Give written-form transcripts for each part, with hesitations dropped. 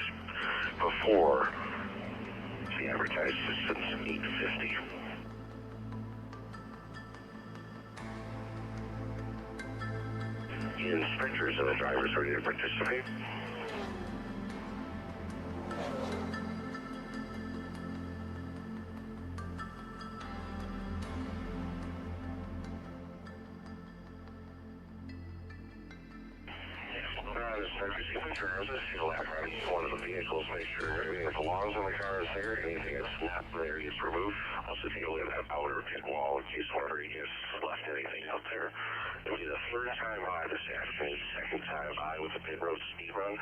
days before the advertised distance 850. The inspectors and the drivers ready to participate. One of the vehicles, make sure everything that belongs in the car is there. Anything that's not there gets removed. Also take a look at that outer pit wall in case one of you gets left anything out there. It'll be the third time by this afternoon, second time by with the pit road speed run.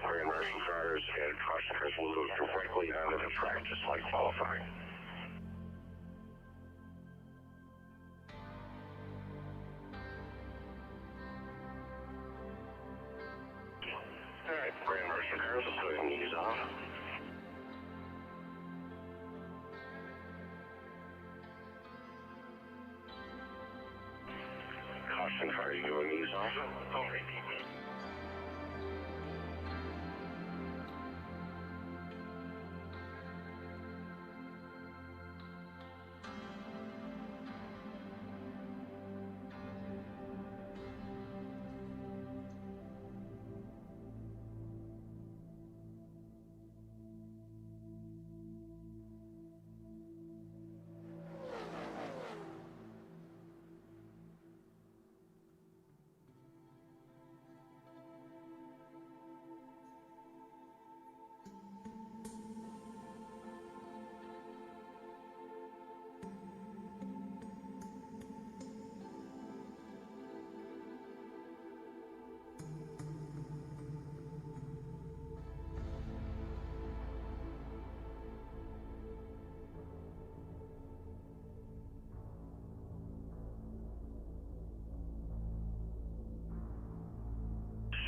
Grand marshal cars and caution cars will go directly onto the track just like qualifying. Alright, Grand Marshal cars, let's go ahead and ease off. Caution car, you go and ease off. Okay.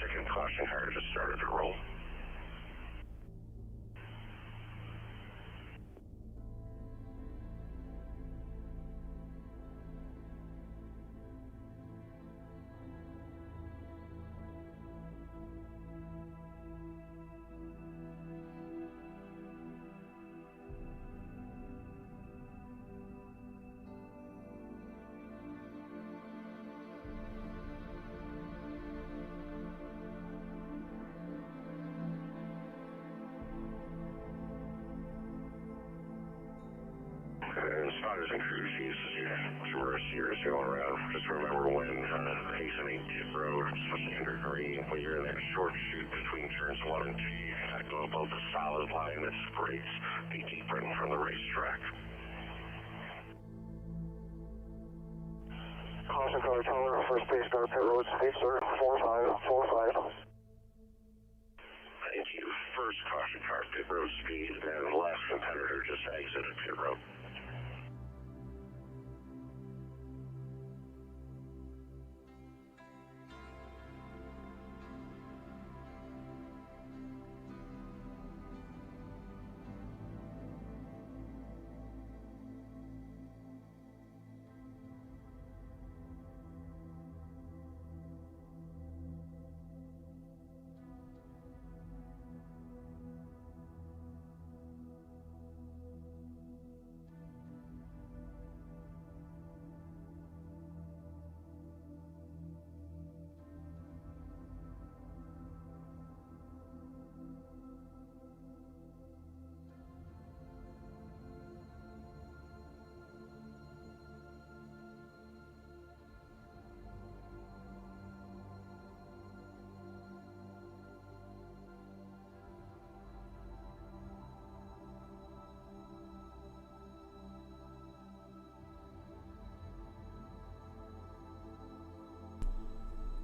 Second caution car just started to roll. And spotters and crew chiefs, as you traverse here as you're going around, just remember when hastening tip road, especially under green, when you're in that short chute between turns 1 and 2, you have to go above the solid line that separates the apron from the racetrack. Caution car tower, first base guard pit road speed, sir, 4545. Thank you. First caution car pit road speed, and the last competitor just exited pit road.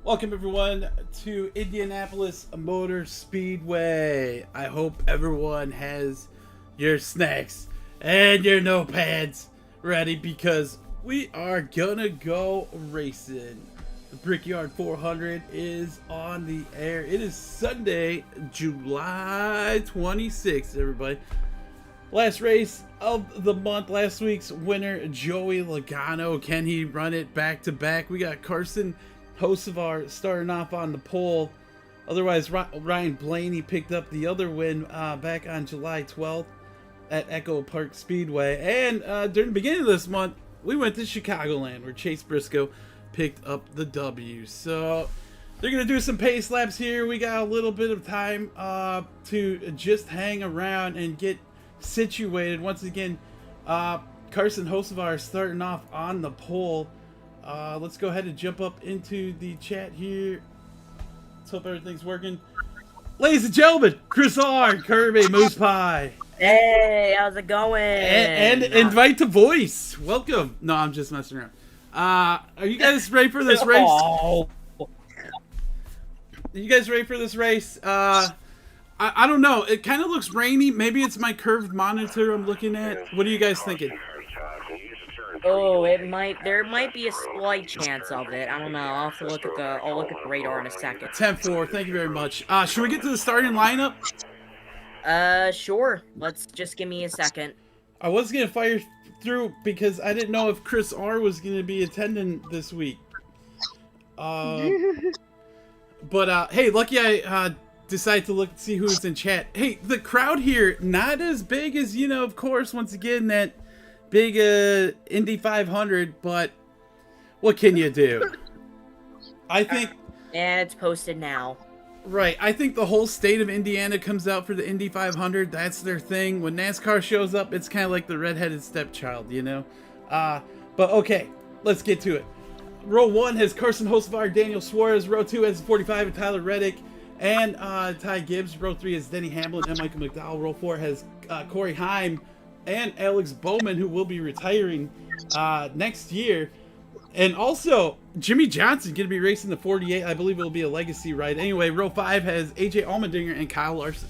Welcome everyone to Indianapolis Motor Speedway. I hope everyone has your snacks and your notepads ready because we are gonna go racing. The Brickyard 400 is on the air. It is Sunday, July 26th, everybody. Last race of the month. Last week's winner, Joey Logano. Can he run it back to back? We got Carson Hocevar starting off on the pole. Otherwise, Ryan Blaney picked up the other win back on July 12th at Echo Park Speedway. And during the beginning of this month, we went to Chicagoland where Chase Briscoe picked up the W. So they're going to do some pace laps here. We got a little bit of time to just hang around and get situated. Once again, Carson Hocevar starting off on the pole. Let's go ahead and jump up into the chat here. Let's hope everything's working. Ladies and gentlemen, Chris R, Kirby, Moose Pie. Hey, how's it going? And invite to voice. Welcome. No, I'm just messing around. Are you guys ready for this race? Oh. Are you guys ready for this race? I don't know. It kind of looks rainy. Maybe it's my curved monitor I'm looking at. What are you guys thinking? Oh, there might be a slight chance of it. I don't know. I'll have to look at the radar in a second. 10-4. Thank you very much. Should we get to the starting lineup? Sure. Let's just give me a second. I was gonna fire through because I didn't know if Chris R was gonna be attending this week. But hey, lucky I decided to look and see who's in chat. Hey, the crowd here not as big as, you know, of course, once again, that big Indy 500, but what can you do? I think... And it's posted now. Right, I think the whole state of Indiana comes out for the Indy 500. That's their thing. When NASCAR shows up, it's kind of like the redheaded stepchild, you know? But okay, let's get to it. Row 1 has Carson Hocevar, Daniel Suarez. Row 2 has 45 and Tyler Reddick and Ty Gibbs. Row 3 has Denny Hamlin and Michael McDowell. Row 4 has Corey Heim and Alex Bowman, who will be retiring next year. And also, Jimmy Johnson going to be racing the 48. I believe it will be a legacy ride. Anyway, row 5 has AJ Allmendinger and Kyle Larson.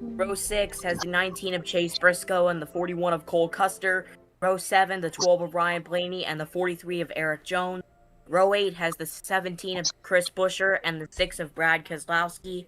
Row 6 has the 19 of Chase Briscoe and the 41 of Cole Custer. Row 7, the 12 of Ryan Blaney and the 43 of Eric Jones. Row 8 has the 17 of Chris Buescher and the 6 of Brad Keselowski.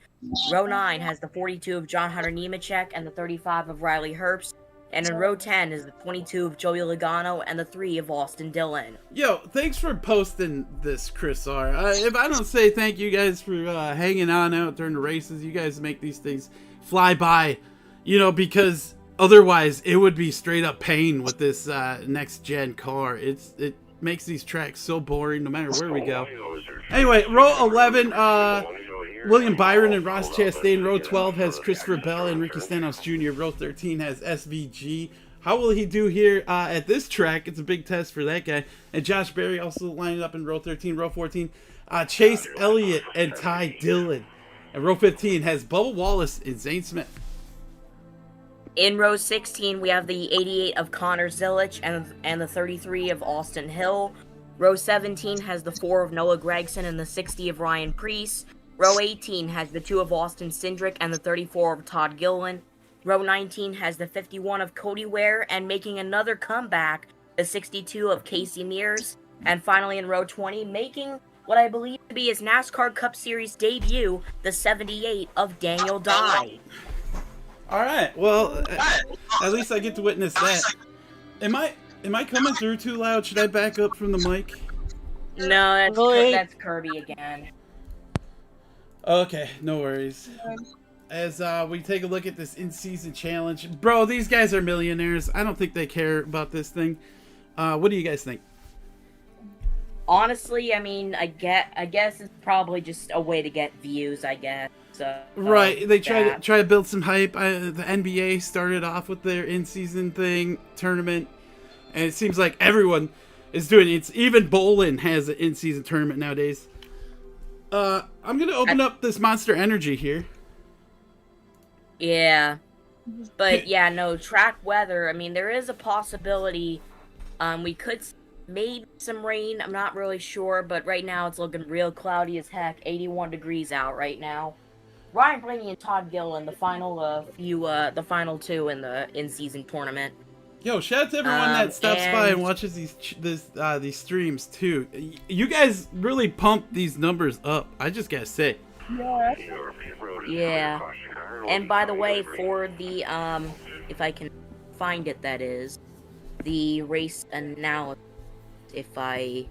Row 9 has the 42 of John Hunter Nemechek and the 35 of Riley Herbst. And in row 10 is the 22 of Joey Logano and the 3 of Austin Dillon. Yo, thanks for posting this, Chris R. If I don't say thank you guys for hanging on out during the races, you guys make these things fly by, you know, because otherwise it would be straight up pain with this next gen car. It makes these tracks so boring no matter where we go. Anyway, row 11, William Byron and Ross Chastain. Row 12 has Christopher Bell and Ricky Stenhouse Jr. Row 13 has SVG. How will he do here at this track? It's a big test for that guy. And Josh Berry also lining up in row 13. Row 14, Chase Elliott and Ty Dillon. And row 15 has Bubba Wallace and Zane Smith. In row 16, we have the 88 of Connor Zilic and the 33 of Austin Hill. Row 17 has the 4 of Noah Gragson and the 60 of Ryan Preece. Row 18 has the 2 of Austin Cindric and the 34 of Todd Gilliland. Row 19 has the 51 of Cody Ware and making another comeback, the 62 of Casey Mears. And finally in row 20, making what I believe to be his NASCAR Cup Series debut, the 78 of Daniel Dye. All right. Well, at least I get to witness that. Am I coming through too loud? Should I back up from the mic? No, that's Kirby again. Okay, no worries. As we take a look at this in-season challenge, bro, these guys are millionaires. I don't think they care about this thing. What do you guys think? Honestly, I mean, I guess it's probably just a way to get views, I guess. Right, they try to build some hype. The NBA started off with their in-season thing tournament, and it seems like everyone is doing it. Even bowling has an in-season tournament nowadays. I'm gonna open up this Monster Energy here. Yeah, but yeah, no track weather. I mean, there is a possibility. We could maybe some rain. I'm not really sure, but right now it's looking real cloudy as heck. 81 degrees out right now. Ryan Blaney and Todd Gilliland, the final two in the in-season tournament. Yo, shout out to everyone that stops by and watches these streams too. You guys really pump these numbers up. I just gotta say. Yeah. And by the way, for the if I can find it, that is the race analysis. If I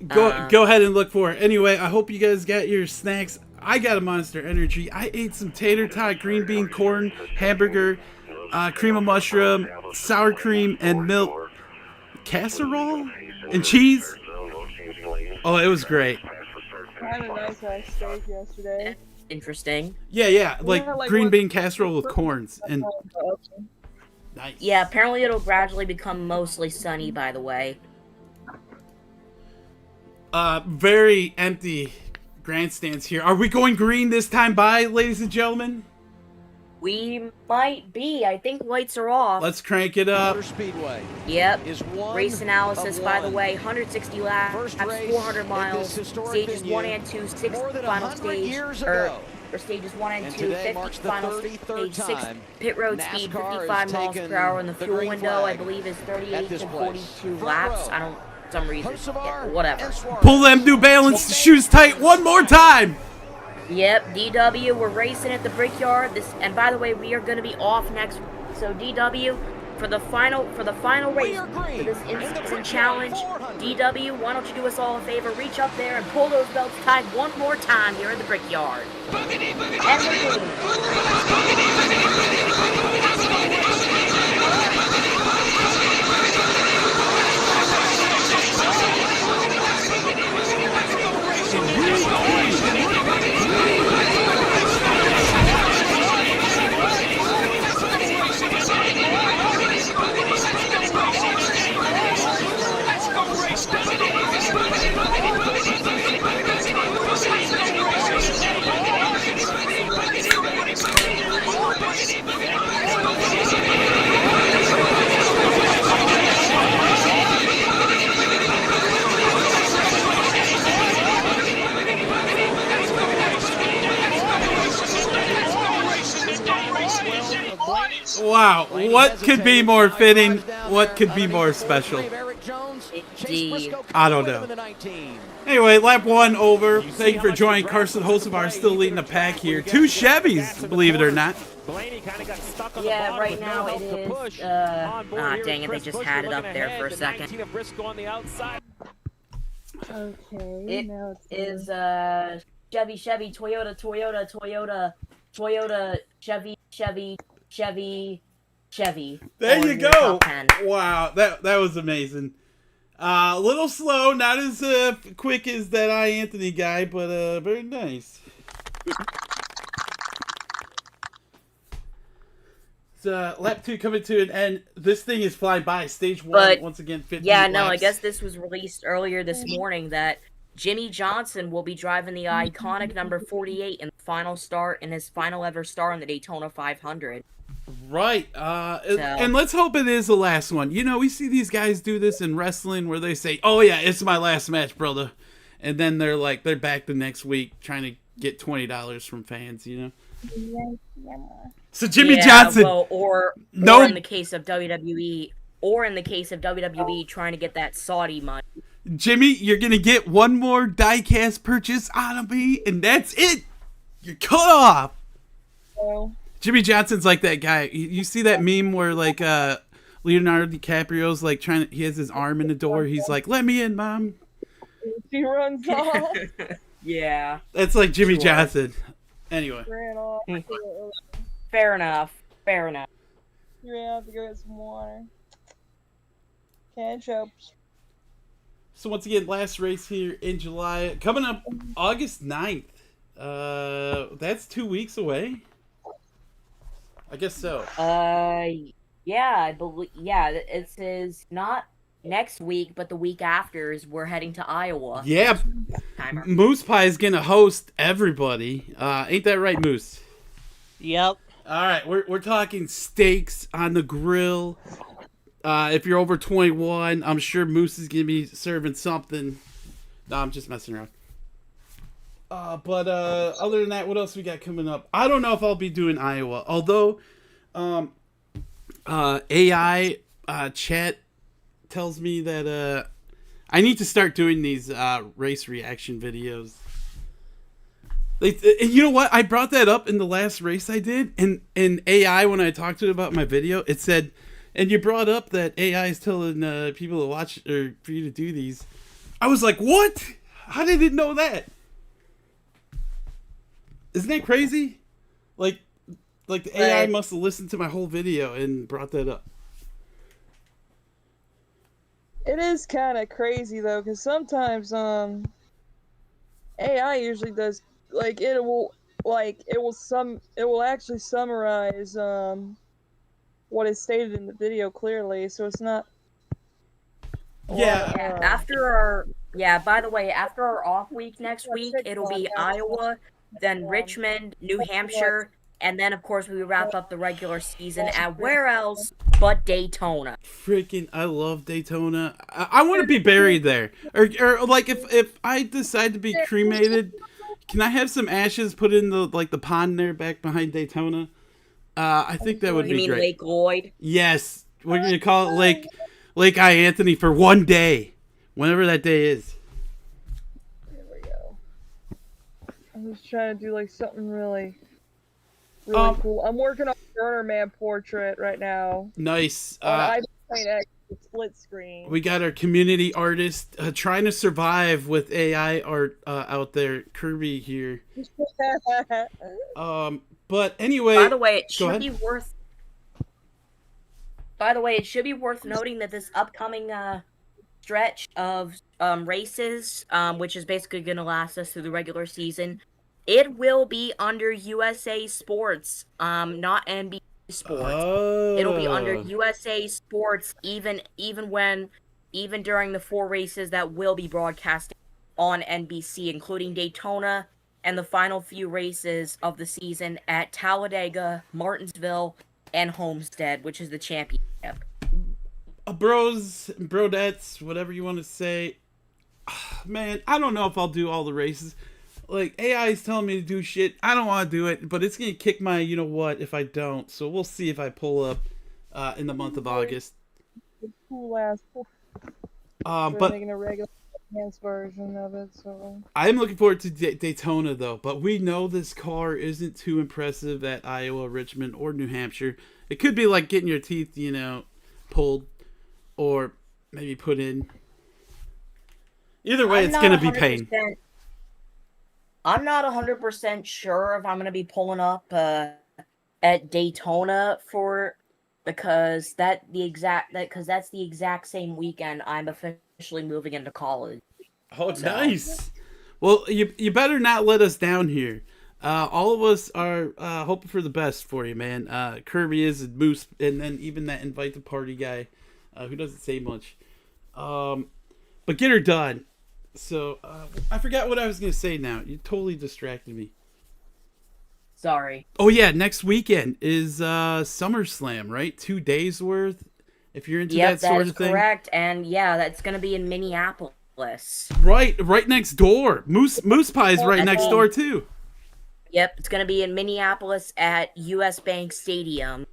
Go ahead and look for it. Anyway, I hope you guys got your snacks. I got a Monster Energy. I ate some tater tot, green bean, corn, hamburger, cream of mushroom, sour cream, and milk casserole and cheese. Oh, it was great. I had a nice steak yesterday. Interesting. Yeah, like green bean casserole with corns and. Nice. Yeah, apparently it'll gradually become mostly sunny. By the way. Very empty grandstands here. Are we going green this time by, ladies and gentlemen? We might be. I think lights are off. Let's crank it up. Speedway. Yep. Race analysis, by the way. 160 laps, 400 miles. Stages 1 and 2, 6th final stage. Or stages 1 and 2, 50th final stage, 6th pit road speed, 55 miles per hour, and the fuel window, I believe, is 38 to 42 laps. I don't. Some reason. Yeah, whatever. Pull them New Balance shoes tight one more time. Yep, DW, we're racing at the Brickyard. And by the way, we are going to be off next. So DW, for the final race for this in-season challenge, DW, why don't you do us all a favor? Reach up there and pull those belts tight one more time here at the Brickyard. Boogity, boogity, boogity, Wow, what could be more fitting? What could be more special? Indeed. I don't know. Anyway, lap 1 over. Thank you for joining. Carson Hosevar still leading the pack here. 2 Chevys, believe it or not. Yeah, right now it is, dang it, they just had it up there for a second. Okay, It now it's is, Chevy, Toyota, Chevy. There on you your go. top 10. Wow, that was amazing. A little slow, not as quick as that iAnthuny guy, but very nice. So, lap 2 coming to an end. This thing is flying by. Stage 1, But, once again, 50 Yeah, laps. no, I guess this was released earlier this morning that Jimmy Johnson will be driving the iconic number 48 in the final start, in his final ever start on the Daytona 500. Right. And let's hope it is the last one. You know, we see these guys do this in wrestling where they say, oh, yeah, it's my last match, brother. And then they're back the next week trying to get $20 from fans, you know? So Jimmy Johnson. Well, or in the case of WWE, trying to get that Saudi money. Jimmy, you're going to get one more diecast purchase out of me, and that's it. You're cut off. Oh. Jimmy Johnson's like that guy. You see that meme where, like, Leonardo DiCaprio's, like, he has his arm in the door. He's like, let me in, Mom. He runs off. Yeah. That's like Jimmy Johnson. Anyway. Ran off. Fair enough. You ran off to go get some water. Ketchup. So once again, last race here in July. Coming up August 9th. That's 2 weeks away. I guess so. Yeah, I believe. Yeah, it says not next week, but the week after is we're heading to Iowa. Yeah, Moose Pie is gonna host everybody. Ain't that right, Moose? Yep. All right, we're talking steaks on the grill. If you're over 21, I'm sure Moose is gonna be serving something. No, I'm just messing around. But other than that, what else we got coming up? I don't know if I'll be doing Iowa. Although, AI chat tells me that I need to start doing these race reaction videos. You know what? I brought that up in the last race I did, and AI, when I talked to it about my video, it said, and you brought up that AI is telling people to watch or for you to do these. I was like, what? How did it know that? Isn't that crazy? Like the AI must have listened to my whole video and brought that up. It is kind of crazy though, because sometimes AI usually does it will actually summarize what is stated in the video clearly, so it's not. Yeah. By the way, after our off week next week, it'll be Iowa, then Richmond, New Hampshire, and then of course we wrap up the regular season at where else but Daytona. Freaking, I love Daytona. I want to be buried there. Or like if I decide to be cremated, can I have some ashes put in the pond there back behind Daytona? I think that would be great. You mean Lake Lloyd? Yes. We're going to call it Lake iAnthuny for one day. Whenever that day is. There we go. I'm just trying to do something really cool. I'm working on a Burner Man portrait right now. Nice. On iPhone split screen. We got our community artist trying to survive with AI art out there. Kirby here. But anyway. By the way, it should be worth noting that this upcoming stretch of races, which is basically going to last us through the regular season, it will be under USA Sports, not NBC Sports. Oh. It'll be under USA Sports even during the 4 races that will be broadcasting on NBC, including Daytona and the final few races of the season at Talladega, Martinsville, and Homestead, which is the championship. Bros, brodettes, whatever you want to say. Man, I don't know if I'll do all the races. AI is telling me to do shit. I don't want to do it, but it's going to kick my you-know-what if I don't. So we'll see if I pull up in the month of August. Cool ass. But making a regular version of it, so. I'm looking forward to Daytona, though. But we know this car isn't too impressive at Iowa, Richmond, or New Hampshire. It could be like getting your teeth, pulled or maybe put in. Either way, it's going to be pain. I'm not 100% sure if I'm going to be pulling up at Daytona because that's the exact same weekend I'm officially moving into college. Oh, so. Nice. Well, you better not let us down here. All of us are hoping for the best for you, man. Kirby is, and Moose, and then even that invite the party guy who doesn't say much. But get her done. So, I forgot what I was going to say now. You totally distracted me. Sorry. Oh, yeah. Next weekend is SummerSlam, right? 2 days worth, if you're into that sort of thing. Yep, that's correct. And, yeah, that's going to be in Minneapolis. Right next door. Moose Pie's right next door, too. Yep, it's going to be in Minneapolis at US Bank Stadium.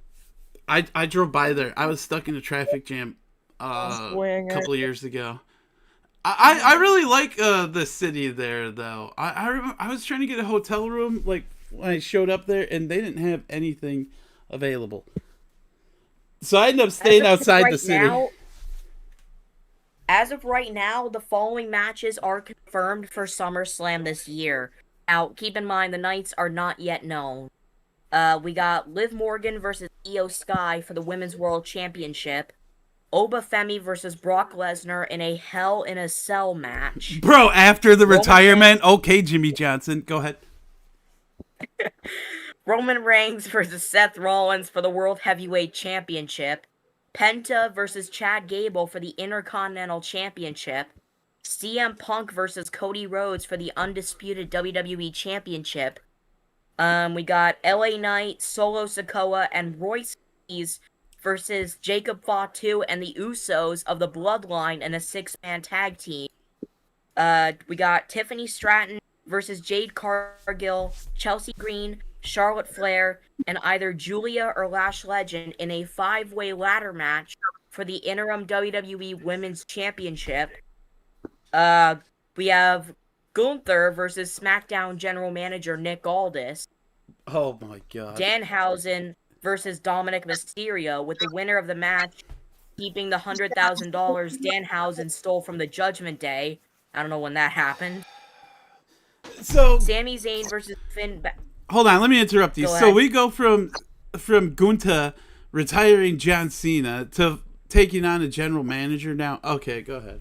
I drove by there. I was stuck in a traffic jam a couple of years ago. I really like the city there, though. I remember I was trying to get a hotel room when I showed up there, and they didn't have anything available. So I ended up staying outside the city. As of right now, the following matches are confirmed for SummerSlam this year. Now, keep in mind, the nights are not yet known. We got Liv Morgan versus Io Sky for the Women's World Championship. Oba Femi versus Brock Lesnar in a Hell in a Cell match. Bro, after the retirement? Okay, Jimmy Johnson. Go ahead. Roman Reigns versus Seth Rollins for the World Heavyweight Championship. Penta versus Chad Gable for the Intercontinental Championship. CM Punk versus Cody Rhodes for the undisputed WWE Championship. We got LA Knight, Solo Sikoa, and Royce versus Jacob Fatu and the Usos of the Bloodline in a 6-man tag team. We got Tiffany Stratton versus Jade Cargill, Chelsea Green, Charlotte Flair, and either Julia or Lash Legend in a 5-way ladder match for the interim WWE Women's Championship. We have Gunther versus SmackDown General Manager Nick Aldis. Oh my god. Danhausen versus Dominic Mysterio, with the winner of the match keeping the $100,000 Danhausen stole from the Judgment Day. I don't know when that happened. So Sami Zayn versus Finn. hold on, let me interrupt you. Go So ahead. we go from Gunta retiring John Cena to taking on a general manager now. Okay, go ahead.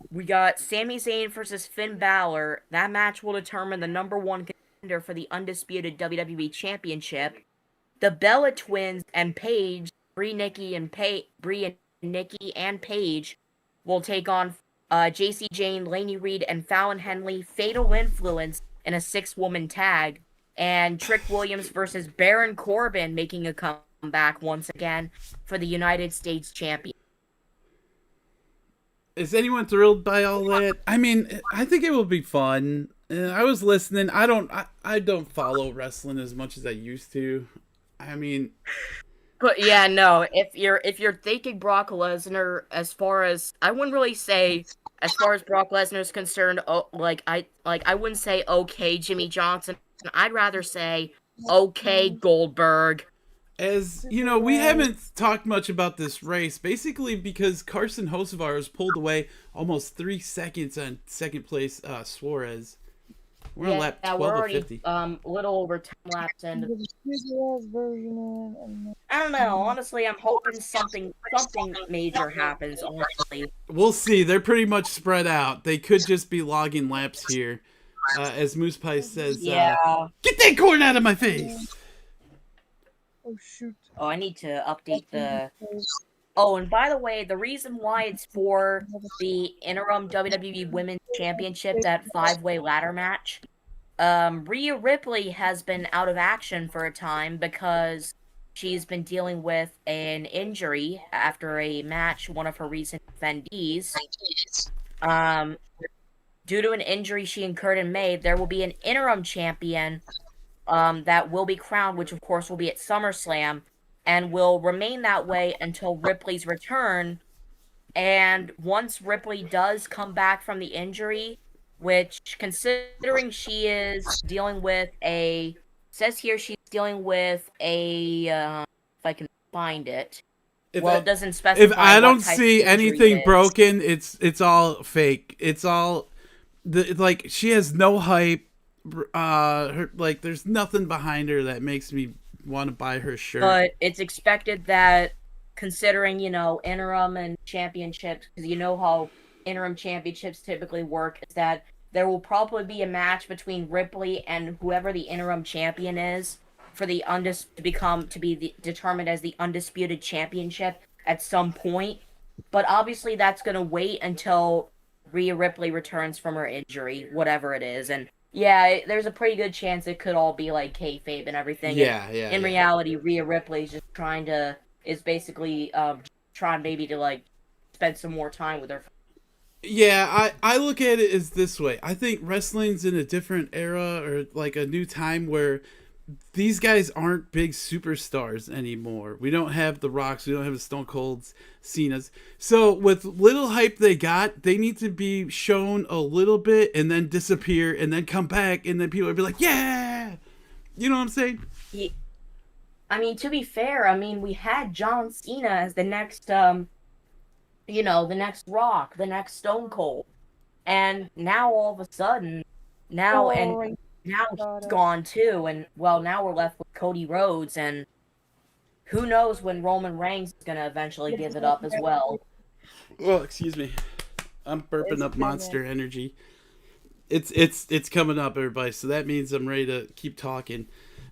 We got Sami Zayn versus Finn Balor. That match will determine the number one contender for the undisputed WWE Championship. The Bella Twins and Paige, Brie and Nikki and Paige will take on JC Jane, Laney Reed, and Fallon Henley. Fatal Influence in a 6-woman tag. And Trick Williams versus Baron Corbin making a comeback once again for the United States Champion. Is anyone thrilled by all that? I mean, I think it will be fun. I was listening. I don't follow wrestling as much as I used to. I mean, But yeah, no. If you're thinking Brock Lesnar, as far as I wouldn't really say, as far as Brock Lesnar is concerned, I wouldn't say okay Jimmy Johnson. I'd rather say okay Goldberg. as you know, we haven't talked much about this race, basically because Carson Hocevar was pulled away almost 3 seconds on second place Suarez. We're on lap 12 we're of already 50. a little over 10 laps in. version I don't know. Honestly, I'm hoping something major happens. Honestly, We'll see. They're pretty much spread out. They could just be logging laps here. As Moose Pie says, yeah. get that corn out of my face! Oh shoot. Oh, I need to update the. Oh, and by the way, the reason why it's for the interim WWE Women's Championship, that 5-way ladder match, Rhea Ripley has been out of action for a time because she's been dealing with an injury after a match, one of her recent defendees. Due to an injury she incurred in May, there will be an interim champion that will be crowned, which of course will be at SummerSlam, and will remain that way until Ripley's return. And once Ripley does come back from the injury, which, considering she is dealing with says here she's dealing with if I can find it. It doesn't specify. If I don't what type see of injury anything it is. broken, it's all fake. It's all like she has no hype. There's nothing behind her that makes me want to buy her shirt. But it's expected that, considering, interim and championships, because you know how interim championships typically work, is that there will probably be a match between Ripley and whoever the interim champion is for the determined as the undisputed championship at some point. But obviously that's going to wait until Rhea Ripley returns from her injury, whatever it is. And yeah, there's a pretty good chance it could all be like kayfabe and everything. In reality, Rhea Ripley is just basically trying maybe to like spend some more time with her. Yeah, I look at it as this way. I think wrestling's in a different era, or like a new time, where these guys aren't big superstars anymore. We don't have the Rocks, we don't have the Stone Colds, Cenas. So with little hype they got, they need to be shown a little bit and then disappear and then come back, and then people would be like, yeah! You know what I'm saying? Yeah. I mean, to be fair, we had John Cena as the next, the next Rock, the next Stone Cold. And now all of a sudden, now he's gone too, and well, now we're left with Cody Rhodes, and who knows when Roman Reigns is gonna eventually give it up as well. Well, excuse me, I'm burping up Monster Energy. It's coming up, everybody. So that means I'm ready to keep talking.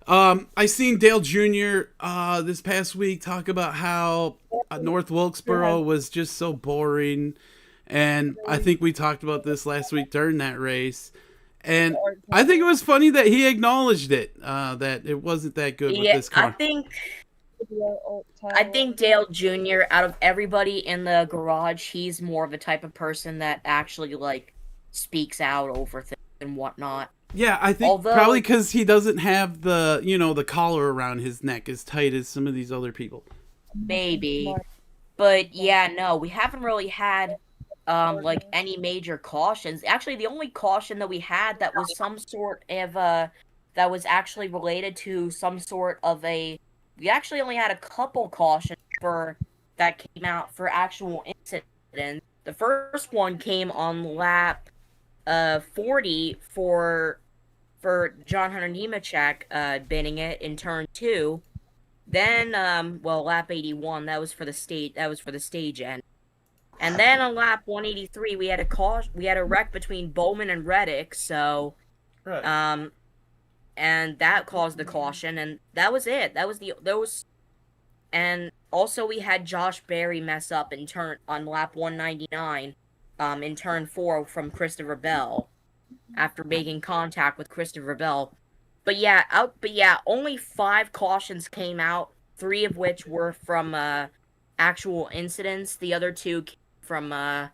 I seen Dale Jr. This past week talk about how North Wilkesboro was just so boring, and I think we talked about this last week during that race. And I think it was funny that he acknowledged it, that it wasn't that good with this car. I think Dale Jr., out of everybody in the garage, he's more of the type of person that actually, like, speaks out over things and whatnot. Yeah, I think probably because he doesn't have the, the collar around his neck as tight as some of these other people. Maybe. But, yeah, no, we haven't really had any major cautions. Actually, the only caution that we had that was some sort of that was actually related to some sort of we actually only had a couple cautions that came out for actual incidents. The first one came on lap 40 for John Hunter Nemechek binning it in turn 2. Then lap 81, that was for the stage end. And then on lap 183 we had a wreck between Bowman and Reddick, so Right. and that caused the caution, and that was it. And also we had Josh Berry mess up on lap 199 in turn 4 from Christopher Bell after making contact with Christopher Bell. But yeah, only 5 cautions came out, 3 of which were from actual incidents. The other 2 were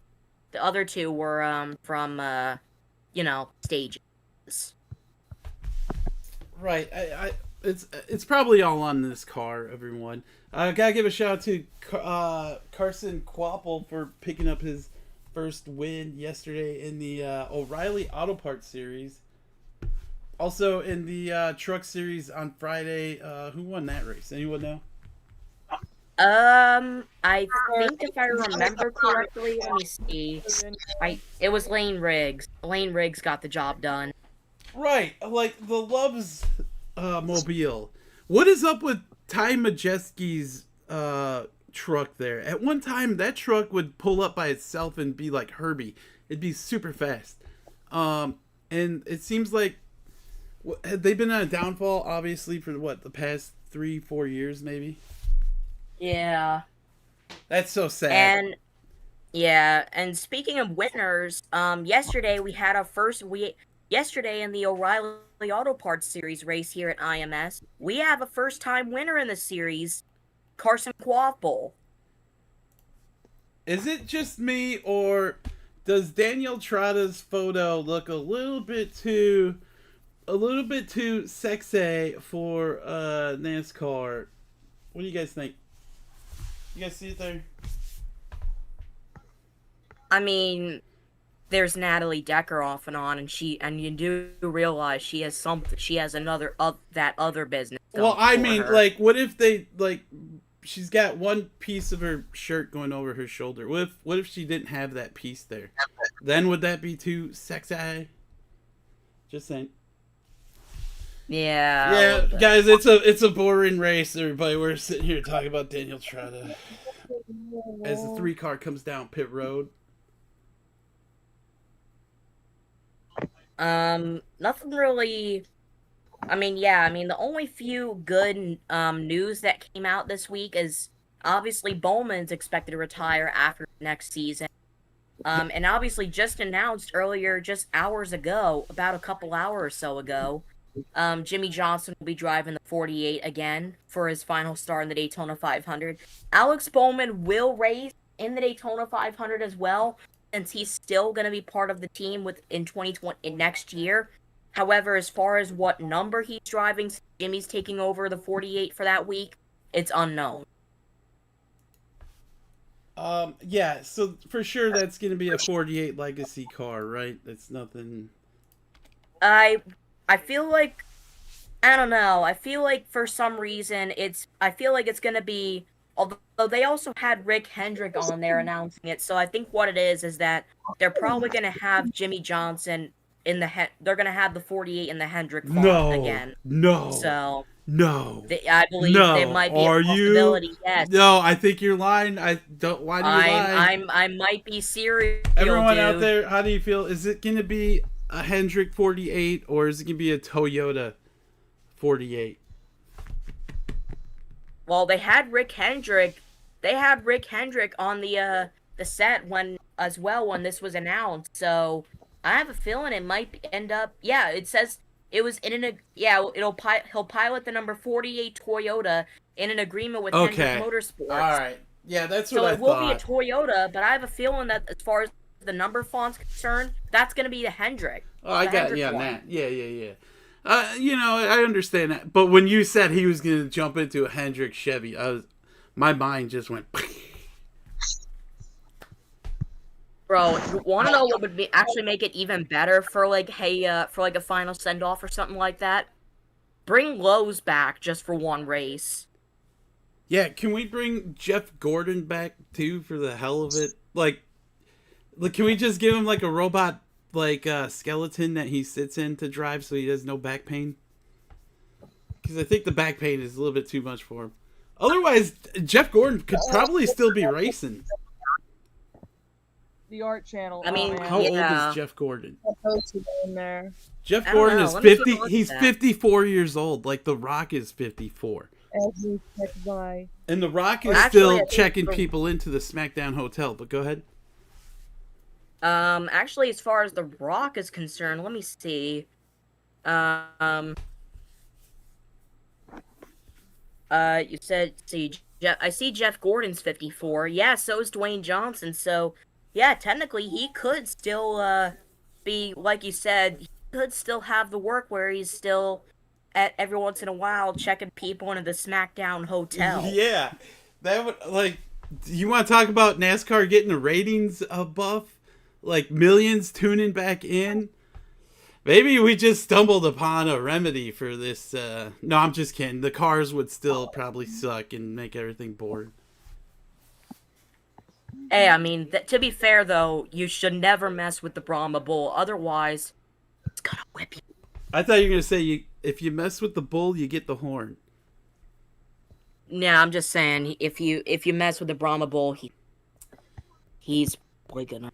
from stages. Right. It's probably all on this car, everyone. Gotta give a shout out to Carson Quapple for picking up his first win yesterday in the O'Reilly Auto Parts Series. Also in the Truck Series on Friday. Who won that race? Anyone know? I think if I remember correctly, let me see. It was Lane Riggs. Lane Riggs got the job done. Right, like the Loves mobile. What is up with Ty Majeski's truck there? At one time, that truck would pull up by itself and be like Herbie. It'd be super fast. And it seems like they've been on a downfall, obviously, for the past 3-4 years, maybe. Yeah. That's so sad. And speaking of winners, yesterday we had our first Yesterday in the O'Reilly Auto Parts Series race here at IMS, we have a first-time winner in the series, Carson Quapple. Is it just me, or does Daniel Trotta's photo look a little bit too sexy for NASCAR? What do you guys think? You guys see it there? I mean, there's Natalie Decker off and on, and you do realize she has another that other business. Well, I mean, like, what if she's got one piece of her shirt going over her shoulder? What if she didn't have that piece there? Then would that be too sexy? Just saying. Yeah. Yeah, guys, it's a boring race, everybody. We're sitting here talking about Daniel Trotta as the 3-car comes down pit road. Nothing really. The only few good news that came out this week is obviously Bowman's expected to retire after next season. And obviously just announced earlier, just hours ago, about a couple hours or so ago, Jimmy Johnson will be driving the 48 again for his final start in the Daytona 500. Alex Bowman will race in the Daytona 500 as well, since he's still going to be part of the team in 2020 next year. However, as far as what number he's driving, Jimmy's taking over the 48 for that week, it's unknown. Yeah, so for sure that's going to be a 48 legacy car, right? That's nothing. I feel like, I don't know. I feel like for some reason it's going to be, although they also had Rick Hendrick on there announcing it. So I think what it is that they're probably going to have Jimmy Johnson they're going to have the 48 in the Hendrick font again. No. So no. I believe there might be a possibility. Yes. No, I think you're lying. Why do you lie? I might be serious. Everyone out there, how do you feel? Is it going to be a Hendrick 48 or is it going to be a Toyota 48? Well, they had Rick Hendrick on the set when this was announced. So I have a feeling it might end up. Yeah, it says it was he'll pilot the number 48 Toyota in an agreement with Hendrick Motorsports. All right. Yeah, that's what I thought. So it will be a Toyota, but I have a feeling that as far as the number font's concerned, that's going to be the Hendrick. Oh, I got that. Yeah. I understand that. But when you said he was going to jump into a Hendrick Chevy, my mind just went. Bro, you want to know what would actually make it even better for a final send off or something like that? Bring Lowe's back just for one race. Yeah, can we bring Jeff Gordon back too for the hell of it? Like, Like, can we just give him like a robot, like skeleton that he sits in to drive, so he has no back pain? Because I think the back pain is a little bit too much for him. Otherwise, Jeff Gordon could probably still be racing. The art channel. I mean, man. How old Yeah. is Jeff Gordon? I'll post it in there. Jeff I don't Gordon know. is Let me take a 50. look at He's that. 54 years old. Like The Rock is 54. As we check by. And The Rock is Actually, I still think checking the- people into the SmackDown hotel. But go ahead. Actually, as far as The Rock is concerned, let me see. You said, see, I see Jeff Gordon's 54. Yeah, so is Dwayne Johnson. So, yeah, technically he could still, be, like you said, he could still have the work where he's still, at every once in a while, checking people into the SmackDown hotel. Yeah, that would like. You want to talk about NASCAR getting the ratings above, like millions tuning back in? Maybe we just stumbled upon a remedy for this. No, I'm just kidding. The cars would still probably suck and make everything bored. Hey, I mean, to be fair, though, you should never mess with the Brahma Bull. Otherwise, it's gonna whip you. I thought you were gonna say if you mess with the bull, you get the horn. Yeah, I'm just saying, if you mess with the Brahma Bull, he's probably gonna.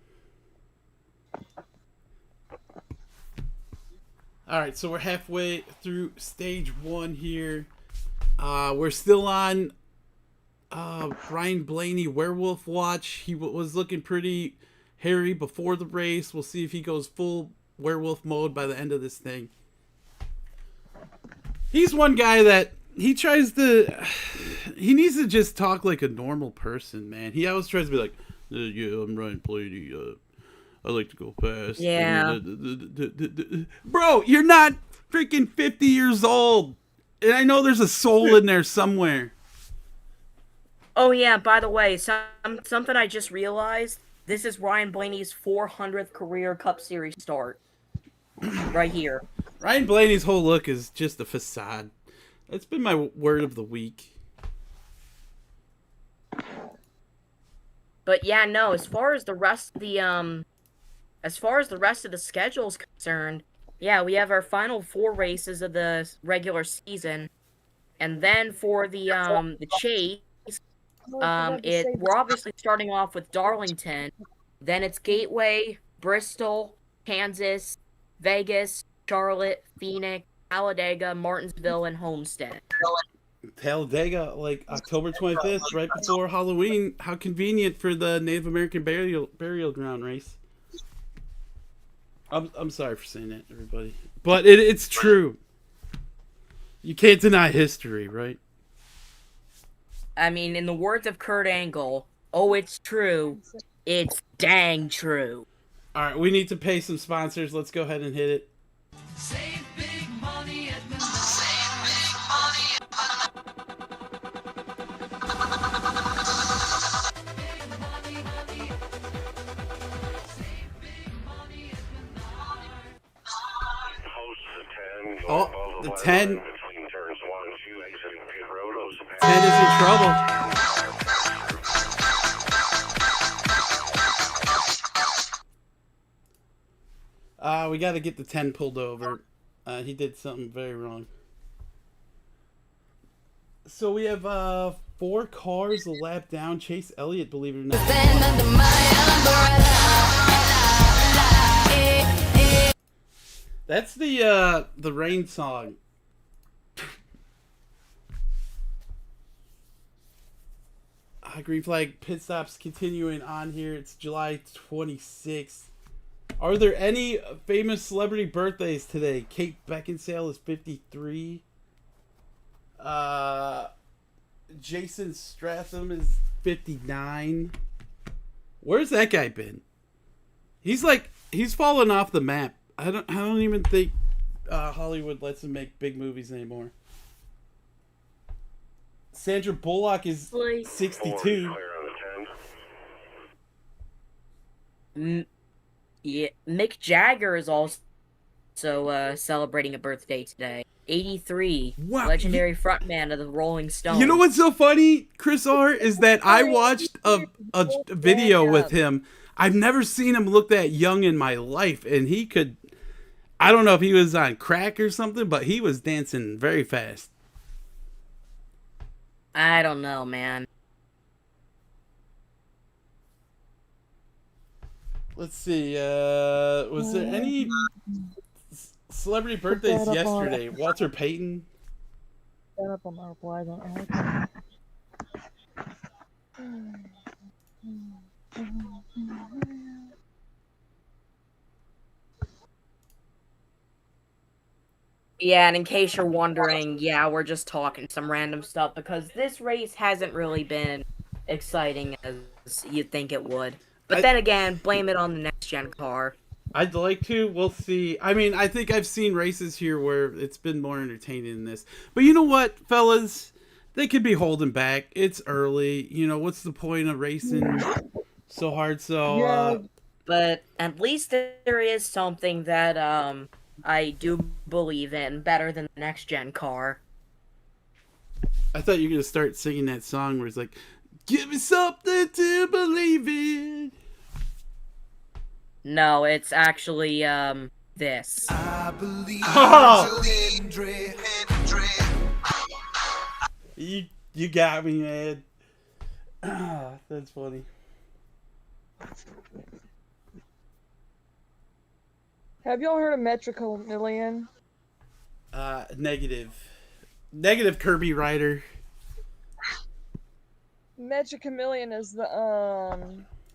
All right, so we're halfway through stage 1 here. We're still on Ryan Blaney Werewolf Watch. He was looking pretty hairy before the race. We'll see if he goes full werewolf mode by the end of this thing. He's one guy that he needs to just talk like a normal person, man. He always tries to be like, yeah, I'm Ryan Blaney. I like to go fast. Yeah. Bro, you're not freaking 50 years old. And I know there's a soul in there somewhere. Oh yeah, by the way, something I just realized. This is Ryan Blaney's 400th career Cup Series start. Right here. Ryan Blaney's whole look is just a facade. That's been my word of the week. But yeah, no, as far as the rest of the schedule is concerned, yeah, we have our final 4 races of the regular season. And then for the chase, we're obviously starting off with Darlington, then it's Gateway, Bristol, Kansas, Vegas, Charlotte, Phoenix, Talladega, Martinsville, and Homestead. Talladega, like October 25th, right before Halloween. How convenient for the Native American burial ground race. I'm sorry for saying that, everybody. But it's true. You can't deny history, right? I mean, in the words of Kurt Angle, oh, it's true. It's dang true. All right, we need to pay some sponsors. Let's go ahead and hit it. Save big money at Mendoza. Oh, the 10. Between turns 1 and 2, exiting pit road, 10 is in trouble. We got to get the 10 pulled over. He did something very wrong. So we have 4 cars a lap down. Chase Elliott, believe it or not. That's the rain song. Green flag pit stops continuing on here. It's July 26th. Are there any famous celebrity birthdays today? Kate Beckinsale is 53. Jason Statham is 59. Where's that guy been? He's fallen off the map. I don't even think Hollywood lets him make big movies anymore. Sandra Bullock is 62. Yeah, Mick Jagger is also celebrating a birthday today. 83. Wow. Legendary frontman of the Rolling Stones. You know what's so funny, Chris R, is that I watched a video with him. I've never seen him look that young in my life, and he could. I don't know if he was on crack or something, but he was dancing very fast. I don't know, man. Let's see. Was there any celebrity birthdays yesterday? Walter Payton. Shut up on my reply. Don't Yeah, and in case you're wondering, yeah, we're just talking some random stuff because this race hasn't really been exciting as you'd think it would. But then again, blame it on the next gen car. I'd like to. We'll see. I mean, I think I've seen races here where it's been more entertaining than this. But you know what, fellas? They could be holding back. It's early. You know, what's the point of racing so hard? So, But at least there is something that I do believe in better than the next gen car. I thought you were going to start singing that song where it's like, give me something to believe in. No, it's actually, this. I believe in dread. You got me, man. That's funny. Have y'all heard of Metrical Million? Negative. Negative, Kirby Rider. Metrical Million is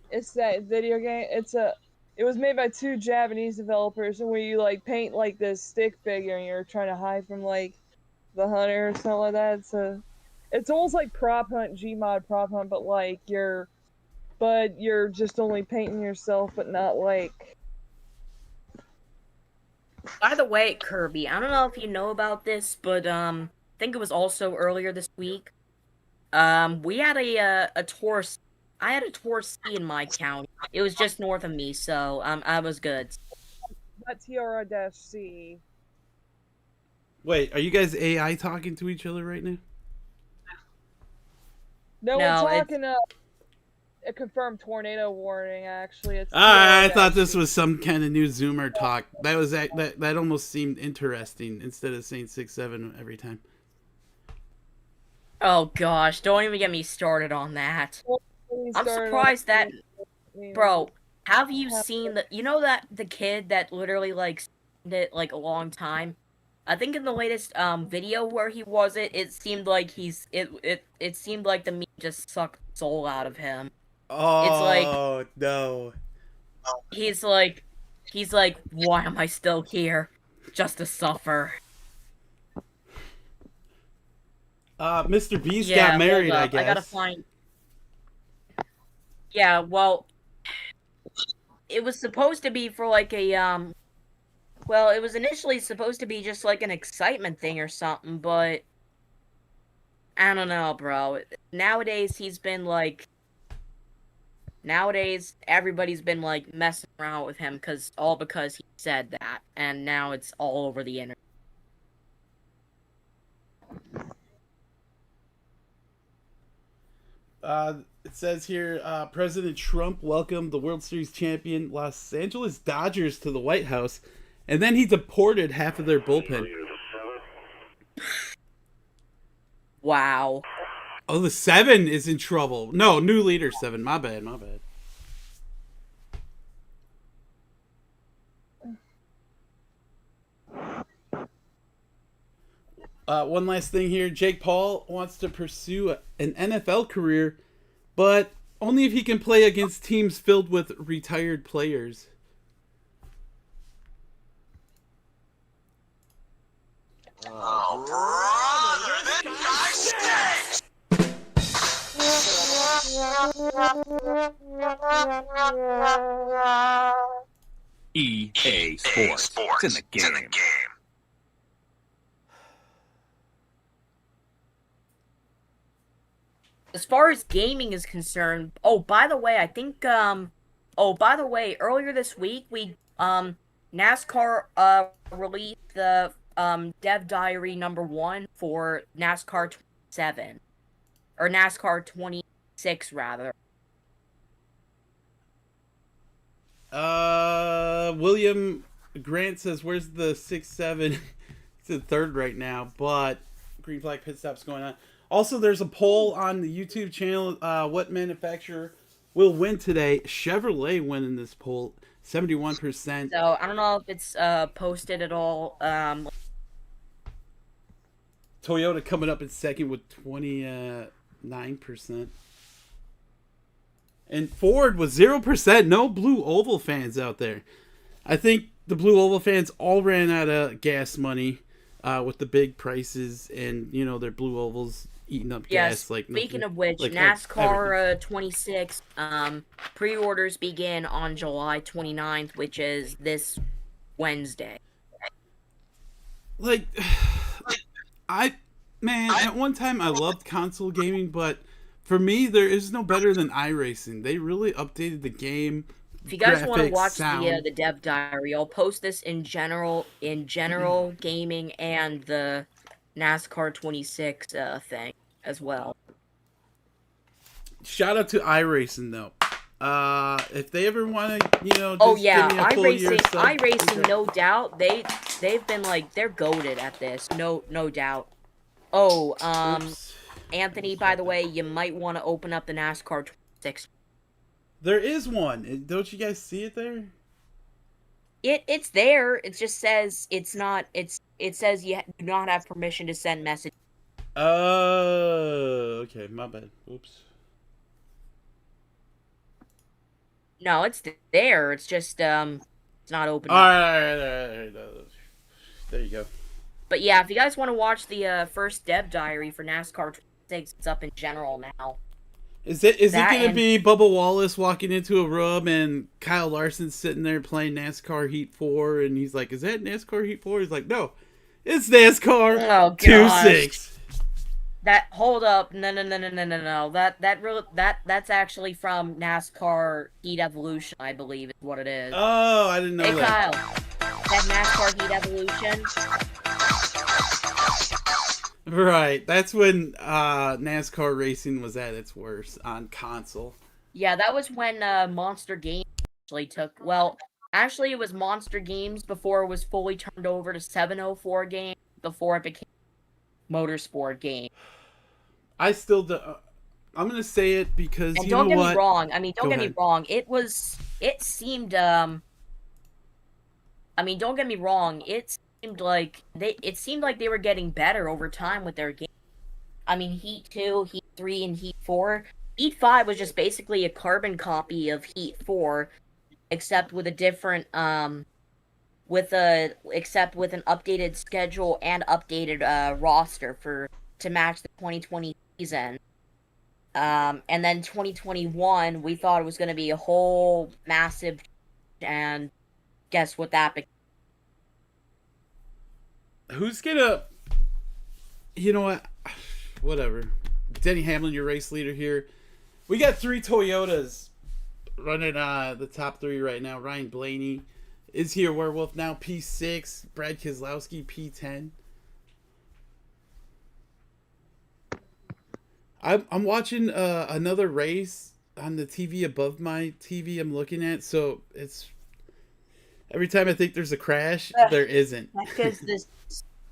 it's that video game. It was made by two Japanese developers, and where you like paint like this stick figure, and you're trying to hide from like the hunter or something like that. It's almost like Prop Hunt, Gmod Prop Hunt, but you're just only painting yourself, but not like. By the way, Kirby, I don't know if you know about this, but I think it was also earlier this week. We had a Taurus. I had a Taurus C in my county. It was just north of me, so I was good. Not TR-C. Wait, are you guys AI talking to each other right now? No, No, we're talking a confirmed tornado warning. Actually, it's. I thought this was some kind of new Zoomer talk. That was that almost seemed interesting instead of saying 6-7 every time. Oh gosh, don't even get me started on that. I'm surprised that, bro. Have you seen the kid that literally like it like a long time? I think in the latest video where he was it seemed like it seemed like the meat just sucked the soul out of him. Oh, it's like, no. He's like, why am I still here? Just to suffer. Mr. Beast got married, I guess. I gotta find. Yeah, well, it was supposed to be for like a well, it was initially supposed to be just like an excitement thing or something, but I don't know, bro. Nowadays everybody's been like messing around with him because he said that, and now it's all over the internet. It says here, President Trump welcomed the World Series champion Los Angeles Dodgers to the White House, and then he deported half of their bullpen. Wow. Oh, the 7 is in trouble. No, new leader 7. My bad. One last thing here. Jake Paul wants to pursue an NFL career, but only if he can play against teams filled with retired players. Oh, brother, this guy stinks! EA Sports. It's in the game. As far as gaming is concerned, by the way, earlier this week NASCAR released the Dev Diary #1 for NASCAR 27 or NASCAR 26 rather. William Grant says, "Where's the 6-7?" It's in third right now, but green flag pit stop's going on. Also, there's a poll on the YouTube channel. What manufacturer will win today? Chevrolet winning this poll, 71%. So I don't know if it's posted at all. Toyota coming up in second with 29%. And Ford was 0%. No Blue Oval fans out there. I think the Blue Oval fans all ran out of gas money with the big prices, and their Blue Ovals eating up gas. Like speaking nothing, of which, like NASCAR 26 pre-orders begin on July 29th, which is this Wednesday. Like, at one time I loved console gaming, but for me, there is no better than iRacing. They really updated the game. If you guys want to watch sound. the dev diary, I'll post this in general gaming and the NASCAR 26 thing as well. Shout out to iRacing though. If they ever want to, give me a full year sub, iRacing, no doubt. They've been they're goated at this, no doubt. Oh, Oops. Anthony, by the way, you might want to open up the NASCAR 26. There is one. Don't you guys see it there? It's there. It just says it's not. It says you do not have permission to send messages. Oh, okay, my bad. Oops. No, it's there. It's just it's not open. All right. There you go. But yeah, if you guys want to watch the first dev diary for NASCAR 26, it's up in general now. Is it going to be Bubba Wallace walking into a room and Kyle Larson sitting there playing NASCAR Heat 4, and he's like, "Is that NASCAR Heat 4?" He's like, "No, it's NASCAR 2-6." Hold up, no. That's actually from NASCAR Heat Evolution, I believe is what it is. Oh, I didn't know hey, that. Kyle, that NASCAR Heat Evolution. Right, that's when NASCAR racing was at its worst on console. Yeah, that was when Monster Games actually took. Well, actually, it was Monster Games before it was fully turned over to 704 Games before it became Motorsport Game. I still do. I'm gonna say it because and you don't know get what? me wrong. I mean, don't Go get ahead. me wrong. It seemed. I mean, don't get me wrong. It seemed like they were getting better over time with their game. I mean, Heat 2, Heat 3, and Heat 4. Heat 5 was just basically a carbon copy of Heat 4, except with a different except with an updated schedule and updated roster to match the 2020 season. And then 2021, we thought it was going to be a whole massive, and guess what that became? Who's gonna? You know what? Whatever. Denny Hamlin, your race leader here. We got 3 Toyotas running the top 3 right now. Ryan Blaney is here. Werewolf now P6. Brad Keselowski P10. I'm watching another race on the TV above my TV I'm looking at. So it's every time I think there's a crash, there isn't.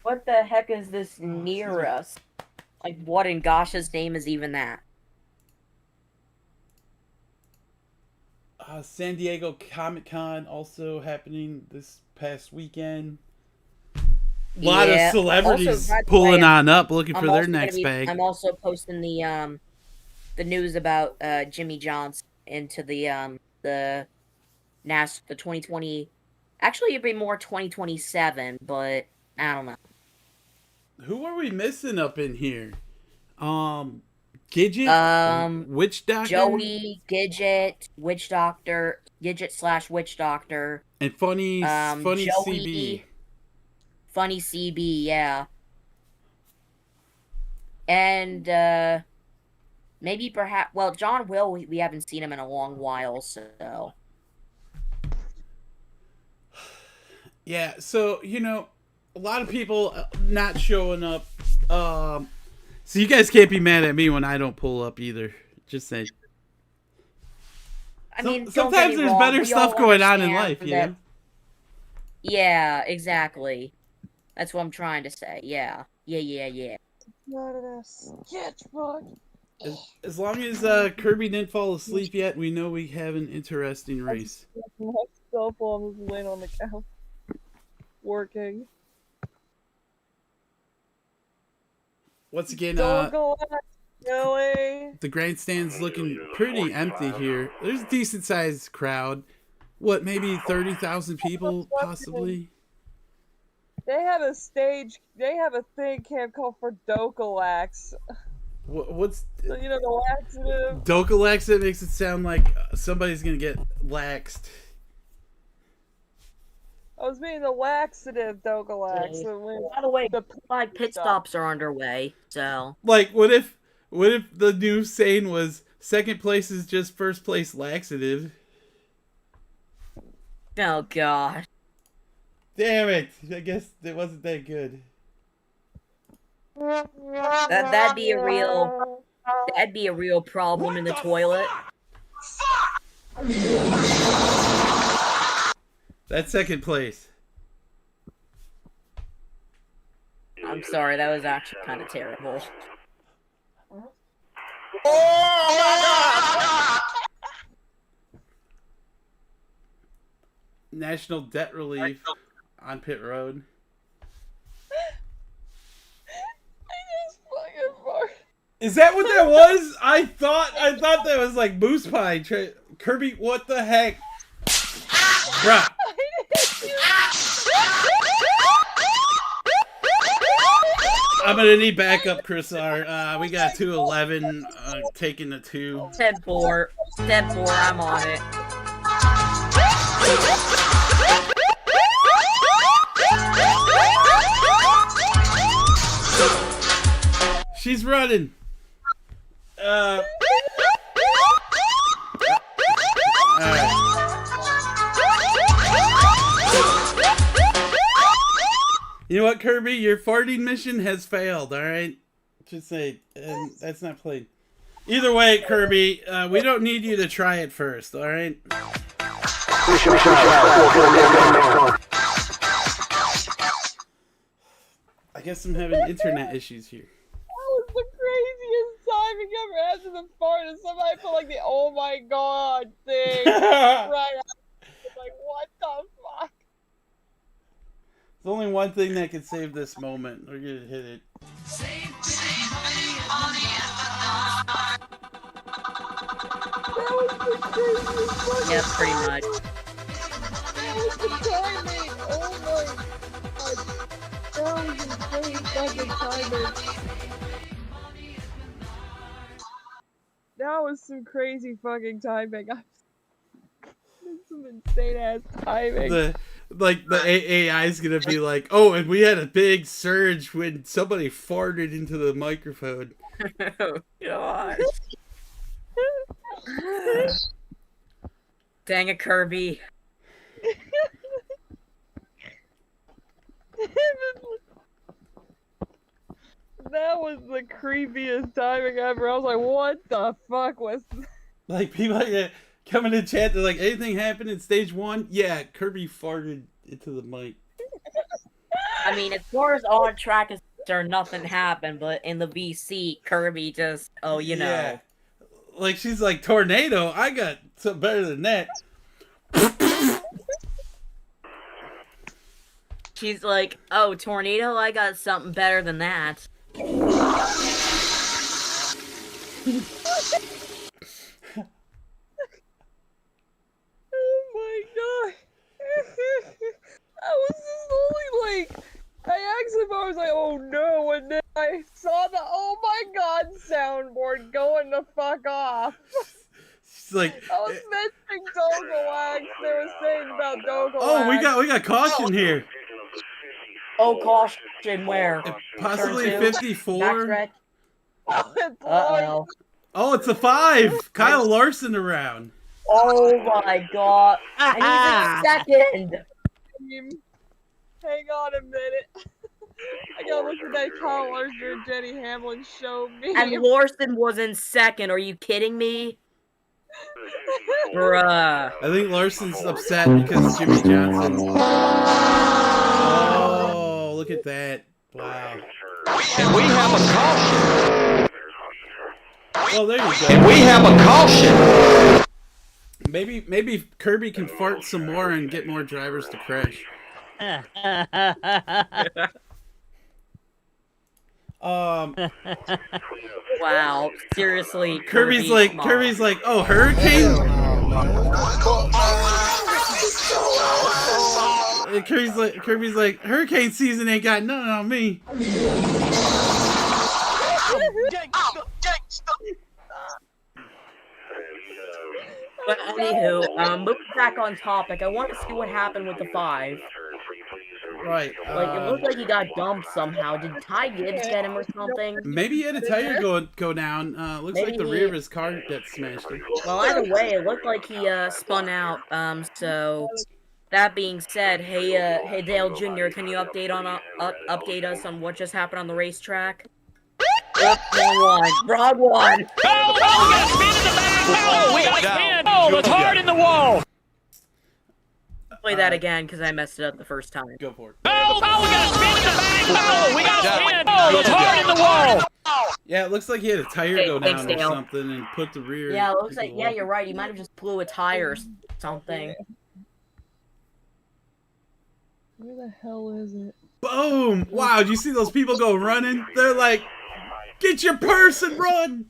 What the heck is this near us? Like, what in gosh's name is even that? San Diego Comic-Con also happening this past weekend. A lot of celebrities Also, pulling on up, looking for their next bag. I'm also posting the news about Jimmy Johnson into the 2020. Actually, it'd be more 2027, but I don't know. Who are we missing up in here? Gidget, Witch Doctor, Joey, Gidget, Witch Doctor, Gidget/Witch Doctor, and Funny Joey, CB. Funny CB, yeah. And maybe perhaps, well, John Will, we haven't seen him in a long while, so. Yeah, so, a lot of people not showing up. So you guys can't be mad at me when I don't pull up either. Just saying. I mean, don't get sometimes me there's wrong, better we stuff all going on in understand life, you that- know? Yeah, exactly. That's what I'm trying to say. Yeah. Yeah. Not a sketch bug. As long as Kirby didn't fall asleep yet, we know we have an interesting race. My cell phone was laying on the couch. Working. Once again, Don't go out, Billy. the grandstand's looking pretty empty here. There's a decent sized crowd. What, maybe 30,000 people, possibly? They have a stage. They have a thing camp called for Dokalax. What's So, you know, the laxative. Dokalax? That makes it sound like somebody's gonna get laxed. I was meaning the laxative Dokalax. Yeah. So when By the way, the like pit stops are underway, so Like, what if the new saying was second place is just first place laxative? oh god. Damn it! I guess it wasn't that good. That'd be a real problem in the toilet. That's second place. I'm sorry, that was actually kind of terrible. National debt relief on pit road. I just fucking farted. Is that what that was? I thought that was like moose pie. Kirby, what the heck? Bruh. I'm gonna need backup, Chris R. We got 211 taking the 2. Step 4, I'm on it. She's running. Alright. You know what, Kirby? Your farting mission has failed, alright? Just say, that's not played. Either way, Kirby, we don't need you to try it first, alright? I guess I'm having internet issues here. That was the craziest timing ever after the fart, and somebody put like the "oh my god" thing right after. Like, what the fuck? There's only one thing that can save this moment. We're gonna hit it. That was the craziest fucking Yeah, pretty much. That was the timing. Oh my god. That was insane fucking timing. That was some crazy fucking timing. That's some insane ass timing. The AI is gonna be like, oh, and we had a big surge when somebody farted into the microphone. Oh god. Dang it, Kirby. That was the creepiest timing ever. I was like, what the fuck was that? Like, people come in the chat, they're like, anything happened in stage 1? Yeah, Kirby farted into the mic. I mean, as far as on track is concerned, nothing happened, but in the VC, Kirby just, oh, you know. Yeah. Like, she's like, tornado? I got something better than that. She's like, oh, tornado? I got something better than that. Oh my god. I was just only like, I actually was like, oh no, and then I saw the oh my god soundboard going the fuck off. She's like, I was mentioning Dogalax. They were saying about Dogalax. oh, we got caution here. Oh, caution, where? Possibly Turn 2? 54. Backstretch? It's Uh-oh. Oh, it's a 5. Kyle Larson around. Oh my god. And he's in second. Hang on a minute. I gotta look at that Kyle Larson and Jenny Hamlin show me. And Larson was in second. Are you kidding me? Bruh. I think Larson's upset because Jimmy Johnson. Oh, look at that! Wow. And we have a caution. Well, there you go. And we have a caution. Maybe Kirby can fart some more and get more drivers to crash. Wow, seriously. Kirby's Kirby, come on. like, oh, hurricane. And Kirby's like, hurricane season ain't got nothing on me. But anywho, moving back on topic, I want to see what happened with the 5. Right. Like, it looked like he got dumped somehow. Did Ty Gibbs get him or something? Maybe he had a tire go down. Looks Maybe like the rear of his car got smashed. Well, either way, it looked like he spun out. So that being said, hey Dale Jr., can you update us on what just happened on the racetrack? Broad one. Oh, we got a spin in the back. Oh, we got a spin. Oh, it's hard in the wall. Play that again because I messed it up the first time. Go for it. Oh, we got a spin in the back. Oh, we got a spin. Oh, it's hard in the wall. Yeah, it looks like he had a tire Hey, go thanks, down or Dale. something and put the rear. Yeah, it looks into like, the yeah, wall. you're right. He might have just blew a tire or something. Where the hell is it? Boom! Wow, did you see those people go running? They're like, get your purse and run!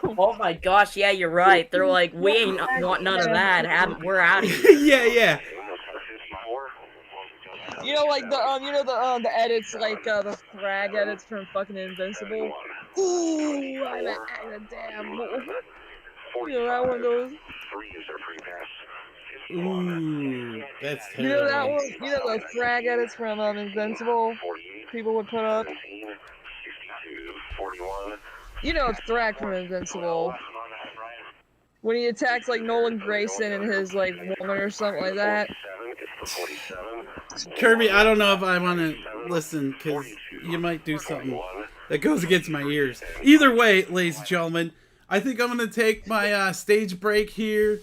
Oh my gosh, yeah, you're right. They're like, we ain't want none of that. We're out of here. Yeah. You know, like the edits, like the frag edits from fucking Invincible. Ooh, I'm a damn. You know that one goes. Ooh, that's You know that terrible. one. You know the frag edits from Invincible. People would put up. You know Thrag from Invincible. When he attacks like Nolan Grayson and his like woman or something like that. Kirby, I don't know if I want to listen because you might do something that goes against my ears. Either way, ladies and gentlemen, I think I'm going to take my stage break here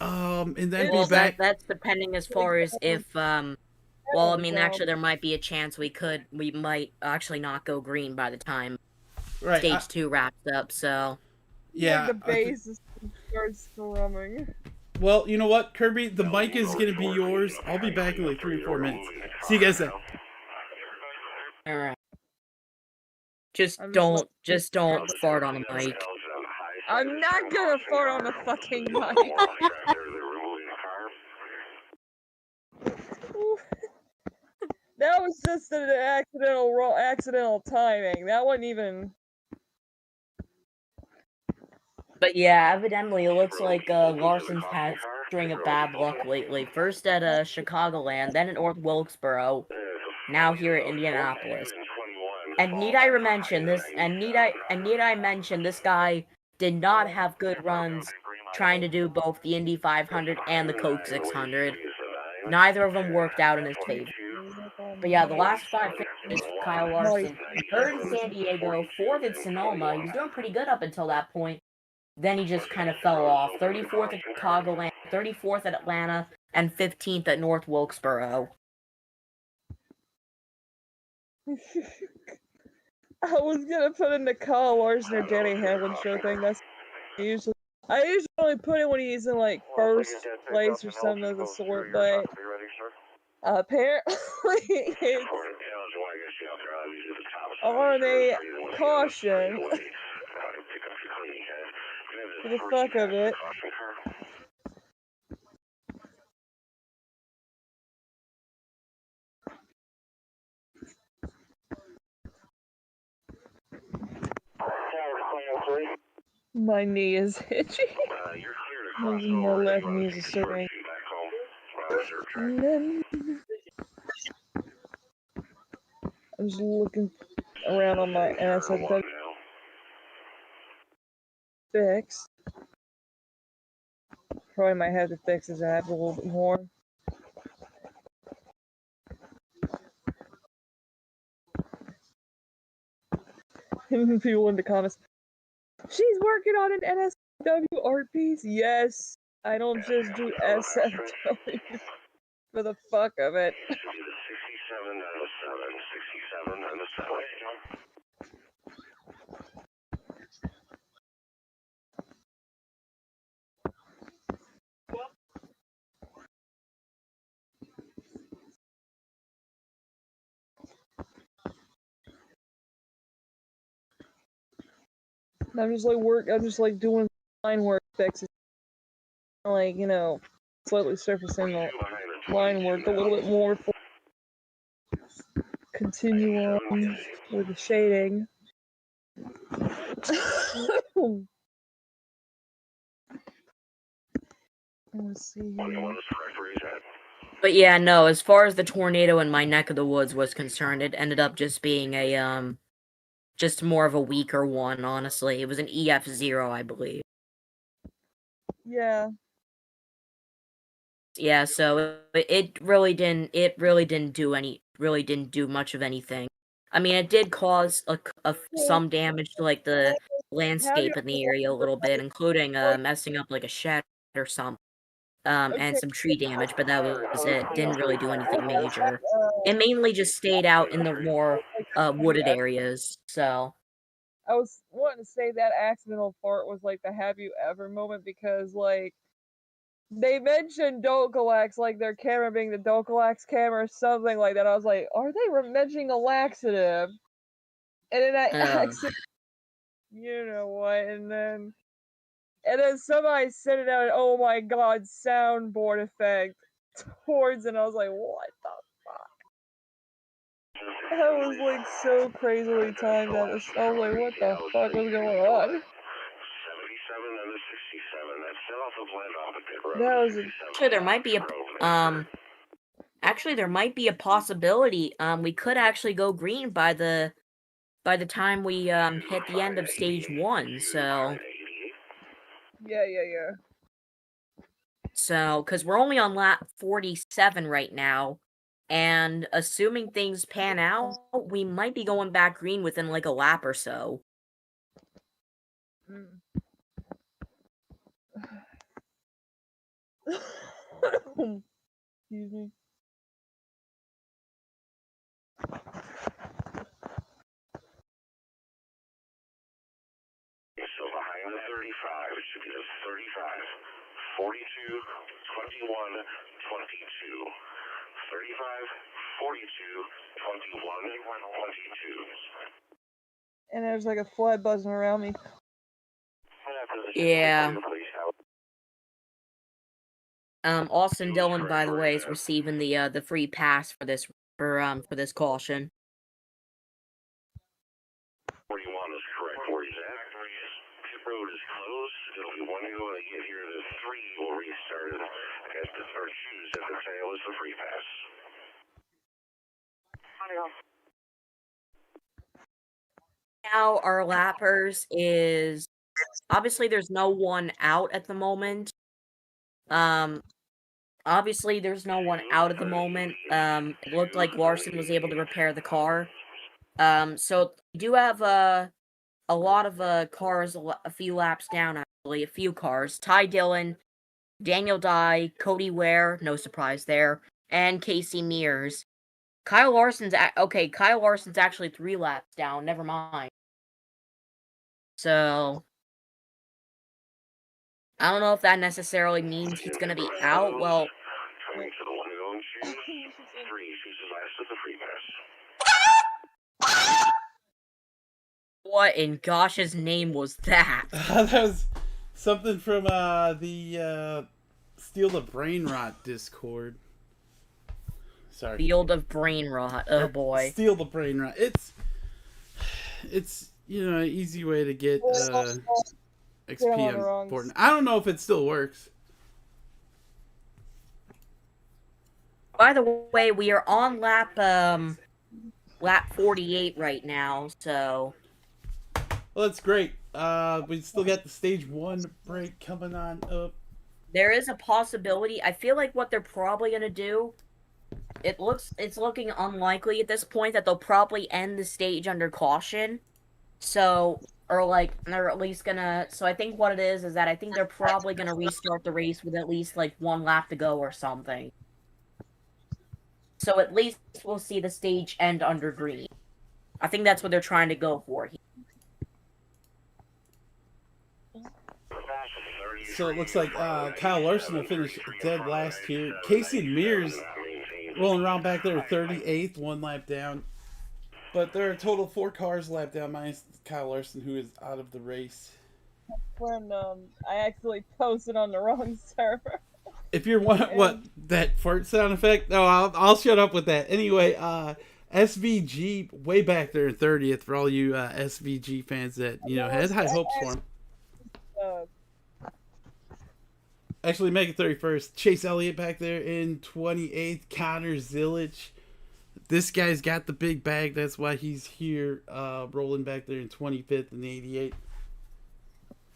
and then Well, be back. that's depending as far as if, well, I mean, actually, there might be a chance we might actually not go green by the time Right. stage 2 wraps up, so. Yeah. Like the bass starts strumming. Well, you know what, Kirby? The mic is going to be yours. I'll be back in like 3 or 4 minutes. See you guys then. Alright. Just don't fart on the mic. I'm not gonna fart on the fucking mic. That was just an accidental timing. That wasn't even. But yeah, evidently it looks like Larson's had a string of bad luck lately. First at Chicagoland, then at North Wilkesboro, now here at Indianapolis. And need I mention this? And need I mention this guy did not have good runs trying to do both the Indy 500 and the Coke 600. Neither of them worked out in his favor. But yeah, the last 5 finishes for Kyle Larson. 3rd in San Diego, 4th in Sonoma. He was doing pretty good up until that point. Then he just kind of fell off. 34th at Chicagoland, 34th at Atlanta, and 15th at North Wilkesboro. I was gonna put in the Kyle Larson or Danny Hamlin show thing. I usually only put it when he's in like 1st place or something of the sort, but apparently it's on a caution for the fuck of it. My knee is itchy. My left knee is sore. I'm just looking around on my ass. I've done fix. Probably might have to fix his abs a little bit more. People in the comments. She's working on an NASCAR SFW art piece? Yes. I don't just do SFW for the fuck of it. Should be the 67 and the 7. 67 and the 7. I'm just like doing line work fixes. Like, you know, slightly surfacing the line work a little bit more for continue on with the shading. Let's see here. But yeah, no, as far as the tornado in my neck of the woods was concerned, it ended up just being a, just more of a weaker one, honestly. It was an EF0, I believe. Yeah. Yeah, so it really didn't do much of anything. I mean, it did cause some damage to, like, the landscape in the area a little bit, including, messing up, like, a shed or something. And some tree damage, but that was it. Didn't really do anything major. It mainly just stayed out in the more wooded areas, so. I was wanting to say that accidental part was like the have you ever moment because, like, they mentioned Docalax, like their camera being the Docalax camera or something like that. I was like, are they mentioning a laxative? And then I accidentally, you know what, and then somebody said it out, oh my god, soundboard effect towards it, and I was like, what the fuck? That was like so crazily timed. I was like, what the fuck was going on? 77 and the 67. That's south of Land off the pit road. That was actually, there might be a possibility. We could actually go green by the time we hit the end of stage 1. So. Yeah. So, because we're only on lap 47 right now, and assuming things pan out, we might be going back green within like a lap or so. Excuse me. So behind the 35, it should be the 35, 42, 21, 22. 35, 42, 21, 22. And there's like a fly buzzing around me. Yeah. Austin Dillon, by the way, is receiving the free pass for this caution. 41 is correct where he's at. Pit road is closed. It'll be 1 to go when they get here. The 3 will restart it at the third shoes at the tail is the free pass. Now our lappers is obviously there's no one out at the moment. Obviously there's no one out at the moment. It looked like Larson was able to repair the car. So we do have a lot of cars a few laps down, actually, a few cars. Ty Dillon, Daniel Dye, Cody Ware, no surprise there, and Casey Mears. Kyle Larson's actually 3 laps down, never mind. So I don't know if that necessarily means he's gonna be out. Well, coming to the 1 to go and shoes. 3 shoes is last at the free pass. what in gosh's name was that? That was something from the Steal the Brain Rot Discord. Sorry. Field of Brain Rot. Oh boy. Steal the Brain Rot. It's an easy way to get XP on Fortnite. I don't know if it still works. By the way, we are on lap 48 right now, so. Well, that's great. We still got the stage 1 break coming on up. There is a possibility. I feel like what they're probably gonna do. It's looking unlikely at this point that they'll probably end the stage under caution So, or like, they're at least gonna. So I think what it is that I think they're probably gonna restart the race with at least like 1 lap to go or something. So at least we'll see the stage end under green. I think that's what they're trying to go for here. So it looks like Kyle Larson will finish dead last here. Casey Mears rolling around back there 38th, 1 lap down. But there are a total 4 cars lap down, minus Kyle Larson, who is out of the race. When I actually posted on the wrong server. If you're what that fart sound effect? No, I'll shut up with that. Anyway, SVG way back there in 30th for all you SVG fans that had high hopes for him. Actually, make it 31st. Chase Elliott back there in 28th. Connor Zilic. This guy's got the big bag. That's why he's here, rolling back there in 25th and 88th.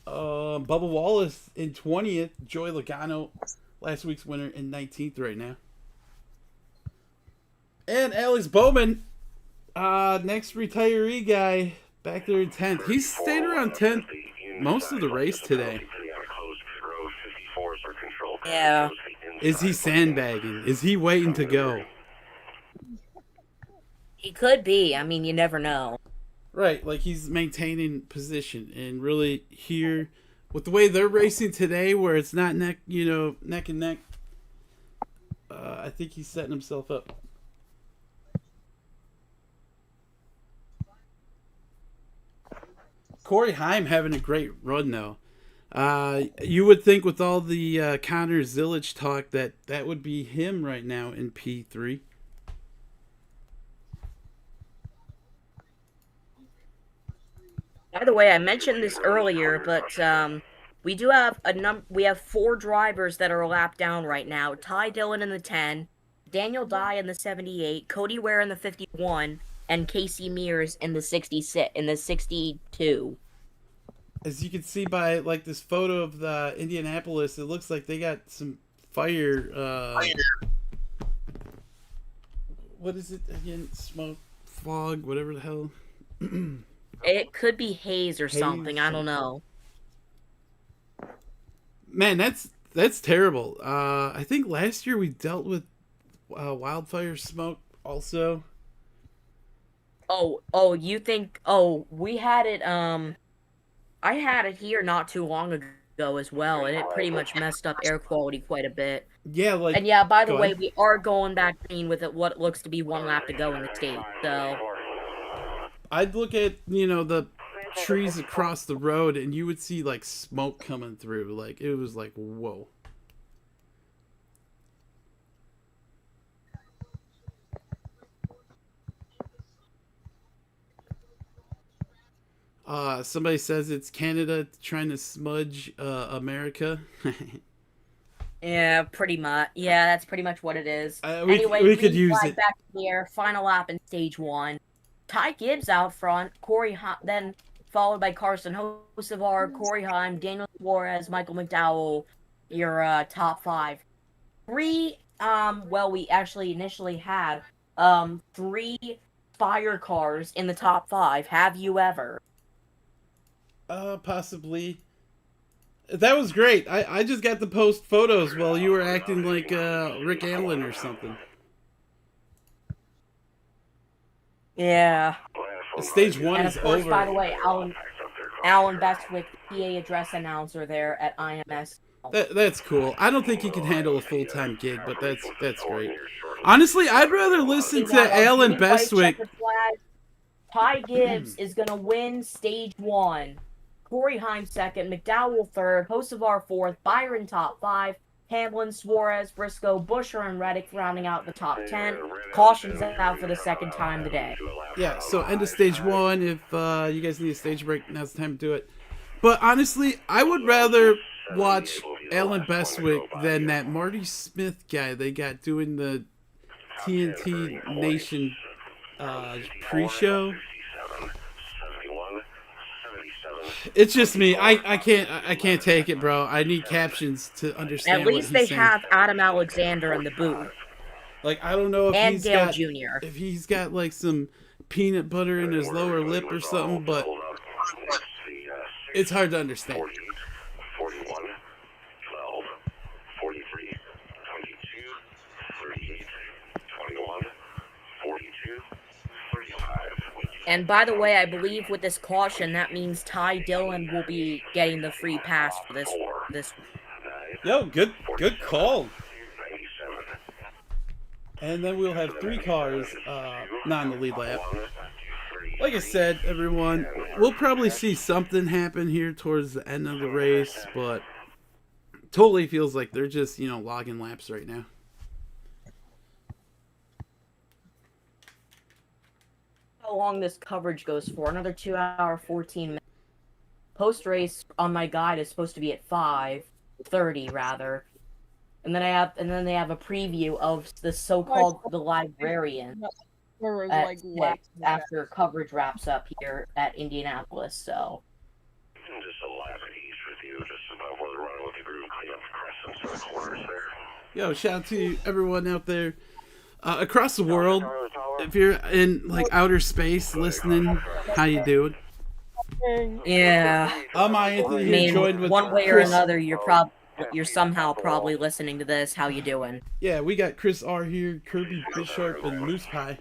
Bubba Wallace in 20th. Joey Logano, last week's winner, in 19th right now. And Alex Bowman, next retiree guy, back there in 10th. He's stayed around 10th most of the race today. Yeah. Is he sandbagging? Is he waiting to go? He could be. I mean, you never know. Right, like he's maintaining position and really here with the way they're racing today, where it's not neck and neck. I think he's setting himself up. Corey Heim having a great run though. You would think with all the Connor Zilic talk that would be him right now in P3. By the way, I mentioned this earlier, but we do have we have 4 drivers that are a lap down right now. Ty Dillon in the 10, Daniel Dye in the 78, Cody Ware in the 51, and Casey Mears in the 62. As you can see by like this photo of the Indianapolis, it looks like they got some fire. What is it again? Smoke, fog, whatever the hell. It could be haze or something. I don't know. Man, that's terrible. I think last year we dealt with wildfire smoke also. Oh, you think? Oh, we had it. I had it here not too long ago as well, and it pretty much messed up air quality quite a bit. Yeah, like. And yeah, by the way, we are going back green with what looks to be 1 lap to go in the state. So. I'd look at, the trees across the road and you would see like smoke coming through. Like it was like, whoa. Somebody says it's Canada trying to smudge America. Yeah, pretty much. Yeah, that's pretty much what it is. Anyway, we could use it. Back here, final lap in stage 1. Ty Gibbs out front, then followed by Carson Hocevar, Corey Heim, Daniel Suarez, Michael McDowell, your top 5. 3, we actually initially had 3 fire cars in the top 5. Have you ever? Possibly. That was great. I just got to post photos while you were acting like Rick Allen or something. Yeah. Stage 1 and is of course, over. by the way, Alan Bestwick, PA address announcer there at IMS. That's cool. I don't think he can handle a full-time gig, but that's great. Honestly, I'd rather listen to Alan Bestwick. Ty Gibbs is going to win stage 1. Corey Heim 2nd, McDowell 3rd, Hocevar 4th, Byron top 5, Hamlin, Suarez, Briscoe, Busher, and Reddick rounding out the top 10. Cautions out for the 2nd time today. Yeah, so end of stage 1. If you guys need a stage break, now's the time to do it. But honestly, I would rather watch Alan Bestwick than that Marty Smith guy they got doing the TNT Nation pre-show. It's just me. I can't take it, bro. I need captions to understand. At least they have Adam Alexander in the booth. Like I don't know if and he's Dale got Jr. if he's got like some peanut butter in his lower lip or something, but It's hard to understand. 40, 41, 12, 43, 22, 38, 21, 42, 35. And by the way, I believe with this caution, that means Ty Dillon will be getting the free pass for this. Yo, good call. 97. And then we'll have 3 cars not in the lead lap. Like I said, everyone, we'll probably see something happen here towards the end of the race, but totally feels like they're just, logging laps right now. How long this coverage goes for? Another 2 hour, 14 minutes. Post race on my guide is supposed to be at 5:30 rather. And then they have a preview of the so-called the librarian at 6 after coverage wraps up here at Indianapolis. So Just a lap at east with you, just about where the run with the group, clean up the crescents and the corners there. Yo, shout out to everyone out there across the world. If you're in outer space listening, how you doing? yeah, I'm iAnthuny I here, mean, joined with one way or Chris. another, you're somehow probably listening to this. How you doing? Yeah, we got Chris R here, Kirby Bishop, and Moose Pie.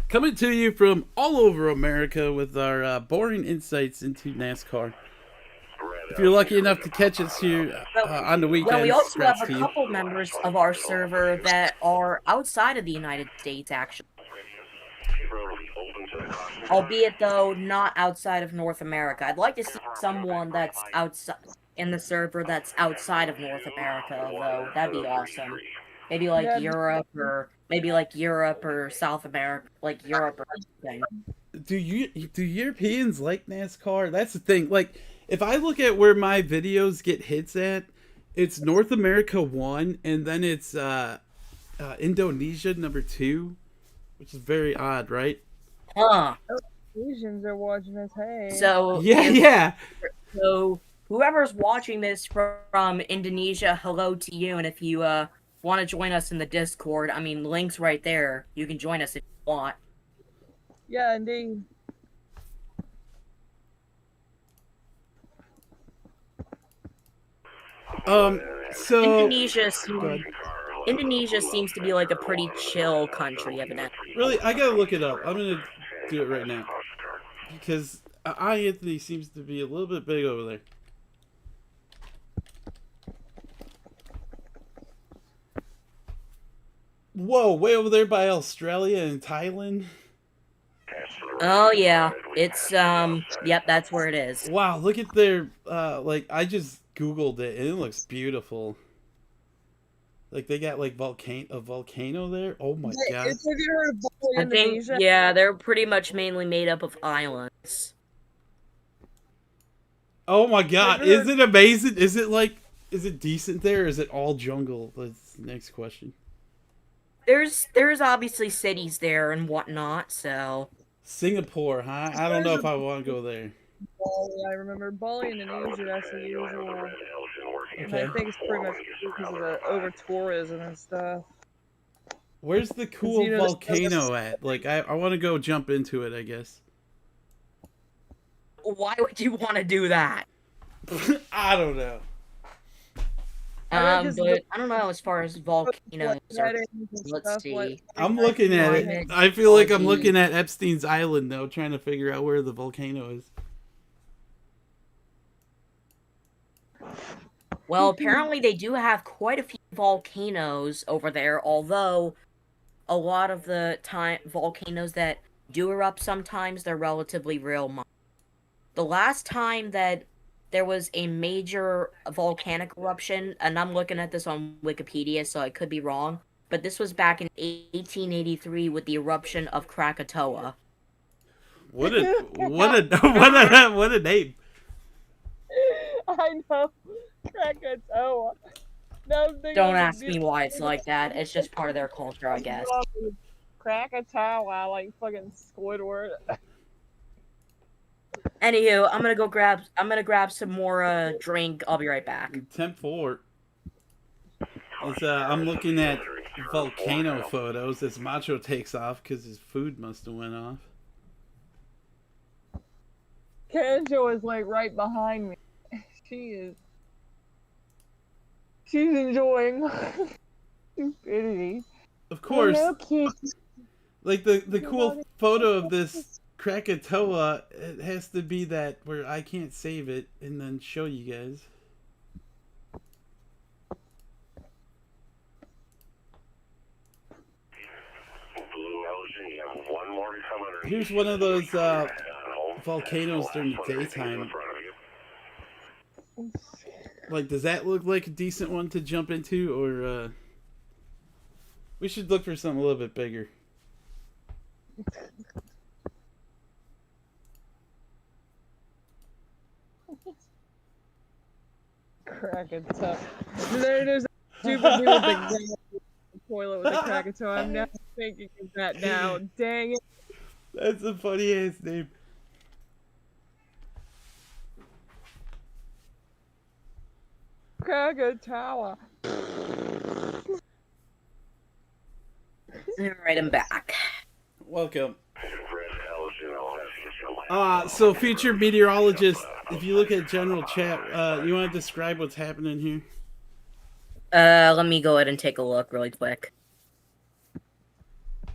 Coming to you from all over America with our boring insights into NASCAR. If you're lucky enough to catch us here on the weekends, Well, we also have congrats a to you. couple members of our server that are outside of the United States, actually. Albeit, though, not outside of North America. I'd like to see someone that's outside in the server that's outside of North America, though. That'd be awesome. Maybe Europe or South America, like Europe or something. Do Europeans like NASCAR? That's the thing. If I look at where my videos get hits at, it's North America 1, and then it's Indonesia number 2, which is very odd, right? Huh. Asians are watching us. Hey. So Yeah. So whoever's watching this from Indonesia, hello to you. And if you want to join us in the Discord, I mean, link's right there. You can join us if you want. Yeah, indeed. So Indonesia seems to be like a pretty chill country, evidently. really, I gotta look it up. I'm gonna do it right now because iAnthuny seems to be a little bit big over there. Whoa, way over there by Australia and Thailand. Oh yeah, it's yep, that's where it is. Wow, look at their I just googled it and it looks beautiful. They got a volcano there. Oh my god. Have you heard of Bali, I think Indonesia? yeah, they're pretty much mainly made up of islands. Oh my god, is it amazing? Is it decent there? Or is it all jungle? That's the next question. There's obviously cities there and whatnot, so Singapore, huh? I don't know if I want to go there. Bali, I remember Bali, Indonesia. That's the usual. And Okay. I think it's pretty much because of the over tourism and stuff. Where's the cool volcano at? I want to go jump into it, I guess. why would you want to do that? I don't know. But I don't know as far as volcanoes are. Let's see. I'm looking at it. I feel like I'm looking at Epstein's Island, though, trying to figure out where the volcano is. Well, apparently they do have quite a few volcanoes over there, although a lot of the time volcanoes that do erupt sometimes, they're relatively real. The last time that there was a major volcanic eruption, and I'm looking at this on Wikipedia, so I could be wrong, but this was back in 1883 with the eruption of Krakatoa. What a name! I know. Krakatoa. Don't ask me why it's like that. It's just part of their culture, I guess. Krakatoa, like fucking Squidward. Anywho, I'm gonna grab some more drink. I'll be right back. Temp 4. I'm looking at volcano photos as Macho takes off because his food must have went off. Kenjo is like right behind me. She's enjoying stupidity. Of course. Hello, kids. Like the cool photo of this Krakatoa, it has to be that where I can't save it and then show you guys. Blue Elgin, you have one more to come under. Here's one of those volcanoes during the daytime. Like, does that look like a decent one to jump into, or we should look for something a little bit bigger? Krakatoa. There's a stupid dude with the toilet with a Krakatoa. I'm now thinking of that now. Dang it. That's a funny ass name. Krakatoa. Alright, I'm back. Welcome. So future meteorologist, if you look at general chat, you want to describe what's happening here? Let me go ahead and take a look really quick.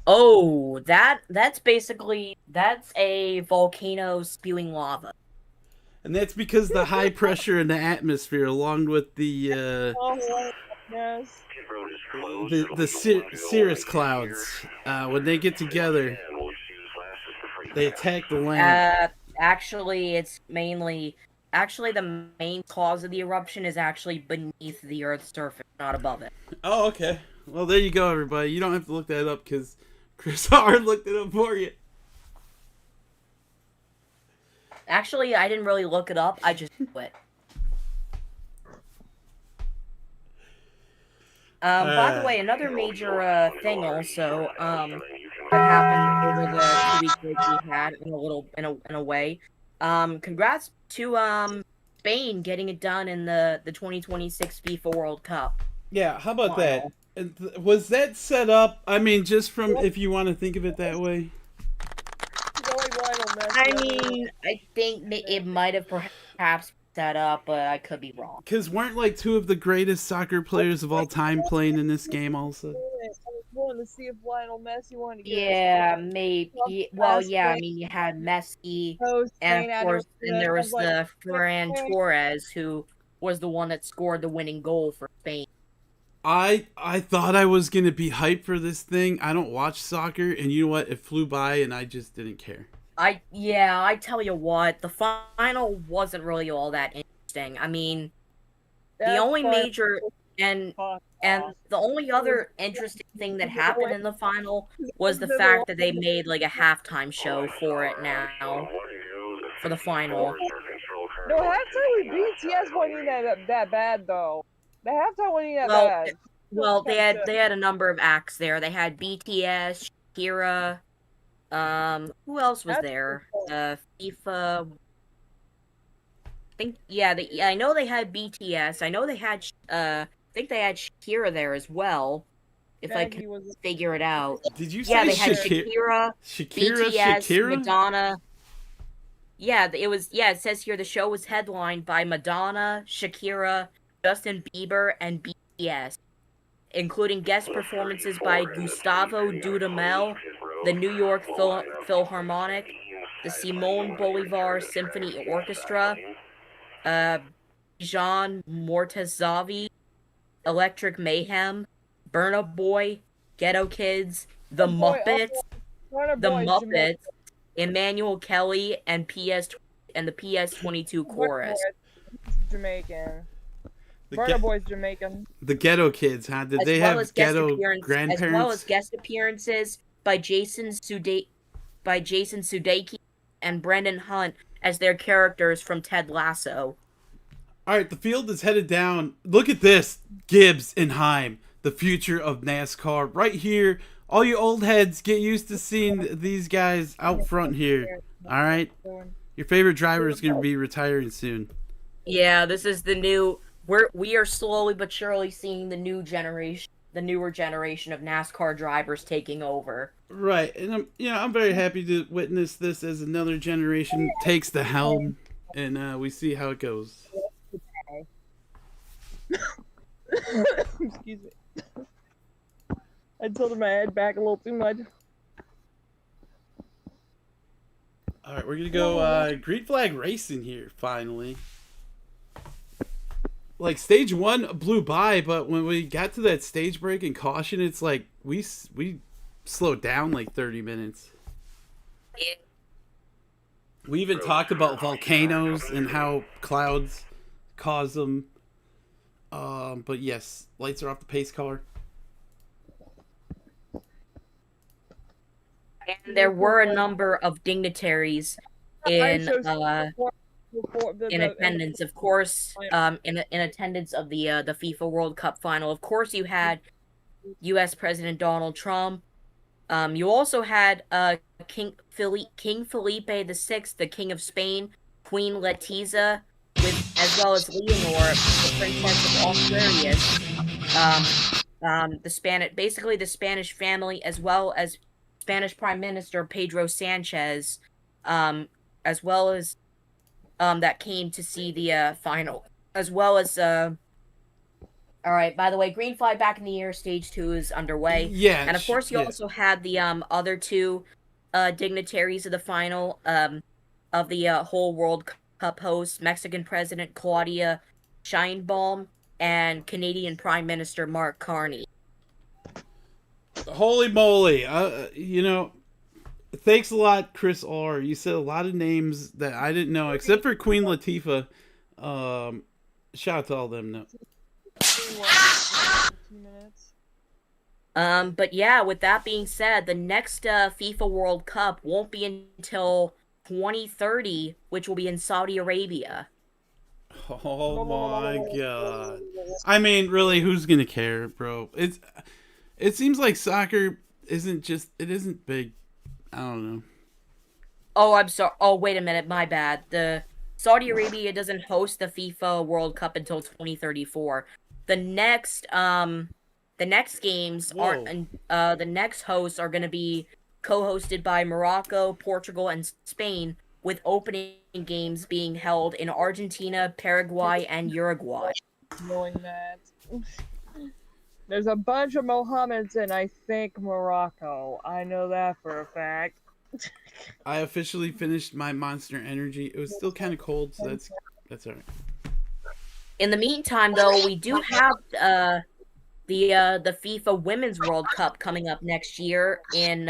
Oh, that's a volcano spewing lava. And that's because the high pressure in the atmosphere, along with the Yes. cirrus clouds, when they get together, they attack the land. Actually, the main cause of the eruption is actually beneath the Earth's surface, not above it. Oh, okay. Well, there you go, everybody. You don't have to look that up because Chris Hard looked it up for you. Actually, I didn't really look it up. I just knew it. By the way, another major thing also that happened over the 2 week break we had in a way. Congrats to Spain getting it done in the 2026 FIFA World Cup. Yeah, how about that? Was that set up? I mean, just from if you want to think of it that way. I mean, I think it might have perhaps set up, but I could be wrong. Because weren't like two of the greatest soccer players of all time playing in this game also? I was wanting to see if Lionel Messi wanted to get Yeah, maybe. Well, yeah, I mean, you had Messi, and of course, then there was the Ferran Torres, who was the one that scored the winning goal for Spain. I thought I was going to be hyped for this thing. I don't watch soccer, and you know what? It flew by, and I just didn't care. I tell you what, the final wasn't really all that interesting. I mean, the only major and the only other interesting thing that happened in the final was the fact that they made like a halftime show for it now, for the final. No, halftime with BTS wasn't even that bad though. The halftime wasn't even that bad. Well, they had a number of acts there. They had BTS, Shakira. Who else was there? FIFA. I know they had BTS. I know they had. I think they had Shakira there as well. If I can figure it out. Did you say they had Shakira, BTS, Madonna. Yeah, it was. Yeah, it says here the show was headlined by Madonna, Shakira, Justin Bieber, and BTS, including guest performances by Gustavo Dudamel, the New York Philharmonic, the Simon Bolivar Symphony Orchestra, Jean Mortazavi, Electric Mayhem, Burna Boy, Ghetto Kids, The Muppets, Emmanuel Kelly, and the PS22 chorus. Jamaican. Burna Boy's Jamaican. The Ghetto Kids, huh? Did they have ghetto grandparents? As well as guest appearances by Jason Sudeikis and Brendan Hunt as their characters from Ted Lasso. All right, the field is headed down. Look at this. Gibbs and Heim, the future of NASCAR. Right here. All you old heads, get used to seeing these guys out front here. All right? Your favorite driver is going to be retiring soon. Yeah, this is the new... We are slowly but surely seeing the new generation the newer generation of NASCAR drivers taking over. Right, and I'm very happy to witness this as another generation takes the helm, and we see how it goes. Excuse me. I tilted my head back a little too much. All right, we're gonna go green flag racing here finally. Like stage 1 blew by, but when we got to that stage break and caution, it's like we slowed down like 30 minutes. We even talked about volcanoes and how clouds cause them. But yes, lights are off the pace car. And there were a number of dignitaries in attendance, of course. In attendance of the FIFA World Cup final. Of course, you had U.S. President Donald Trump. You also had King Felipe VI, the King of Spain, Queen Letizia, as well as Leonor, the Princess of Asturias. The Spanish family, as well as Spanish Prime Minister Pedro Sanchez, as well as that came to see the final, as well as all right, by the way, green flag back in the air, stage 2 is underway. Yeah, and of course you also had the other two dignitaries of the final of the whole World Cup host, Mexican President Claudia Sheinbaum and Canadian Prime Minister Mark Carney. Holy moly! Thanks a lot, Chris R. You said a lot of names that I didn't know, except for Queen Latifah. Shout out to all of them. No. But yeah, with that being said, the next FIFA World Cup won't be until 2030, which will be in Saudi Arabia. Oh my god! I mean, really, who's gonna care, bro? It seems like soccer isn't big. I don't know. Oh, I'm sorry. Oh, wait a minute. My bad. The Saudi Arabia doesn't host the FIFA World Cup until 2034. The next games the next hosts are going to be co-hosted by Morocco, Portugal, and Spain, with opening games being held in Argentina, Paraguay, and Uruguay. Knowing that. There's a bunch of Mohammeds in, I think, Morocco. I know that for a fact. I officially finished my Monster Energy. It was still kind of cold, so that's all right. In the meantime, though, we do have the FIFA Women's World Cup coming up next year which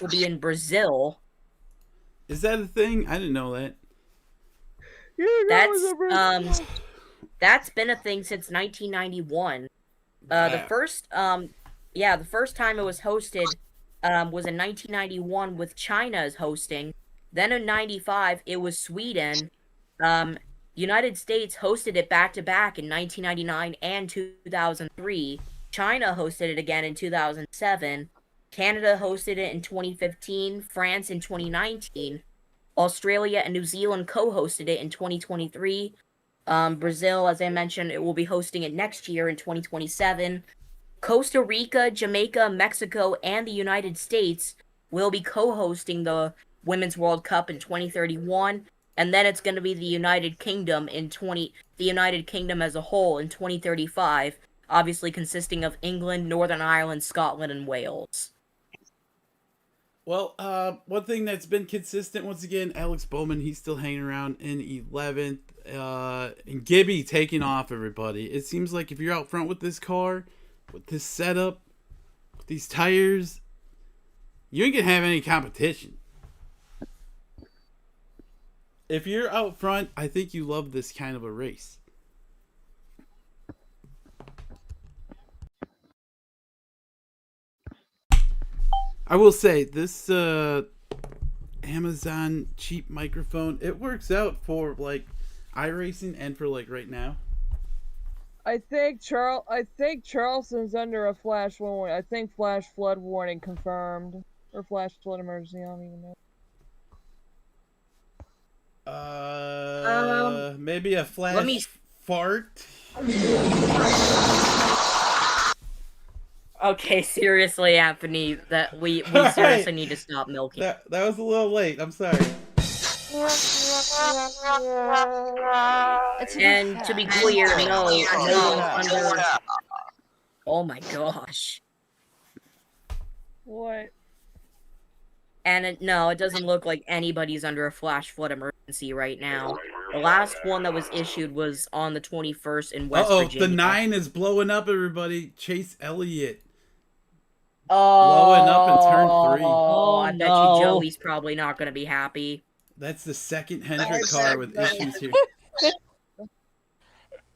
will be in Brazil. Is that a thing? I didn't know that. That's been a thing since 1991. Wow. The first time it was hosted was in 1991 with China as hosting. Then in 95 it was Sweden. United States hosted it back to back in 1999 and 2003. China hosted it again in 2007. Canada hosted it in 2015. France in 2019. Australia and New Zealand co-hosted it in 2023. Brazil, as I mentioned, it will be hosting it next year in 2027. Costa Rica, Jamaica, Mexico, and the United States will be co-hosting the Women's World Cup in 2031, and then it's going to be the United Kingdom as a whole in 2035, obviously consisting of England, Northern Ireland, Scotland, and Wales. Well, one thing that's been consistent, once again, Alex Bowman, he's still hanging around in 11th. And Gibby taking off, everybody. It seems like if you're out front with this car, with this setup, with these tires, you ain't gonna have any competition. If you're out front, I think you love this kind of a race. I will say, this Amazon cheap microphone, it works out for like iRacing and for like right now. I think Charleston's under a flash warning. I think flash flood warning confirmed. Or flash flood emergency, I don't even know. Maybe a flash fart. Okay, seriously, Anthony, that we Alright. seriously need to stop milking. That was a little late. I'm sorry. And to be clear, no one's under. Oh my gosh. What? And no, it doesn't look like anybody's under a flash flood emergency right now. The last one that was issued was on the 21st in West Virginia. The 9 is blowing up, everybody. Chase Elliott. Oh, blowing up in turn 3. Oh, I bet no. you Joey's probably not going to be happy. That's the second Hendrick car with issues here.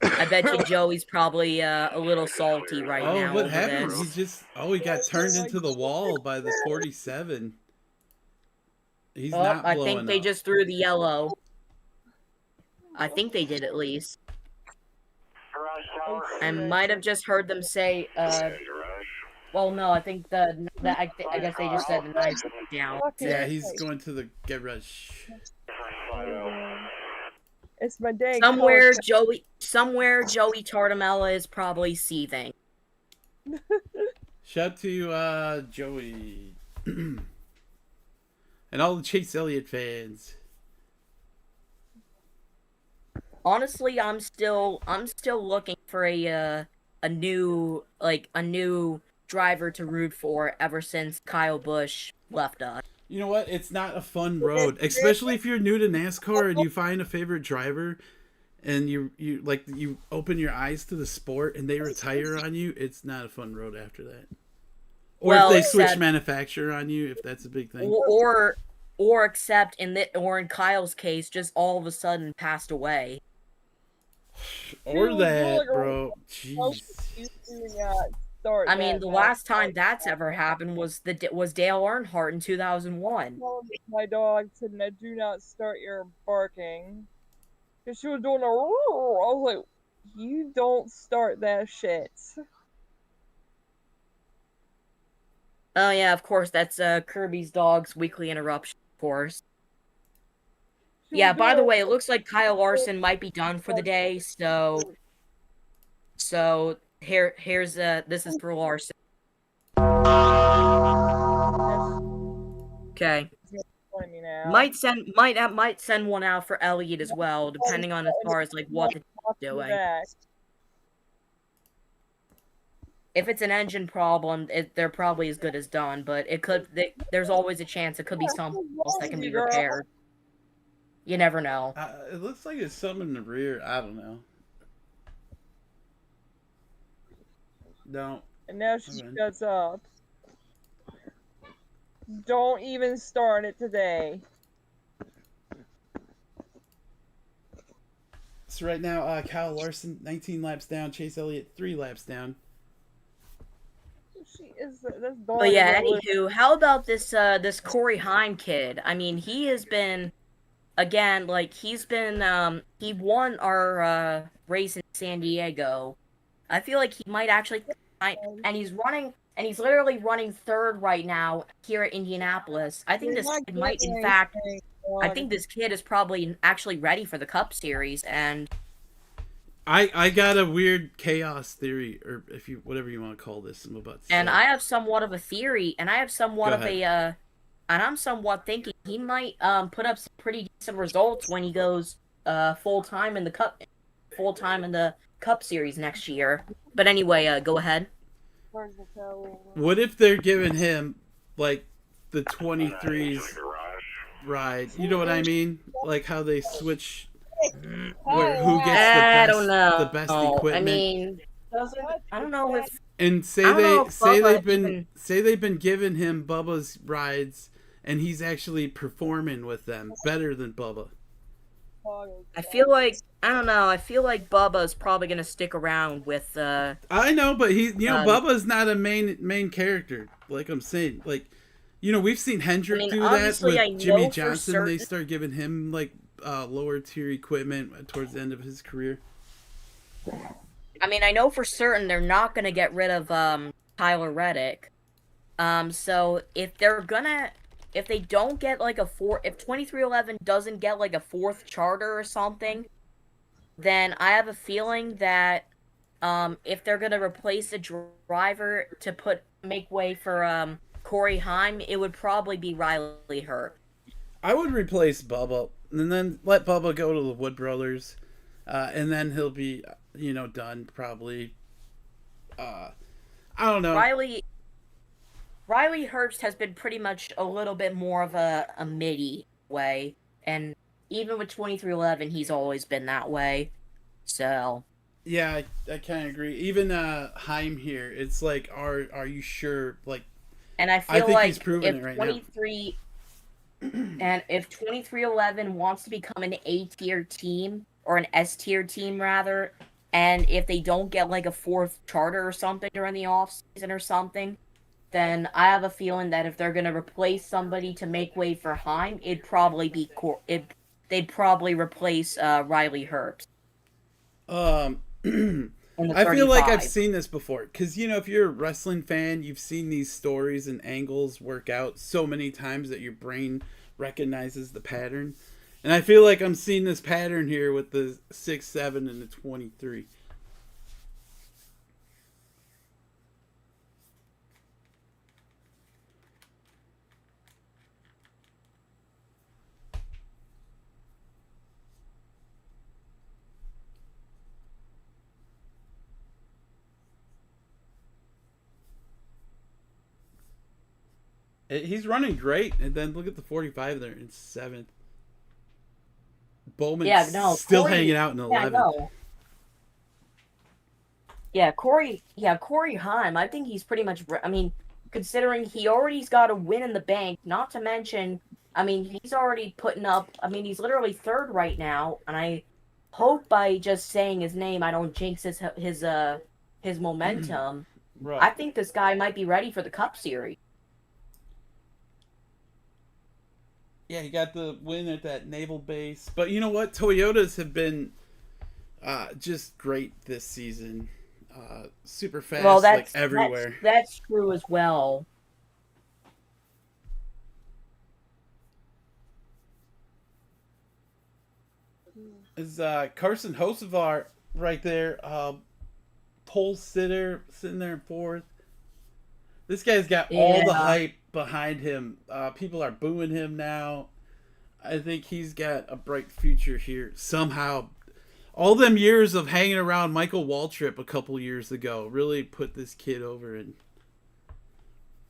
I bet you Joey's probably a little salty right now. What over happened? this. He got turned into the wall by the 47. He's not I blowing think they up. just threw the yellow. I think they did at least. I might have just heard them say, well, no, I think I guess they just said the knife down. Yeah, he's going to the garage. It's my day. Somewhere Joey Tartamella is probably seething. Shout out to Joey and all the Chase Elliott fans. Honestly, I'm still looking for a new driver to root for ever since Kyle Busch left us. You know what? It's not a fun road, especially if you're new to NASCAR and you find a favorite driver and you open your eyes to the sport and they retire on you. It's not a fun road after that. Or if they switch manufacturer on you, if that's a big thing. Or except in Kyle's case, just all of a sudden passed away. Or that, bro. Jeez. I mean, the last time that's ever happened was Dale Earnhardt in 2001. My dog said, "No, do not start your barking," because she was doing a. I was like, "You don't start that shit." Oh yeah, of course. That's Kirby's dog's weekly interruption, of course. Yeah, by the way, it looks like Kyle Larson might be done for the day, so here's this is for Larson. Okay. Might send one out for Elliott as well, depending on as far as like what the team's doing. If it's an engine problem, they're probably as good as done, but there's always a chance it could be something else that can be repaired. You never know. It looks like it's something in the rear. I don't know. No. And now she shuts up. Don't even start it today. So right now, Kyle Larson, 19 laps down. Chase Elliott, 3 laps down. But yeah, anywho, how about this Corey Heim kid? I mean, he has been, again, like, he won our race in San Diego. I feel like he might actually, and he's literally running third right now here at Indianapolis. I think this kid might, in fact, I think this kid is probably actually ready for the Cup Series, and I got a weird chaos theory, or whatever you want to call this, I'm about to say. And I have somewhat of a theory, and I have somewhat of a, and I'm somewhat thinking he might put up some pretty decent results when he goes full time in the Cup Series next year. But anyway, go ahead. What if they're giving him like the 23's ride? You know what I mean? Like how they switch. Who gets the best equipment? I mean, I don't know if. And say they've been giving him Bubba's rides, and he's actually performing with them better than Bubba. I feel like Bubba's probably gonna stick around with. I know, but Bubba's not a main character. Like I'm saying, like, we've seen Hendrick do that with Jimmy Johnson. They start giving him like lower tier equipment towards the end of his career. I mean, I know for certain they're not gonna get rid of Tyler Reddick. So if they don't get like if 2311 doesn't get like a 4th charter or something, then I have a feeling that if they're gonna replace a driver to make way for Corey Heim, it would probably be Riley Hurt. I would replace Bubba and then let Bubba go to the Wood Brothers, and then he'll be, done probably. I don't know. Riley Herbst has been pretty much a little bit more of a midi way, and even with 2311, he's always been that way. So Yeah, I kind of agree. Even Heim here, it's like, are you sure? Like, and I I feel think like he's proven if it right 23 and if 2311 wants to become an A tier team or an S tier team rather, and if they don't get like a fourth charter or something during the off season or something, then I have a feeling that if they're gonna replace somebody to make way for Heim, it'd probably be they'd probably replace Riley Herbst now. in the I feel like I've 35. seen this before because if you're a wrestling fan, you've seen these stories and angles work out so many times that your brain recognizes the pattern. And I feel like I'm seeing this pattern here with the 6-7 and the 23. He's running great, and then look at the 45 there in 7th. Bowman's still Corey, hanging out in 11th. no. Corey Heim, I think he's pretty much, considering he already's got a win in the bank, not to mention, he's already putting up, he's literally 3rd right now, and I hope by just saying his name I don't jinx his momentum. Right. I think this guy might be ready for the Cup Series. Yeah, he got the win at that naval base. But you know what? Toyotas have been just great this season. Super fast, Well, like everywhere. That's true as well. Is Carson Hocevar right there, pole sitter, sitting there in 4th. This guy's got all the hype behind him. People are booing him now. I think he's got a bright future here somehow. All them years of hanging around Michael Waltrip a couple years ago really put this kid over, and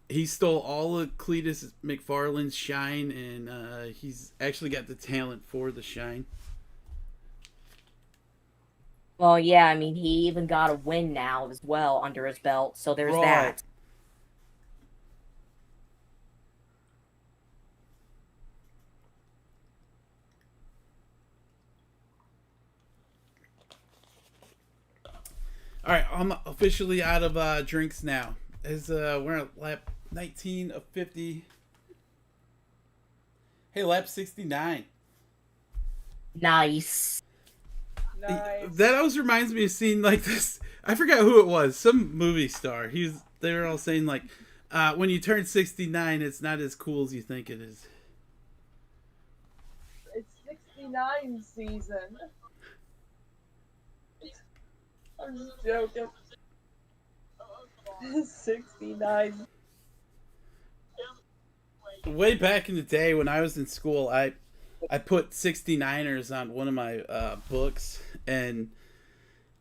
he stole all of Cletus McFarland's shine, and he's actually got the talent for the shine. Well, yeah, he even got a win now as well under his belt, so there's that. All right, I'm officially out of drinks now. We're at lap 19 of 50. Hey, lap 69. Nice. That always reminds me of seeing like this. I forgot who it was. Some movie star. They were all saying like, when you turn 69, it's not as cool as you think it is. It's 69 season. I'm just joking. 69. Way back in the day when I was in school, I put 69ers on one of my books, and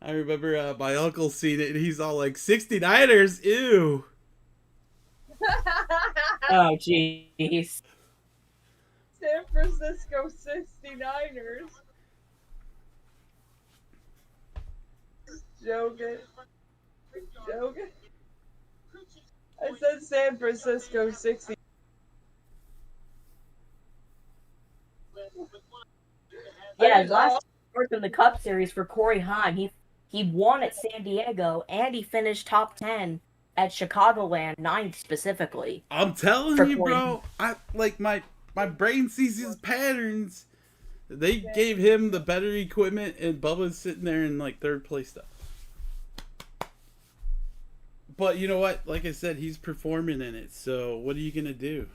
I remember my uncle seeing it, and he's all like, 69ers, ew. Oh, jeez. San Francisco 69ers. Joking. I said San Francisco 60. Yeah, his last start in the Cup Series for Corey Heim, he won at San Diego, and he finished top 10 at Chicagoland, 9th specifically. I'm telling you, bro. I like my brain sees his patterns. They gave him the better equipment, and Bubba's sitting there in like 3rd place stuff. But you know what? Like I said, he's performing in it. So what are you gonna do?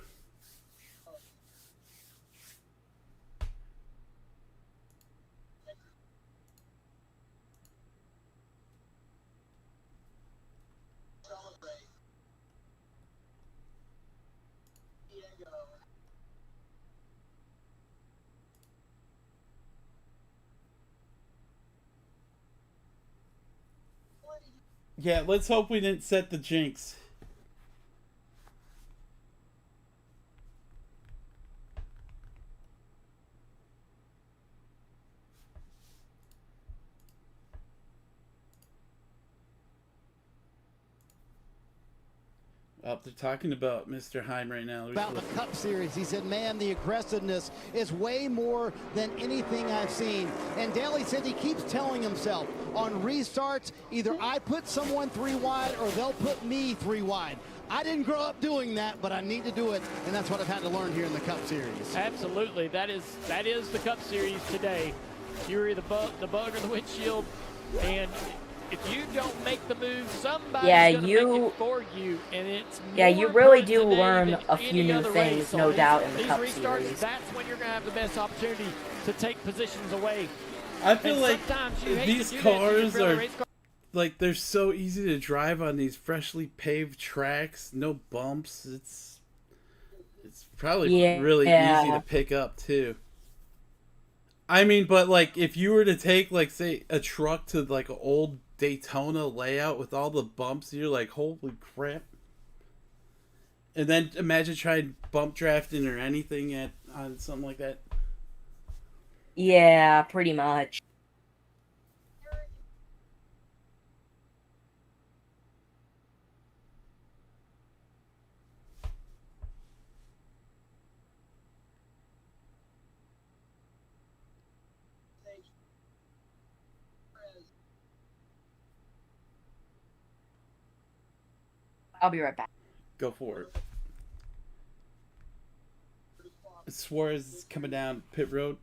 Yeah, let's hope we didn't set the jinx. Oh, they're talking about Mr. Heim right now. About the Cup Series, he said, man, the aggressiveness is way more than anything I've seen. And Daly said he keeps telling himself on restarts, either I put someone 3 wide or they'll put me 3 wide. I didn't grow up doing that, but I need to do it, and that's what I've had to learn here in the Cup Series. Absolutely. That is the Cup Series today. Fury, the bug or the windshield, and if you don't make the move, somebody's gonna make it for you, and it's you really do learn a few new things, so no doubt, in the these Cup restarts, Series. That's when you're gonna have the best opportunity to take positions away. I feel And like sometimes you hate these to do that to your cars fellow are race car. like they're so easy to drive on these freshly paved tracks, no bumps. It's probably really easy to pick up too. I mean, but like if you were to take like say a truck to like an old Daytona layout with all the bumps, you're like, holy crap. And then imagine trying bump drafting or anything on something like that. Yeah, pretty much. I'll be right back. Go for it. Suarez is coming down pit road.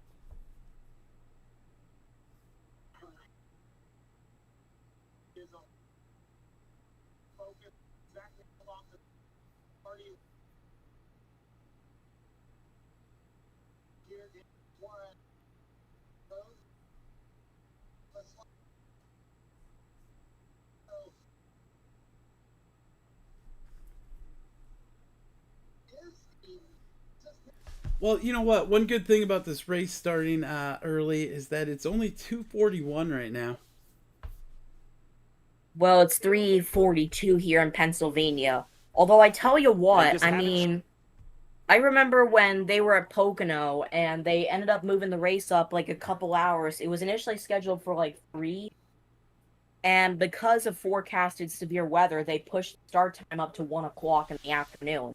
Well, you know what? One good thing about this race starting early is that it's only 2:41 right now. Well, it's 3:42 here in Pennsylvania. Although I tell you what, I mean, I remember when they were at Pocono and they ended up moving the race up like a couple hours. It was initially scheduled for like 3. And because of forecasted severe weather, they pushed start time up to 1 o'clock in the afternoon.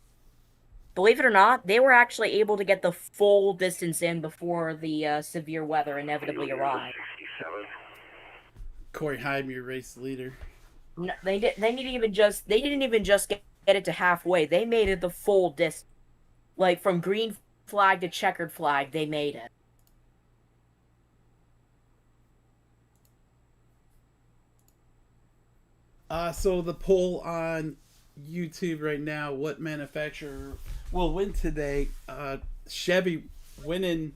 Believe it or not, they were actually able to get the full distance in before the severe weather inevitably arrived. Corey Heim, your race leader. No, they didn't even just get it to halfway. They made it the full distance. Like from green flag to checkered flag, they made it. So the poll on YouTube right now, what manufacturer will win today? Chevy winning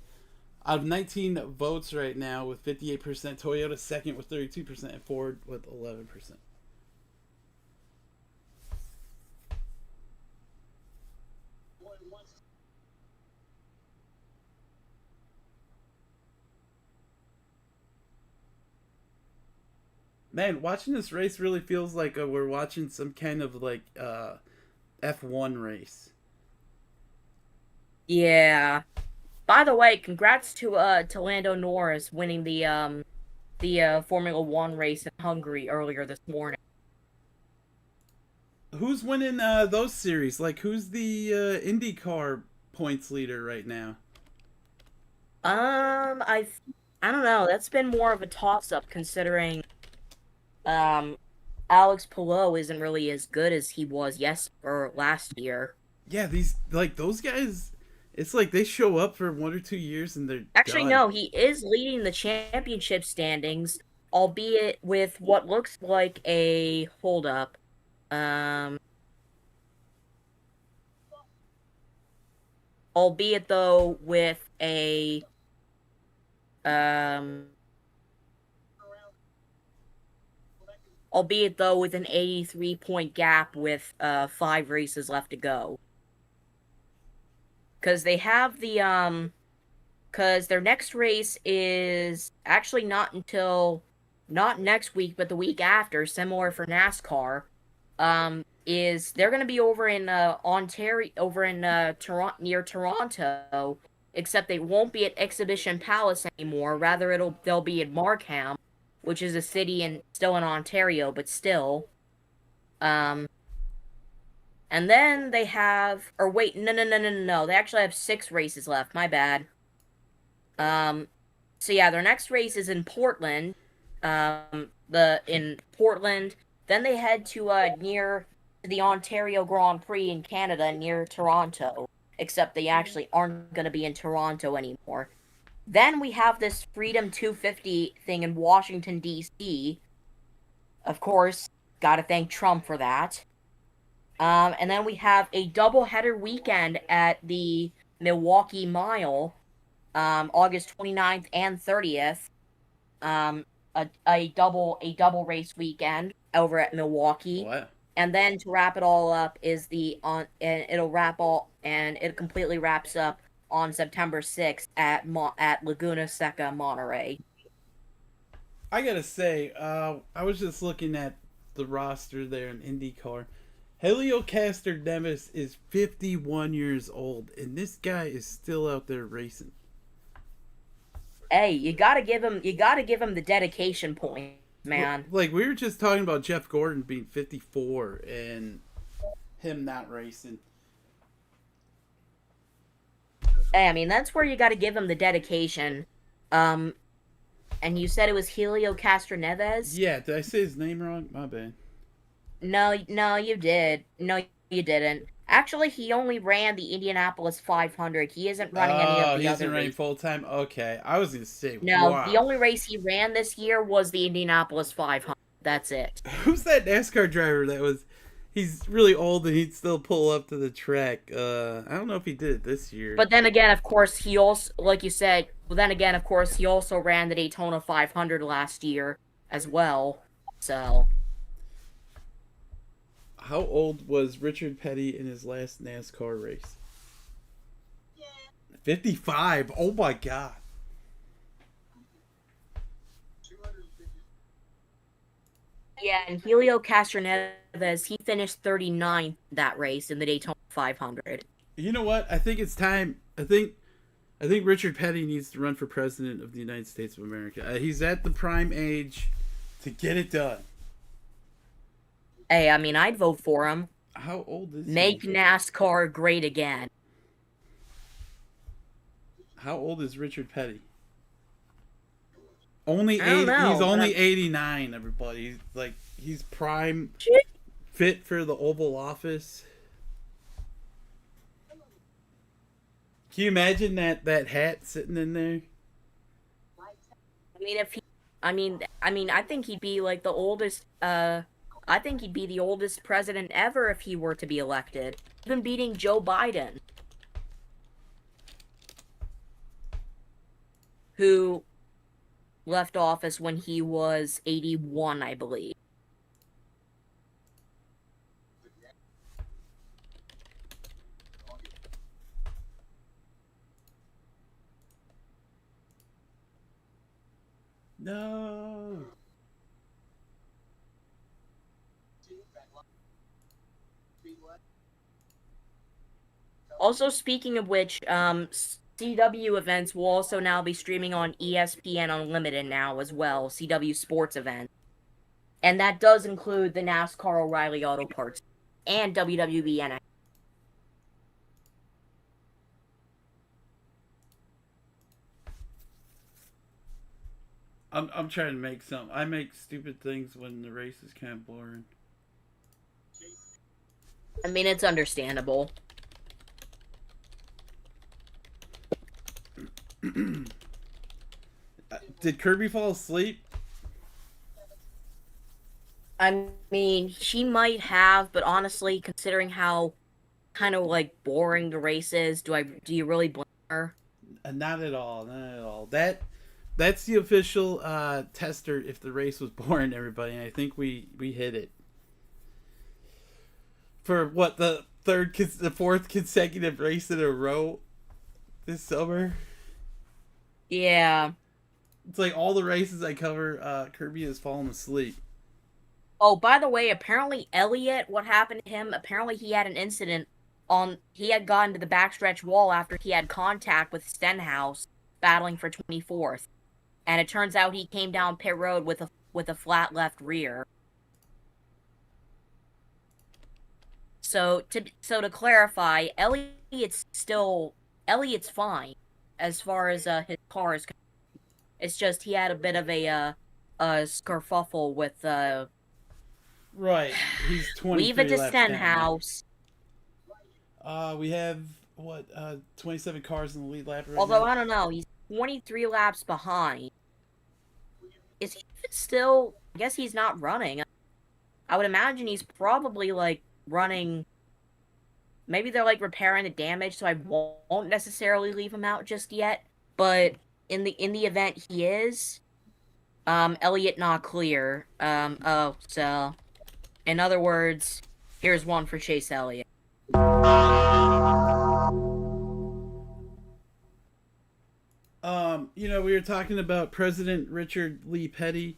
out of 19 votes right now with 58%, Toyota second with 32%, and Ford with 11%. Man, watching this race really feels like we're watching some kind of like F1 race. Yeah. By the way, congrats to Lando Norris winning the Formula 1 race in Hungary earlier this morning. Who's winning those series? Like, who's the IndyCar points leader right now? I don't know. That's been more of a toss-up considering Alex Palou isn't really as good as he was last year. Yeah, those guys, it's like they show up for 1 or 2 years and they're actually done. No, he is leading the championship standings, albeit with what looks like a hold-up. Albeit though with a albeit though with an 83-point gap with 5 races left to go. Because they have the because their next race is actually not until not next week, but the week after, similar for NASCAR, is they're going to be over in Ontario, over in Toronto, near Toronto, except they won't be at Exhibition Palace anymore. Rather, they'll be in Markham, which is a city still in Ontario, but still. And then they have, or wait, no. They actually have 6 races left. My bad. So yeah, their next race is in Portland. In Portland. Then they head to near the Ontario Grand Prix in Canada near Toronto. Except they actually aren't going to be in Toronto anymore. Then we have this Freedom 250 thing in Washington, D.C. Of course, gotta thank Trump for that. And then we have a doubleheader weekend at the Milwaukee Mile, August 29th and 30th. A double race weekend over at Milwaukee. Wow. And then to wrap it all up is it completely wraps up on September 6th at Laguna Seca, Monterey. I gotta say, I was just looking at the roster there in IndyCar. Helio Castroneves is 51 years old, and this guy is still out there racing. Hey, you gotta give him the dedication point, man. Like, we were just talking about Jeff Gordon being 54 and him not racing. Hey, I mean, that's where you gotta give him the dedication. And you said it was Helio Castroneves? Yeah, did I say his name wrong? My bad. No, you did. No, you didn't. Actually, he only ran the Indianapolis 500. He isn't running any of the other he isn't running races. full time? Okay, I was going to say, No, wow. the only race he ran this year was the Indianapolis 500. That's it. Who's that NASCAR driver that was... He's really old and he'd still pull up to the track. I don't know if he did it this year. But then again, of course, he also, like you said, he also ran the Daytona 500 last year as well. So... How old was Richard Petty in his last NASCAR race? 55. Oh my god. Yeah, and Helio Castroneves, he finished 39th that race in the Daytona 500. You know what? I think it's time. I think Richard Petty needs to run for president of the United States of America. He's at the prime age to get it done. Hey, I mean, I'd vote for him. How old is Make he? NASCAR great again. How old is Richard Petty? Only I don't 80, know, he's only but 89, everybody. He's prime fit for the Oval Office. Can you imagine that hat sitting in there? I think he'd be like the oldest I think he'd be the oldest president ever if he were to be elected. Even beating Joe Biden, who left office when he was 81, I believe. No. Also, speaking of which, CW events will also now be streaming on ESPN Unlimited now as well, CW sports events. And that does include the NASCAR O'Reilly Auto Parts and WWE NXT. I'm trying to make some. I make stupid things when the race is kind of boring. I mean, it's understandable. Did Kirby fall asleep? I mean, she might have, but honestly, considering how kind of like boring the race is, do you really blame her? Not at all. Not at all. That's the official tester if the race was boring, everybody. And I think we hit it. For what, the fourth consecutive race in a row this summer? Yeah. It's like all the races I cover, Kirby has fallen asleep. Oh, by the way, apparently Elliott, what happened to him? Apparently he had an incident he had gotten to the backstretch wall after he had contact with Stenhouse battling for 24th. And it turns out he came down pit road with a flat left rear. So to clarify, Elliott's fine as far as his car is concerned. It's just he had a bit of a skerfuffle with Right, he's 23 leave it to laps down. Stenhouse. We have 27 cars in the lead lap right Although now. I don't know, he's 23 laps behind. Is he still? I guess he's not running. I would imagine he's probably like running. Maybe they're like repairing the damage, so I won't necessarily leave him out just yet. But in the event he is, Elliott not clear. So in other words, here's one for Chase Elliott. We were talking about President Richard Lee Petty,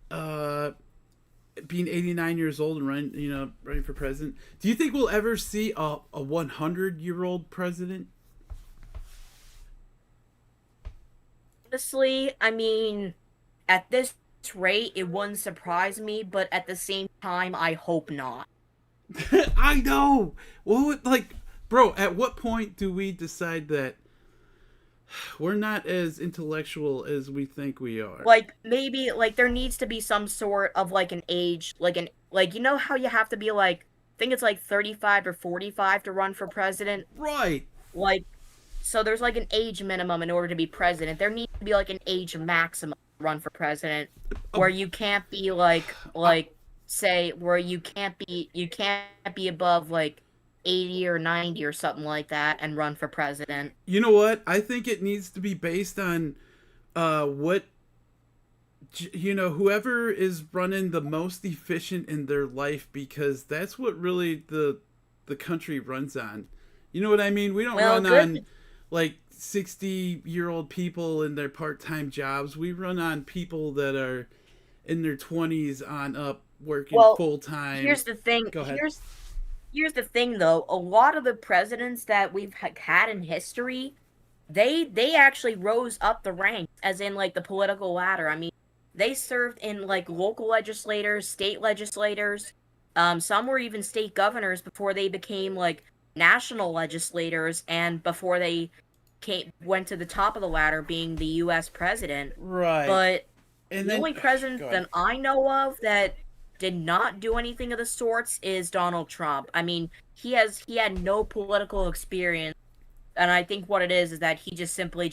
being 89 years old and running for president. Do you think we'll ever see a 100-year-old president? Honestly, I mean, at this rate, it wouldn't surprise me, but at the same time, I hope not. I know. Bro, at what point do we decide that we're not as intellectual as we think we are? Like, maybe, like, there needs to be some sort of, like, an age, you know how you have to be, like, I think it's, like, 35 or 45 to run for president? Right. Like, so there's, like, an age minimum in order to be president. There needs to be, like, an age maximum to run for president, where you can't be, say, where you can't be above, like, 80 or 90 or something like that and run for president. You know what? I think it needs to be based on whoever is running the most efficient in their life, because that's what really the country runs on. You know what I mean? We don't run on like 60-year-old people in their part-time jobs. We run on people that are in their 20s on up working full-time. Here's the thing. Go ahead. Here's the thing, though. A lot of the presidents that we've had in history, they actually rose up the ranks, as in, like, the political ladder. I mean, they served in, like, local legislators, state legislators. Some were even state governors before they became, like, national legislators, and before they went to the top of the ladder, being the U.S. president. Right. But the only president that I know of that did not do anything of the sorts is Donald Trump. I mean, he had no political experience, and I think what it is that he just simply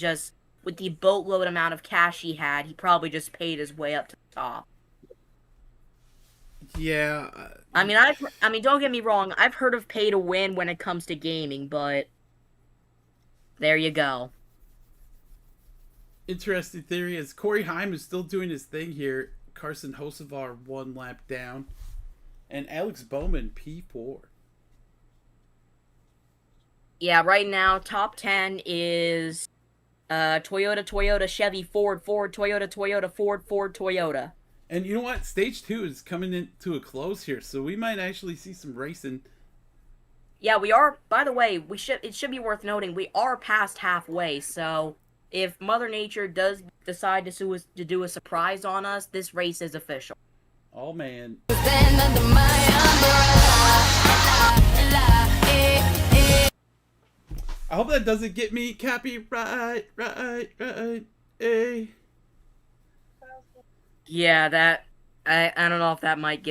with the boatload amount of cash he had, he probably just paid his way up to the top. Yeah. I mean, don't get me wrong. I've heard of pay to win when it comes to gaming, but there you go. Interesting theory is Corey Haim is still doing his thing here. Carson Hocevar 1 lap down, and Alex Bowman P4. Yeah, right now top 10 is Toyota, Chevy, Ford, Toyota, Ford, Toyota. And you know what? Stage 2 is coming into a close here, so we might actually see some racing. Yeah, we are. By the way, it should be worth noting we are past halfway, so if Mother Nature does decide to do a surprise on us, this race is official. Oh, man. I hope that doesn't get me copyright, right, Yeah, that I don't know if that might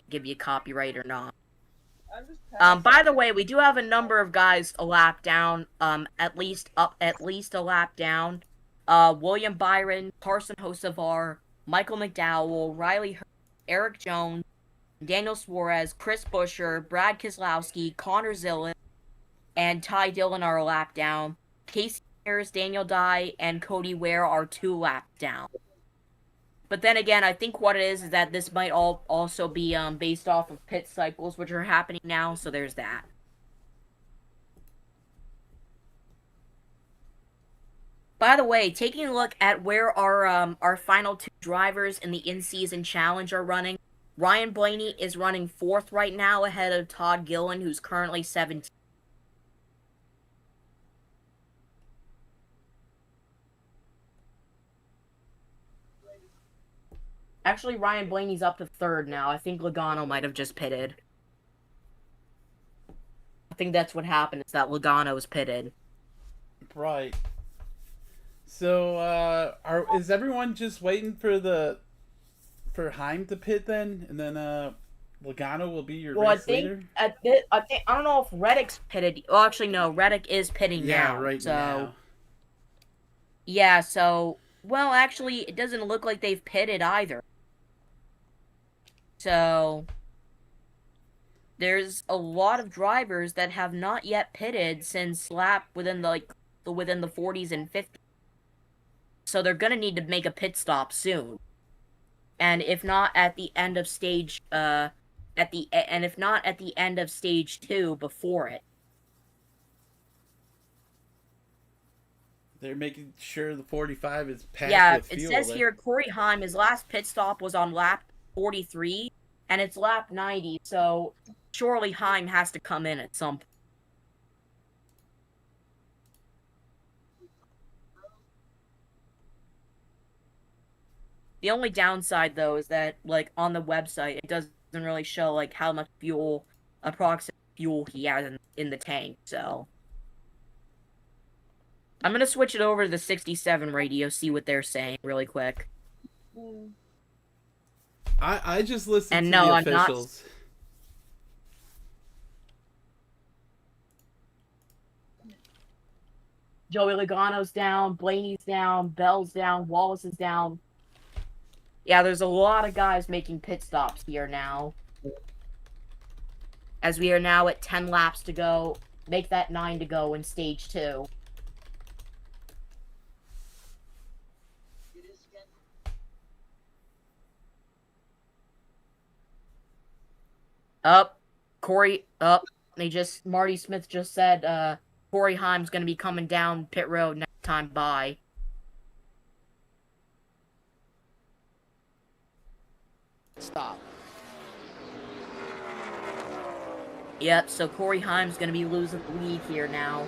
give you copyright or not. By the way, we do have a number of guys a lap down, at least a lap down. William Byron, Carson Hocevar, Michael McDowell, Riley Hurd, Eric Jones, Daniel Suarez, Chris Buescher, Brad Keselowski, Connor Zillin, and Ty Dillon are a lap down. Casey Ayers, Daniel Dye, and Cody Ware are 2 laps down. But then again, I think what it is that this might also be based off of pit cycles, which are happening now, so there's that. By the way, taking a look at where our final 2 drivers in the in-season challenge are running, Ryan Blaney is running 4th right now ahead of Todd Gillen, who's currently 17th. Actually, Ryan Blaney's up to 3rd now. I think Logano might have just pitted. I think that's what happened, is that Logano's pitted. Right. So, is everyone just waiting for Heim to pit then, and then Logano will be your race leader? I don't know if Reddick's pitted. Well, actually, no. Reddick is pitting now. Yeah, right now. Yeah. So, well, actually, it doesn't look like they've pitted either. So, there's a lot of drivers that have not yet pitted since lap within the 40s and 50s. So they're gonna need to make a pit stop soon. And if not at the end of stage if not at the end of stage 2 before it. They're making sure the 45 is packed with fuel. Yeah, it says here Corey Heim, his last pit stop was on lap 43, and it's lap 90, so surely Heim has to come in at some point. The only downside, though, is that, like, on the website, it doesn't really show, like, how much approximate fuel he has in the tank, so. I'm gonna switch it over to the 67 radio, see what they're saying really quick. I just listened to no, the I'm officials. Joey Logano's down, Blaney's down, Bell's down, Wallace is down. Yeah, there's a lot of guys making pit stops here now. As we are now at 10 laps to go. Make that 9 to go in stage 2. Marty Smith just said, Corey Heim's gonna be coming down pit road next time by. Stop. Yep, so Corey Heim's going to be losing the lead here now.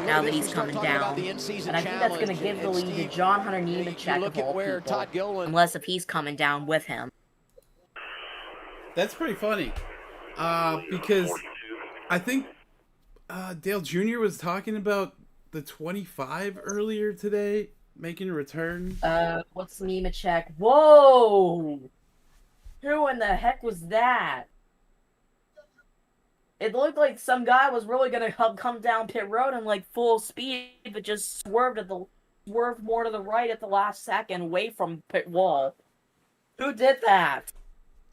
Now that he's coming down. And I think that's going to give the lead to John Hunter Nemechek of all people. Unless if he's coming down with him. That's pretty funny. Because I think Dale Jr. was talking about the 25 earlier today, making a return. What's Nemechek? Whoa! Who in the heck was that? It looked like some guy was really gonna come down pit road in like full speed, but just swerved more to the right at the last second, away from pit wall. Who did that?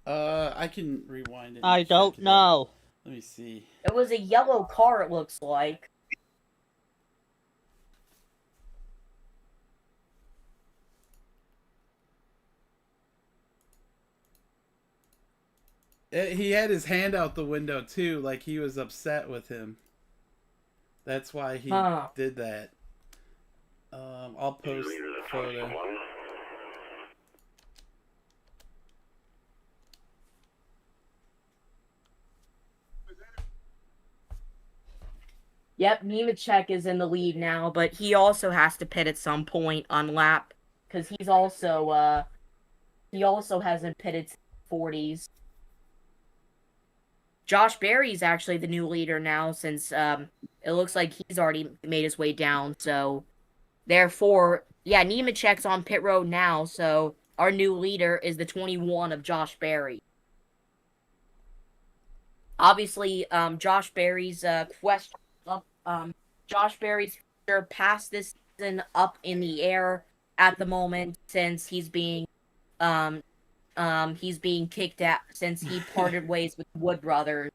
I can rewind it. I don't know. Let me see. It was a yellow car, it looks like. He had his hand out the window too, like he was upset with him. That's why he did that. I'll post the photo. Yep, Nemechek is in the lead now, but he also has to pit at some point on lap, because he also hasn't pitted 40s. Josh Berry's actually the new leader now, since it looks like he's already made his way down. So, therefore, yeah, Nemechek's on pit road now. So our new leader is the 21 of Josh Berry. Obviously, Josh Berry's future past this season up in the air at the moment, since he's being kicked out since he parted ways with Wood Brothers,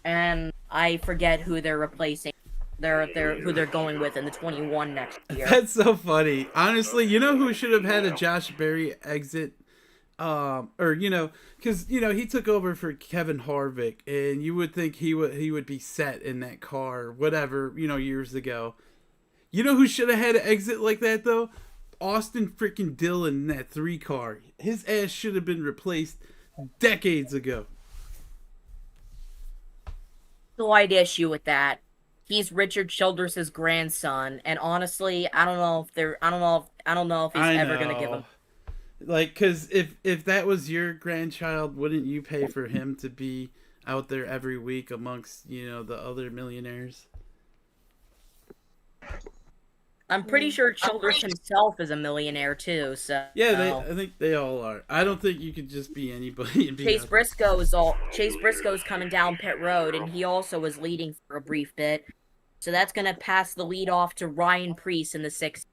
and I forget who they're replacing. Who they're going with in the 21 next year. That's so funny. Honestly, you know who should have had a Josh Berry exit, because he took over for Kevin Harvick, and you would think he would be set in that car, whatever, years ago. You know who should have had an exit like that though? Austin freaking Dillon in that 3 car. His ass should have been replaced decades ago. Slight issue with that. He's Richard Childress' grandson, and honestly, I don't know if he's ever gonna give him. Like, cause if that was your grandchild, wouldn't you pay for him to be out there every week amongst, you know, the other millionaires? I'm pretty sure Childress himself is a millionaire too. So yeah, I think they all are. I don't think you could just be anybody. And be Chase Briscoe's coming down pit road, and he also was leading for a brief bit. So that's gonna pass the lead off to Ryan Preece in the 6th.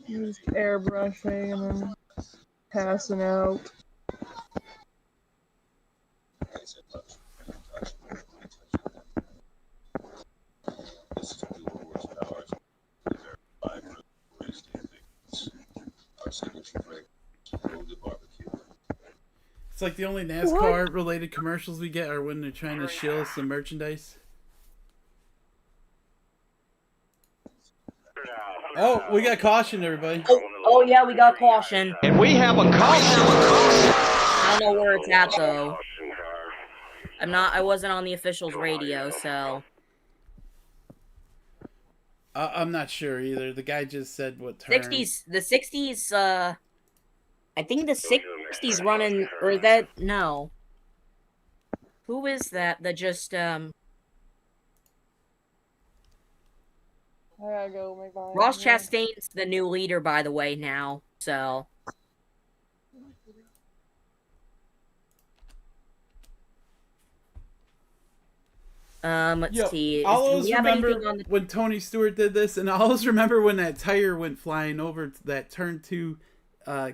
Just airbrushing and then passing out. It's like the only NASCAR related commercials we get are when they're trying to shill some merchandise. Oh, we got caution, everybody. Oh yeah, we got caution. And we have a caution. I don't know where it's at though. I wasn't on the officials' radio, so. I'm not sure either. The guy just said what turn. The 60s, I think the 60s running, or is that, no. Who is that just, I gotta go make my... Ross Chastain's the new leader, by the way, now, so. Let's see. I always remember on the... when Tony Stewart did this, and I always remember when that tire went flying over that turn 2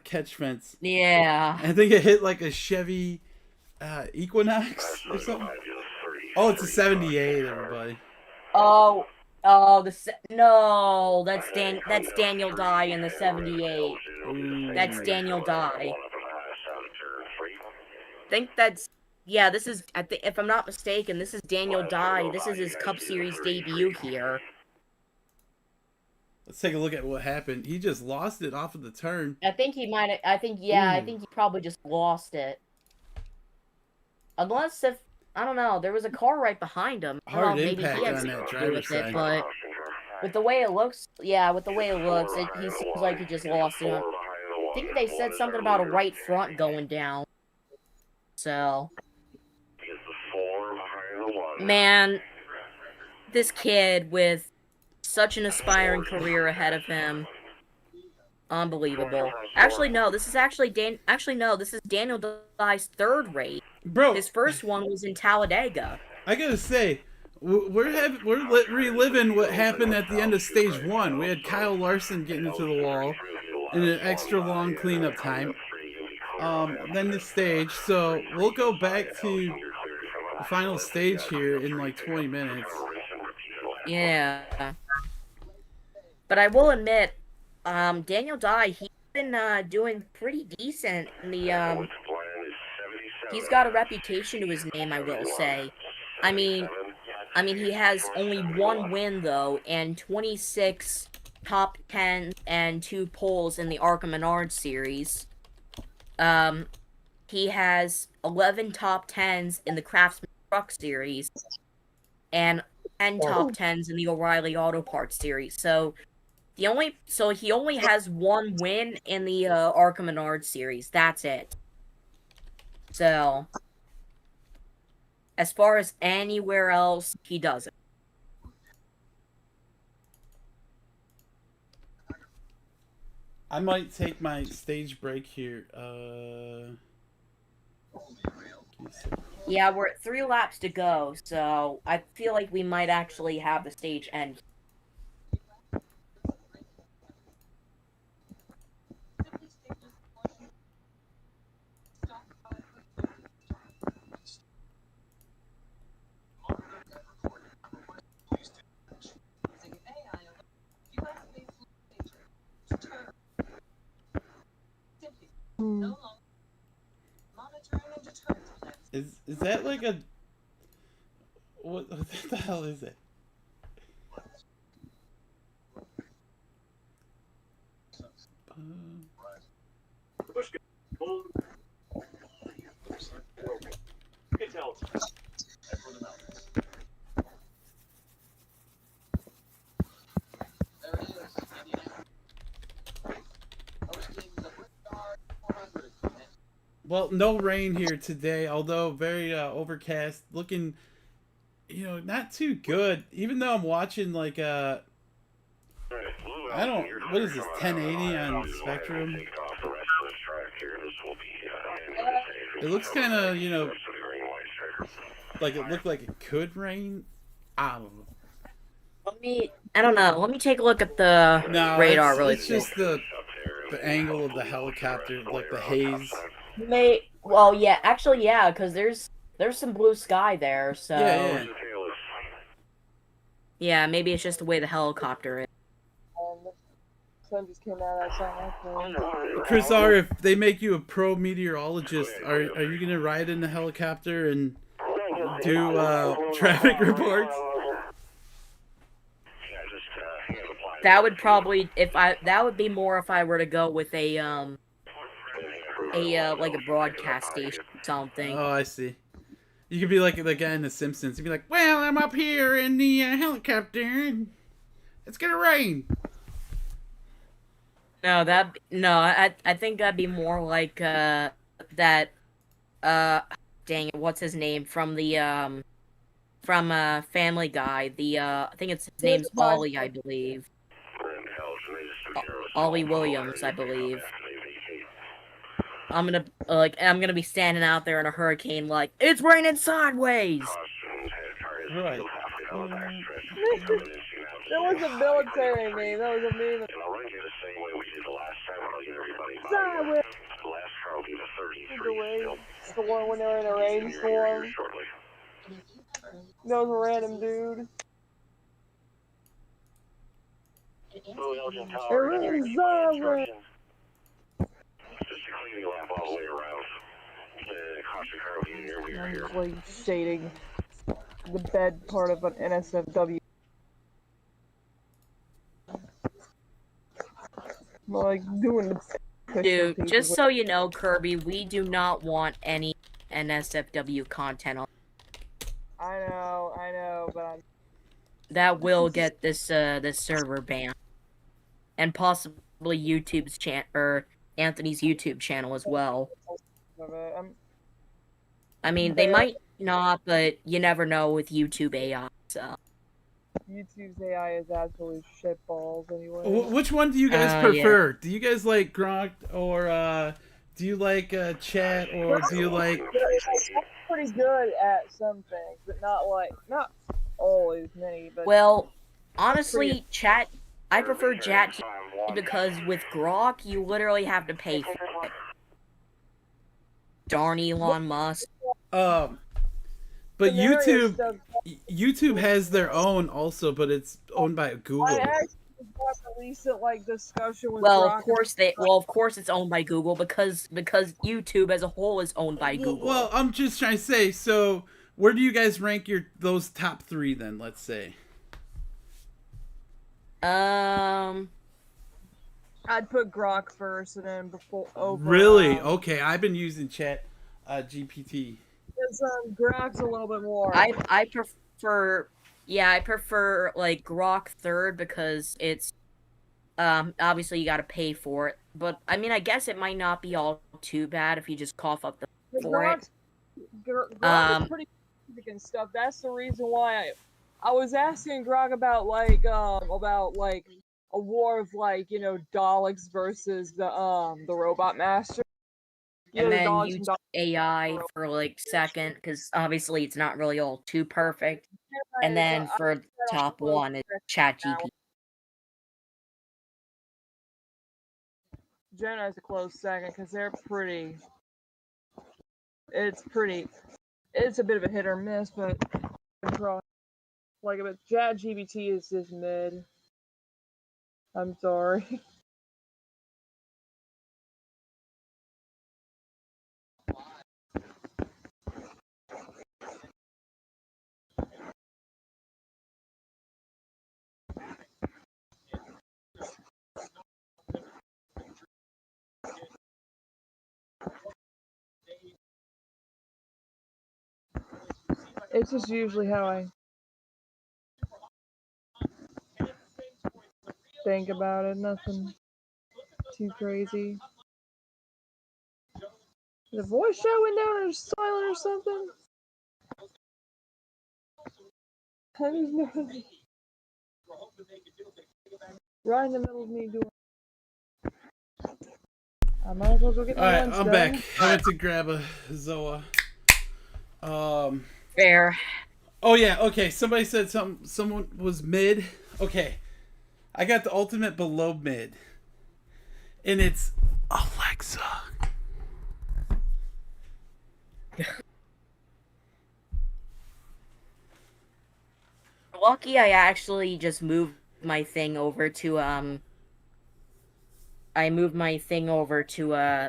catch fence. Yeah. I think it hit like a Chevy Equinox or something. Oh, it's a 78, everybody. No, that's Daniel Dye in the 78. Ooh. That's Daniel Dye. I think that's, yeah, this is, if I'm not mistaken, this is Daniel Dye. This is his Cup Series debut here. Let's take a look at what happened. He just lost it off of the turn. I think he probably just lost it. Unless if, I don't know, there was a car right behind him. Hard maybe impact he had on something that to do driver's with it, side. but with the way it looks, he seems like he just lost it. I think they said something about a right front going down. So, man, this kid with such an aspiring career ahead of him, unbelievable. Actually, no, this is Daniel Dye's 3rd race. Bro, his first one was in Talladega. I gotta say, we're reliving what happened at the end of stage 1. We had Kyle Larson getting into the wall in an extra long cleanup time. Then the stage, so we'll go back to the final stage here in like 20 minutes. Yeah. But I will admit, Daniel Dye, he's been doing pretty decent in the he's got a reputation to his name, I will say. I mean he has only 1 win though, and 26 top 10 and 2 poles in the ARCA Menard series. He has 11 top 10s in the Craftsman Truck series and 10 top 10s in the O'Reilly Auto Parts series. So he only has 1 win in the ARCA Menard series. That's it. So as far as anywhere else, he doesn't. I might take my stage break here. Yeah, we're at 3 laps to go, so I feel like we might actually have the stage end. Is that like a what the hell is it? Well, no rain here today, although very overcast. Looking, not too good. Even though I'm watching like I don't. What is this? 1080 on Spectrum. It looks kind of like it looked like it could rain. I don't know. I don't know. Let me take a look at the radar really it's quick. just the angle of the helicopter, like the haze. Well, yeah, actually, yeah, because there's some blue sky there, so Yeah. yeah, maybe it's just the way the helicopter is. The sun just came out outside. Chris R, if they make you a pro meteorologist, are you gonna ride in the helicopter and do traffic reports? That would probably that would be more if I were to go with a like a broadcast station or something. Oh, I see. You could be like the guy in The Simpsons. You'd be like, "Well, I'm up here in the helicopter, and it's gonna rain." No, I think that'd be more like that dang it, what's his name from the from Family Guy. I think his name's Ollie, I believe. Ollie Williams, I believe. I'm gonna be standing out there in a hurricane like, it's raining sideways! Right. That was a military name. That was a meme. And I'll run you the same way we did the last time. I'll get everybody by Sideways. the last car will be the 33 still. Storm when they're in a rainstorm. Here shortly. That was a random dude. Arizona. Just a cleaning lap all the way around. Caution car will be in your rear I'm here. just like shading the bed part of an NSFW. Like doing the Dude, just so you know, Kirby, we do not want any NSFW content on. I know, but That will get this server banned, and possibly YouTube's or Anthony's YouTube channel as well. I mean, they might not, but you never know with YouTube AI. So YouTube's AI is absolute shitballs anyway. Which one do you guys prefer? Yeah. Do you guys like Gronk, or do you like Chat, or do you like? Pretty good at some things, but not always many. But well, honestly, Chat. I prefer Chat because with Grok, you literally have to pay for it. Darn Elon Musk. But YouTube has their own also, but it's owned by Google. I actually got a recent discussion with of course it's owned by Google because YouTube as a whole is owned by Google. Well, I'm just trying to say, so where do you guys rank those top 3 then, let's say? I'd put Grok first and then over. Really? Okay, I've been using Chat GPT. Because Grok's a little bit more. I prefer like Grok third because it's obviously you got to pay for it, but I mean I guess it might not be all too bad if you just cough up for it. Grok is pretty significant stuff. That's the reason why I was asking Grok about a war of Daleks versus the Robot Master. And then use AI for second, because obviously it's not really all too perfect. And then for top 1 it's ChatGPT. Gemini's a close second because they're pretty. It's a bit of a hit or miss, but ChatGPT is just mid. I'm sorry. It's just usually how I think about it. Nothing too crazy. The voice show went down or silent or something? I just know. Right in the middle of me doing. I might as well go get my Alright, lunch I'm done. back. I went to grab a Zoa. Fair. Oh yeah, okay. Somebody said someone was mid. Okay. I got the ultimate below mid. And it's Alexa. Lucky I actually just moved my thing over to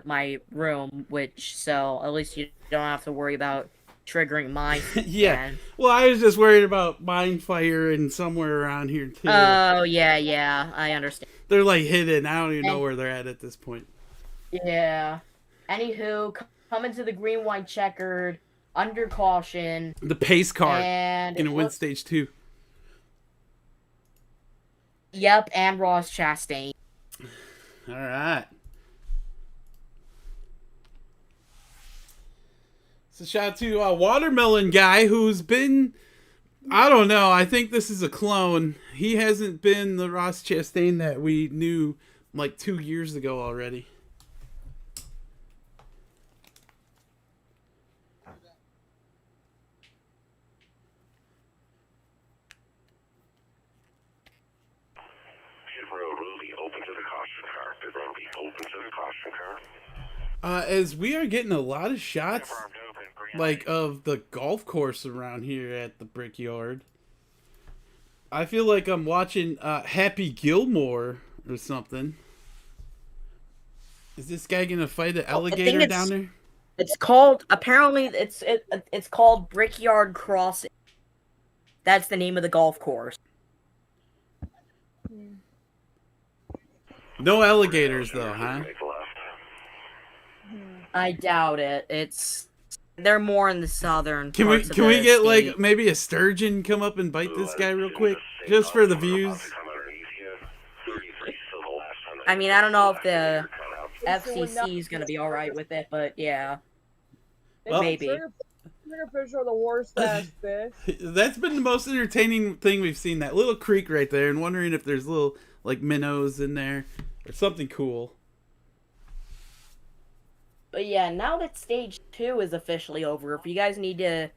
my room, which so at least you don't have to worry about triggering my Yeah. Well, I was just worried about mine fire and somewhere around here too. Oh yeah, I understand. They're like hidden. I don't even know where they're at this point. Yeah. Anywho, come into the green, white, checkered, under caution. The pace car And in win stage 2. Yep, and Ross Chastain. All right. So shout out to Watermelon Guy, who's been, I don't know, I think this is a clone. He hasn't been the Ross Chastain that we knew like 2 years ago already. As we are getting a lot of shots, like, of the golf course around here at the Brickyard. I feel like I'm watching Happy Gilmore or something. Is this guy gonna fight an alligator down there? It's called, apparently, it's called Brickyard Crossing. That's the name of the golf course. No alligators, though, huh? I doubt it. They're more in the southern Can parts of we the get state. like maybe a sturgeon come up and bite this guy real quick, just for the views? I mean, I don't know if the FCC is gonna be all right with it, but yeah, Well, maybe. Triggerfish are the worst ass fish. That's been the most entertaining thing we've seen. That little creek right there, and wondering if there's little like minnows in there or something cool. But yeah, now that stage 2 is officially over, if you guys need to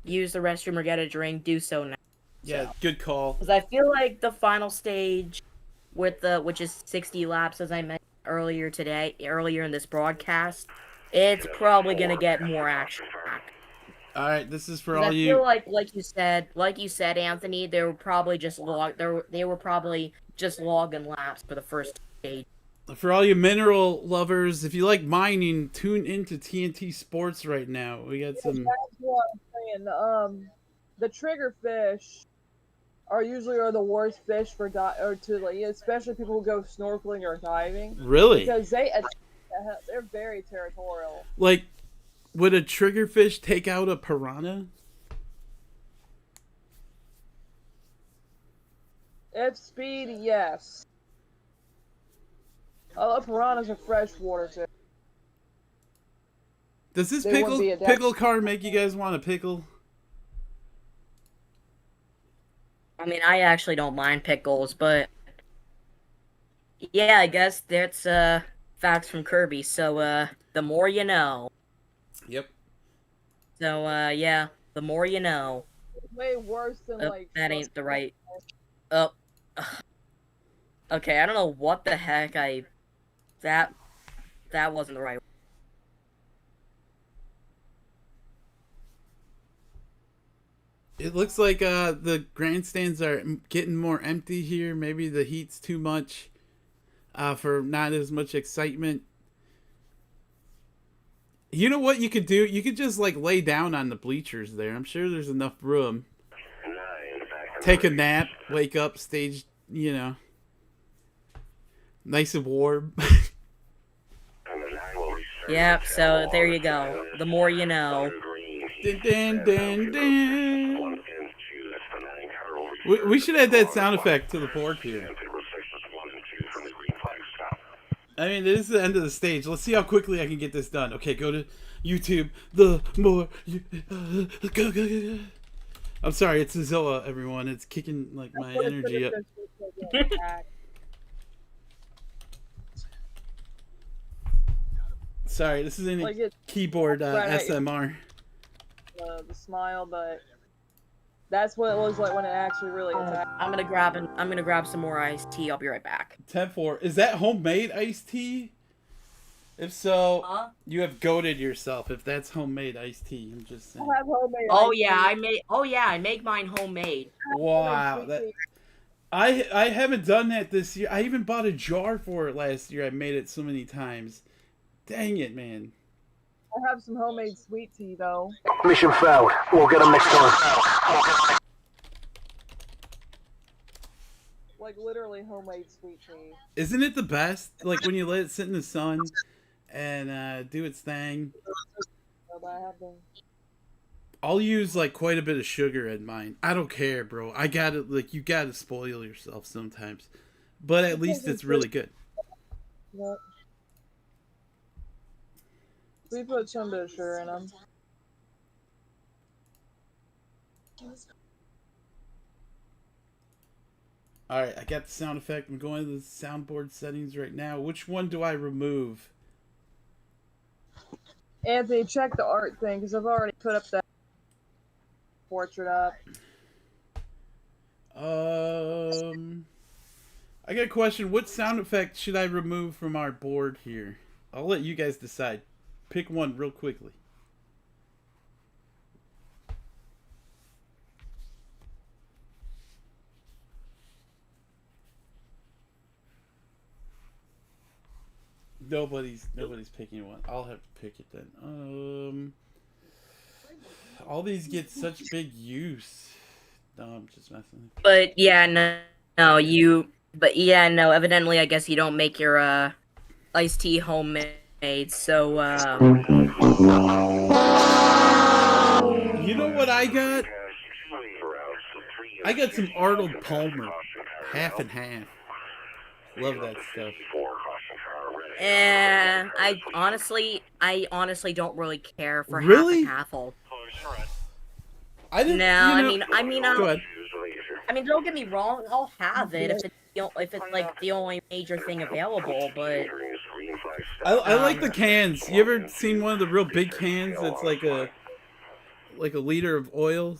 use the restroom or get a drink, do so now. Yeah, good call. Because I feel like the final stage, which is 60 laps, as I mentioned earlier in this broadcast, it's probably gonna get more action. All right, this is for I all you. feel like you said, Anthony, they were probably just logging laps for the first stage. For all you mineral lovers, if you like mining, tune into TNT Sports right now. We got some. That's what I'm saying. The triggerfish are usually the worst fish for especially people who go snorkeling or diving. Really? Because they're very territorial. Like, would a triggerfish take out a piranha? If speed, yes. Piranhas are freshwater too. Does this They wouldn't be pickle car make you guys want to pickle? I mean, I actually don't mind pickles, but yeah, I guess that's facts from Kirby. So the more you know. Yep. So yeah, the more you know. Way worse than that ain't the right. Oh. Okay, I don't know what the heck that wasn't the right. It looks like the grandstands are getting more empty here. Maybe the heat's too much for not as much excitement. You know what you could do? You could just like lay down on the bleachers there. I'm sure there's enough room. Take a nap, wake up, stage, nice and warm. Yep, so there you go. The more you know. Dun, dun, dun, dun. We should add that sound effect to the board here. I mean, this is the end of the stage. Let's see how quickly I can get this done. Okay, go to YouTube. The more you go. I'm sorry, it's Zilla, everyone. It's kicking like my energy up. Sorry, this isn't Like a keyboard SMR. The smile, but that's what it looks like when it actually really attacks. I'm gonna grab some more iced tea. I'll be right back. 10-4. Is that homemade iced tea? If so, you have goated yourself. If that's homemade iced tea, I'm just saying. I have homemade Oh iced yeah, tea. I make mine homemade. Wow, that I haven't done that this year. I even bought a jar for it last year. I made it so many times. Dang it, man. I have some homemade sweet tea though. Mission failed. We'll get them next time. Like literally homemade sweet tea. Isn't it the best? Like when you let it sit in the sun and do its thing. I'll use like quite a bit of sugar in mine. I don't care, bro. I gotta like you gotta spoil yourself sometimes, but at least it's really good. Yep. We put some bit of sugar in them. Alright, I got the sound effect. I'm going to the soundboard settings right now. Which one do I remove? Anthony, check the art thing, because I've already put up that portrait up. I got a question. What sound effect should I remove from our board here? I'll let you guys decide. Pick one real quickly. Nobody's picking one. I'll have to pick it then. All these get such big use. No, I'm just messing. But yeah, no, evidently I guess you don't make your iced tea homemade, so You know what I got? I got some Arnold Palmer. Half and half. Love that stuff. I honestly don't really care for half and half. I didn't. No, I mean, go ahead. I mean, don't get me wrong. I'll have it if it's like the only major thing available. But I like the cans. You ever seen one of the real big cans? That's like a liter of oil.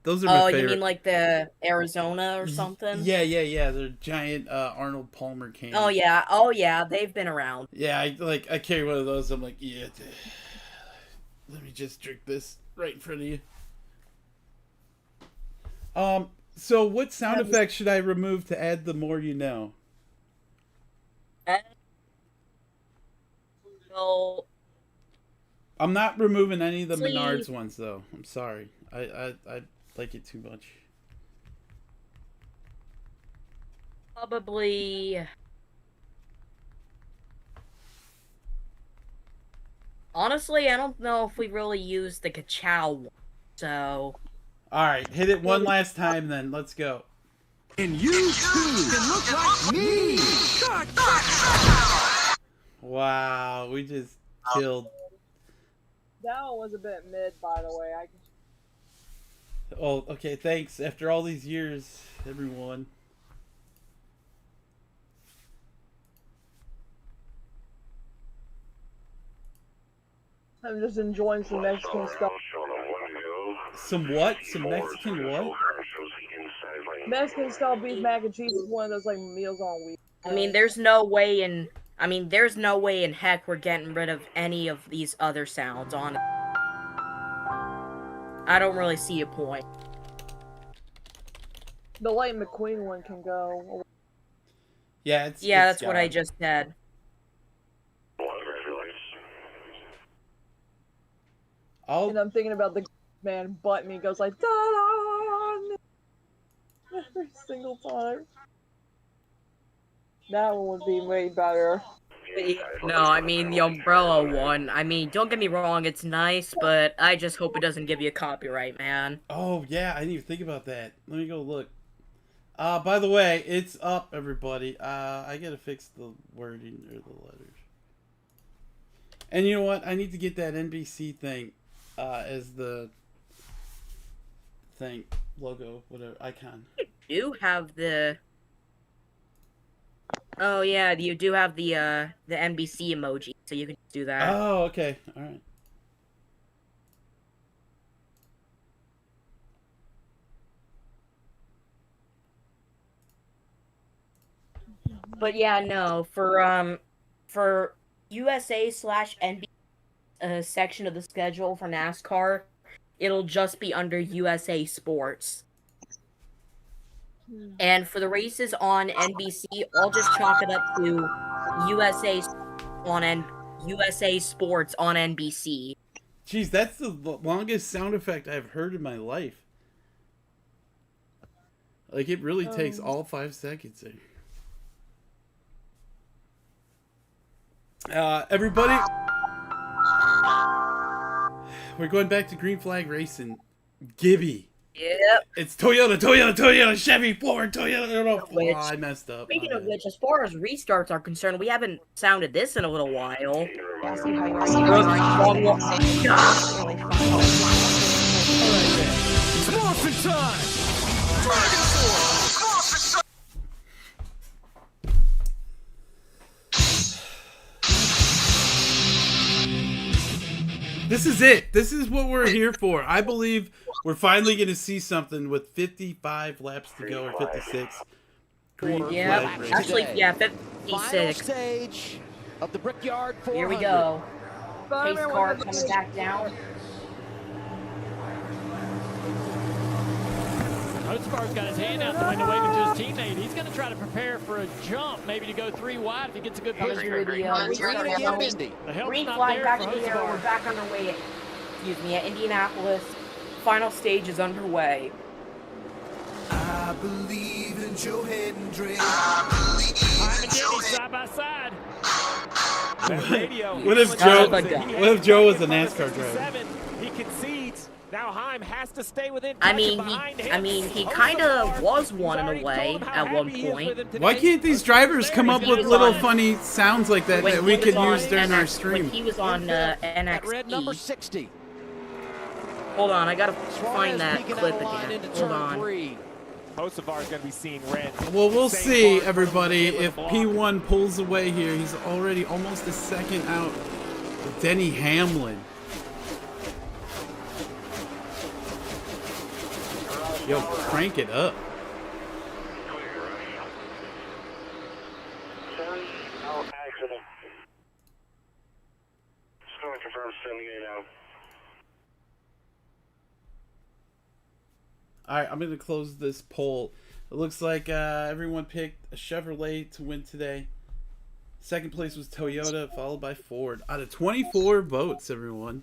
Those are my favorite. You mean like the Arizona or something? Yeah. They're giant Arnold Palmer cans. Oh yeah, they've been around. Yeah, I carry one of those. I'm like, yeah. Let me just drink this right in front of you. So what sound effect should I remove to add the more you know? So, I'm not removing any of the Menards ones though. I'm sorry. I like it too much. Probably. Honestly, I don't know if we really use the Ka-Chow one. So. Alright, hit it one last time then. Let's go. And you too can look like me! Wow, we just killed. That one was a bit mid, by the way. Oh, okay, thanks. After all these years, everyone. I'm just enjoying some Mexican stuff. Some what? Some Mexican what? Mexican style beef mac and cheese is one of those like meals on wheat. I mean, there's no way in heck we're getting rid of any of these other sounds on it. I don't really see a point. The Light McQueen one can go. Yeah, that's what I just said. And I'm thinking about the man butt me goes like da-da! Every single time. That one would be way better. No, I mean the umbrella one. I mean, don't get me wrong, it's nice, but I just hope it doesn't give you copyright, man. Oh yeah, I didn't even think about that. Let me go look. By the way, it's up, everybody. I gotta fix the wording or the letters. And you know what? I need to get that NBC thing as the thing, logo, whatever, icon. You have the... Oh yeah, you do have the NBC emoji, so you can do that. Oh, okay. All right. But yeah, no, for USA/NBC section of the schedule for NASCAR, it'll just be under USA Sports. And for the races on NBC, I'll just chalk it up to USA Sports on NBC. Jeez, that's the longest sound effect I've heard in my life. Like, it really takes all 5 seconds there. Everybody, we're going back to Green Flag Racing. Gibby. Yep. It's Toyota, Chevy, Ford, Toyota. Oh, I messed up. Speaking of which, as far as restarts are concerned, we haven't sounded this in a little while. Morphin' time! This is it. This is what we're here for. I believe we're finally going to see something with 55 laps to go, or 56. Yeah, actually, yeah, 56. Final stage of the Brickyard 400. Here we go. Pace car coming back down. Hocefar's got his hand out the window waving to his teammate. He's going to try to prepare for a jump, maybe to go 3 wide if he gets a good position. The help's Green not flag there back for in the air. Hocefar. We're back underway. At Indianapolis. Final stage is underway. I believe in Joe Hendrick. Hyman Denny side by side. That radio. What if Joe was a NASCAR driver? He concedes. Now Heim has to stay within touch I mean, behind him. he kind of was one in a way at one point. Why can't these drivers come up with little funny sounds like that that we could use during our When stream? he was on Red number NXT. 60. Hold on, I gotta find that clip again. Hold on. Hocefar's going to be seeing red. Well, we'll see, everybody. If P1 pulls away here, he's already almost a second out of Denny Hamlin. Yo, crank it up. No accident. Just going to confirm 78 out. Alright, I'm going to close this poll. It looks like everyone picked a Chevrolet to win today. Second place was Toyota, followed by Ford. Out of 24 votes, everyone.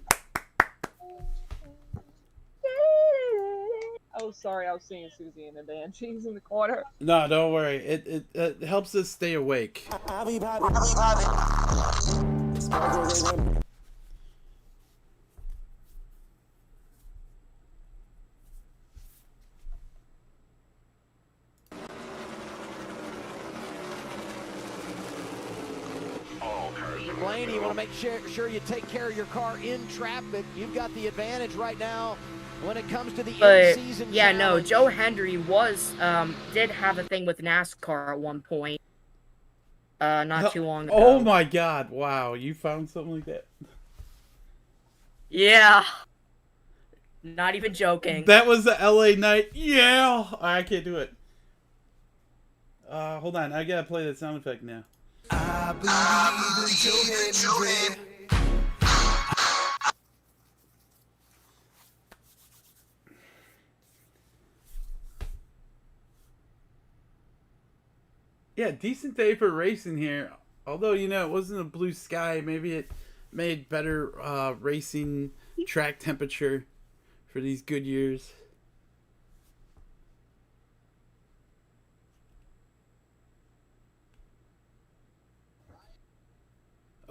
Oh, sorry, I was seeing Susie and the Banshees in the corner. No, don't worry. It helps us stay awake. Blaine, you want to make sure you take care of your car in traffic. You've got the advantage right now when it comes to the in-season yeah, no, challenge. Joe Hendry did have a thing with NASCAR at one point. Not too long ago. Oh my god, wow, you found something like that? Yeah. Not even joking. That was the LA night. Yeah! I can't do it. Hold on, I gotta play that sound effect now. I believe in Joe Hendrick. Yeah, decent day for racing here. Although, you know, it wasn't a blue sky. Maybe it made better racing track temperature for these good years.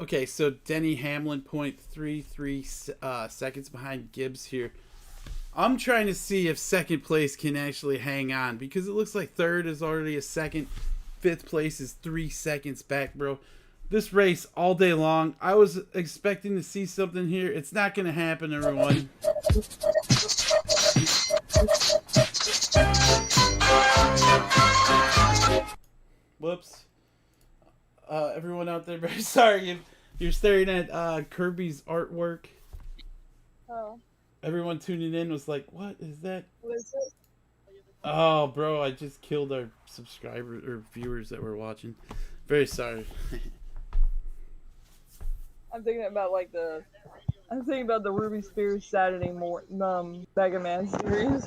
Okay, so Denny Hamlin 0.33 seconds behind Gibbs here. I'm trying to see if second place can actually hang on because it looks like third is already a second. Fifth place is 3 seconds back, bro. This race all day long. I was expecting to see something here. It's not going to happen, everyone. Whoops. Everyone out there, very sorry if you're staring at Kirby's artwork. Oh. Everyone tuning in was like, what is that? What is it? Oh, bro, I just killed our subscribers or viewers that were watching. Very sorry. I'm thinking about the Ruby Spears Saturday Mega Man series.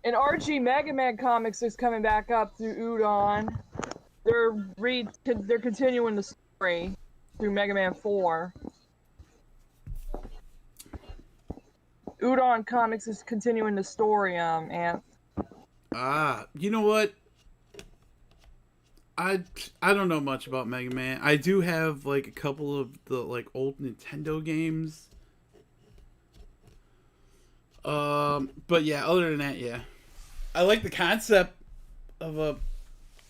And RG Mega Man Comics is coming back up through Udon. They're continuing the story through Mega Man 4. Udon Comics is continuing the story, Ant. You know what? I don't know much about Mega Man. I do have like a couple of the like old Nintendo games. But yeah, other than that, yeah. I like the concept of a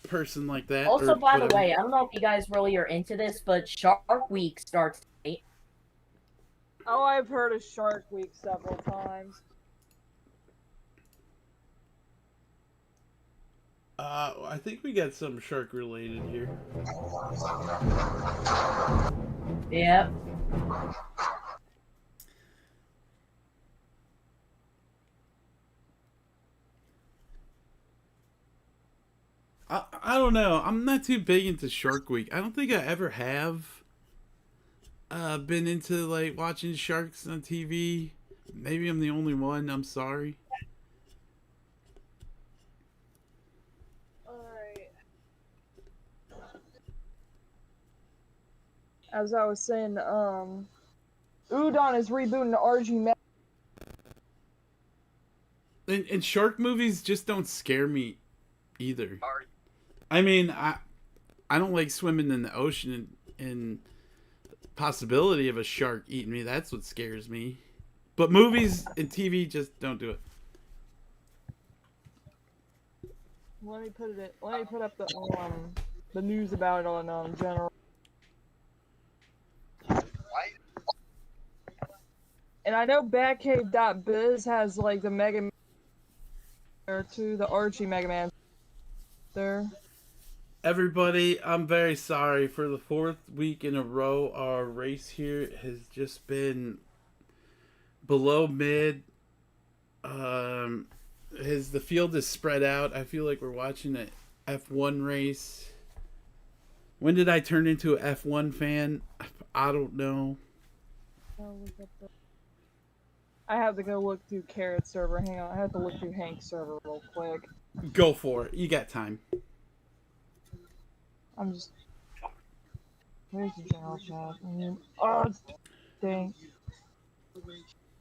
person like that. Also, by the way, I don't know if you guys really are into this, but Shark Week starts tonight. Oh, I've heard of Shark Week several times. I think we got some shark related here. Yep. I don't know. I'm not too big into Shark Week. I don't think I ever have been into like watching sharks on TV. Maybe I'm the only one. I'm sorry. Alright. As I was saying, Udon is rebooting the RG And shark movies just don't scare me either. I mean, I don't like swimming in the ocean and possibility of a shark eating me. That's what scares me. But movies and TV just don't do it. Let me put up the news about it on general. And I know Batcave.biz has like the Mega Man to the Archie Mega Man there. Everybody, I'm very sorry. For the 4th week in a row, our race here has just been below mid. The field is spread out. I feel like we're watching an F1 race. When did I turn into an F1 fan? I don't know. I have to go look through Carrot's server. Hang on, I have to look through Hank's server real quick. Go for it. You got time. I'm just... Where's the general chat? Oh, dang.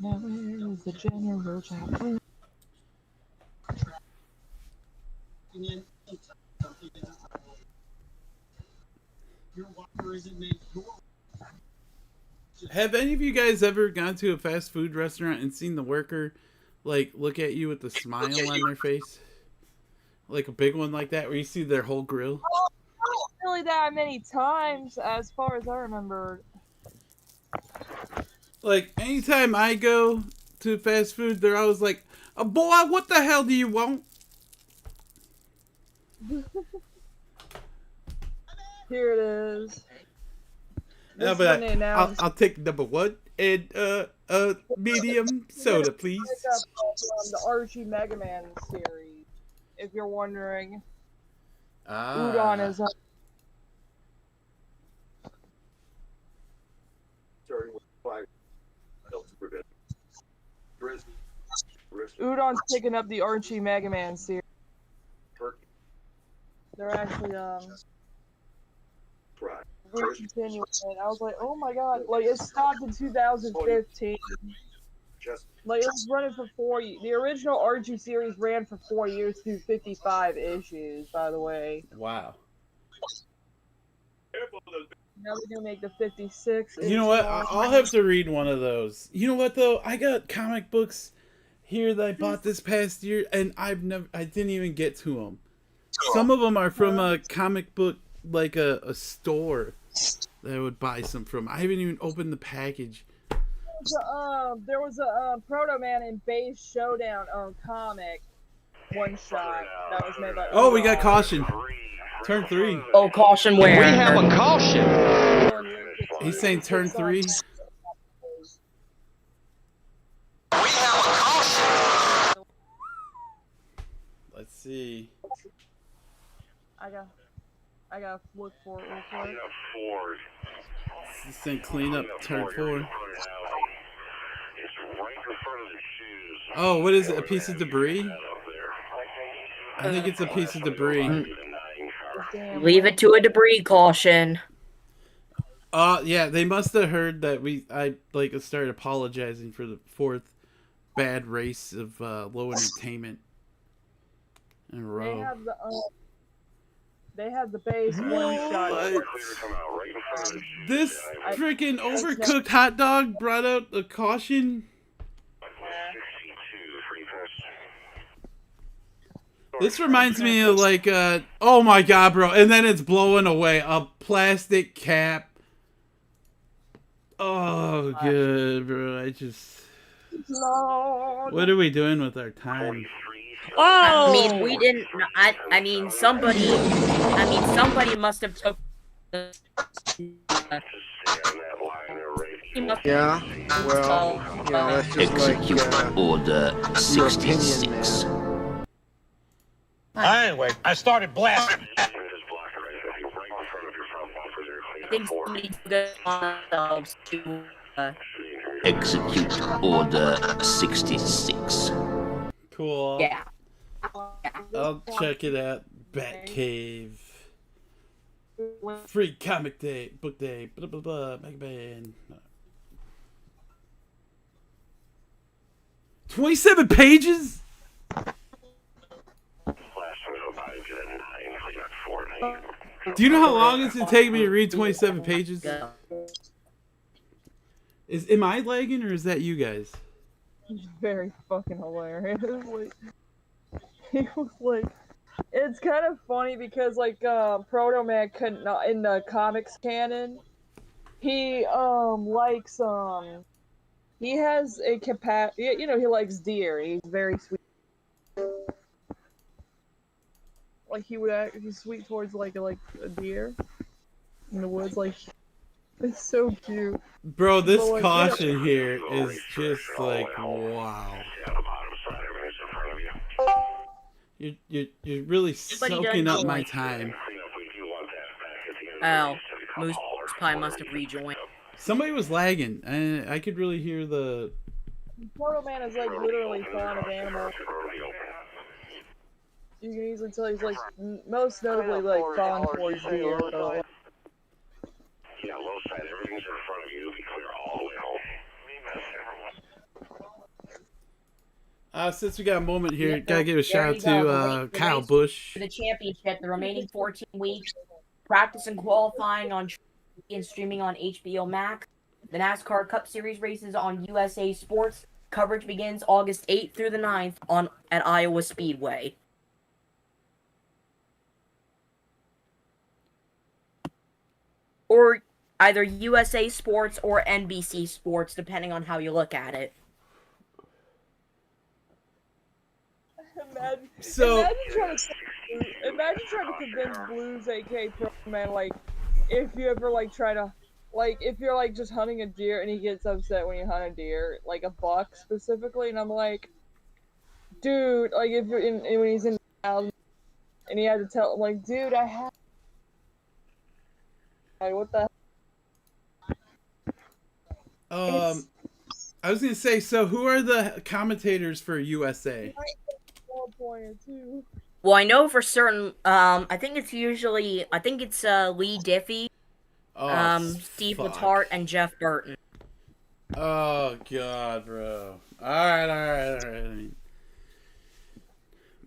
Now where is the general chat? Have any of you guys ever gone to a fast food restaurant and seen the worker like look at you with a smile on their face? Like a big one like that where you see their whole grill? Not really that many times as far as I remember. Like anytime I go to fast food, they're always like, "Oh boy, what the hell do you want?" Here it is. Yeah, but I'll take number 1 and medium soda, please. The Archie Mega Man series, if you're wondering. Udon is Udon's picking up the Archie Mega Man series. They're actually we're continuing it. I was like, oh my god, like it stopped in 2015. Like it was running for 4 years. The original RG series ran for 4 years through 55 issues, by the way. Wow. Now they're gonna make the 56. You know what? I'll have to read one of those. You know what though? I got comic books here that I bought this past year, and I didn't even get to them. Some of them are from a comic book, like a store that I would buy some from. I haven't even opened the package. There was a Proto Man in Base Showdown comic one shot that was made by. Oh, we got caution. Turn 3. Oh, caution where? We have a caution. He's saying turn 3. We have a caution. Let's see. I gotta look for it real quick. He's saying clean up turn 4. Oh, what is it? A piece of debris? I think it's a piece of debris. Leave it to a debris caution. Yeah, they must have heard that I started apologizing for the 4th bad race of low entertainment in a row. They have the base one shot. This freaking overcooked hot dog brought out a caution. This reminds me of oh my god, bro! And then it's blowing away a plastic cap. Oh, good, bro. What are we doing with our time? Oh! I mean, we didn't. I mean, somebody must have took. Yeah. Well, that's just Execute Order 66. Anyway, I started blasting. I think somebody took themselves to. Execute Order 66. Cool. Yeah. I'll check it out. Batcave. Free comic day, book day, blah blah blah, Mega Man. 27 pages? Do you know how long it's gonna take me to read 27 pages? Am I lagging or is that you guys? It's very fucking hilarious. He was like, it's kind of funny because Proto Man couldn't in the comics canon. He likes he has a capacity. You know, he likes deer. He's very sweet. Like he's sweet towards like a deer in the woods. Like it's so cute. Bro, this caution here is just like wow. You're really soaking up my time. Oh, Moose probably must have rejoined. Somebody was lagging, and I could really hear the. Proto Man is like literally fond of animals. You can easily tell he's like most notably like fond towards deer. So. Yeah, low side, everything's in front of you. You'll be clear all the way home. Since we got a moment here, gotta give a shout out to Kyle Busch. For the championship, the remaining 14 weeks, practice and qualifying on and streaming on HBO Max. The NASCAR Cup Series races on USA Sports. Coverage begins August 8th through the 9th at Iowa Speedway. Or either USA Sports or NBC Sports, depending on how you look at it. Imagine trying to convince Blues, aka Pro Man, like if you ever try to if you're just hunting a deer and he gets upset when you hunt a deer, like a buck specifically, and I'm like, dude, like if you're when he's in town and he had to tell him like, dude, I have what the I was gonna say, so who are the commentators for USA? Well, I know for certain. I think it's Lee Diffie, Steve Letarte, and Jeff Burton. Oh god, bro! All right.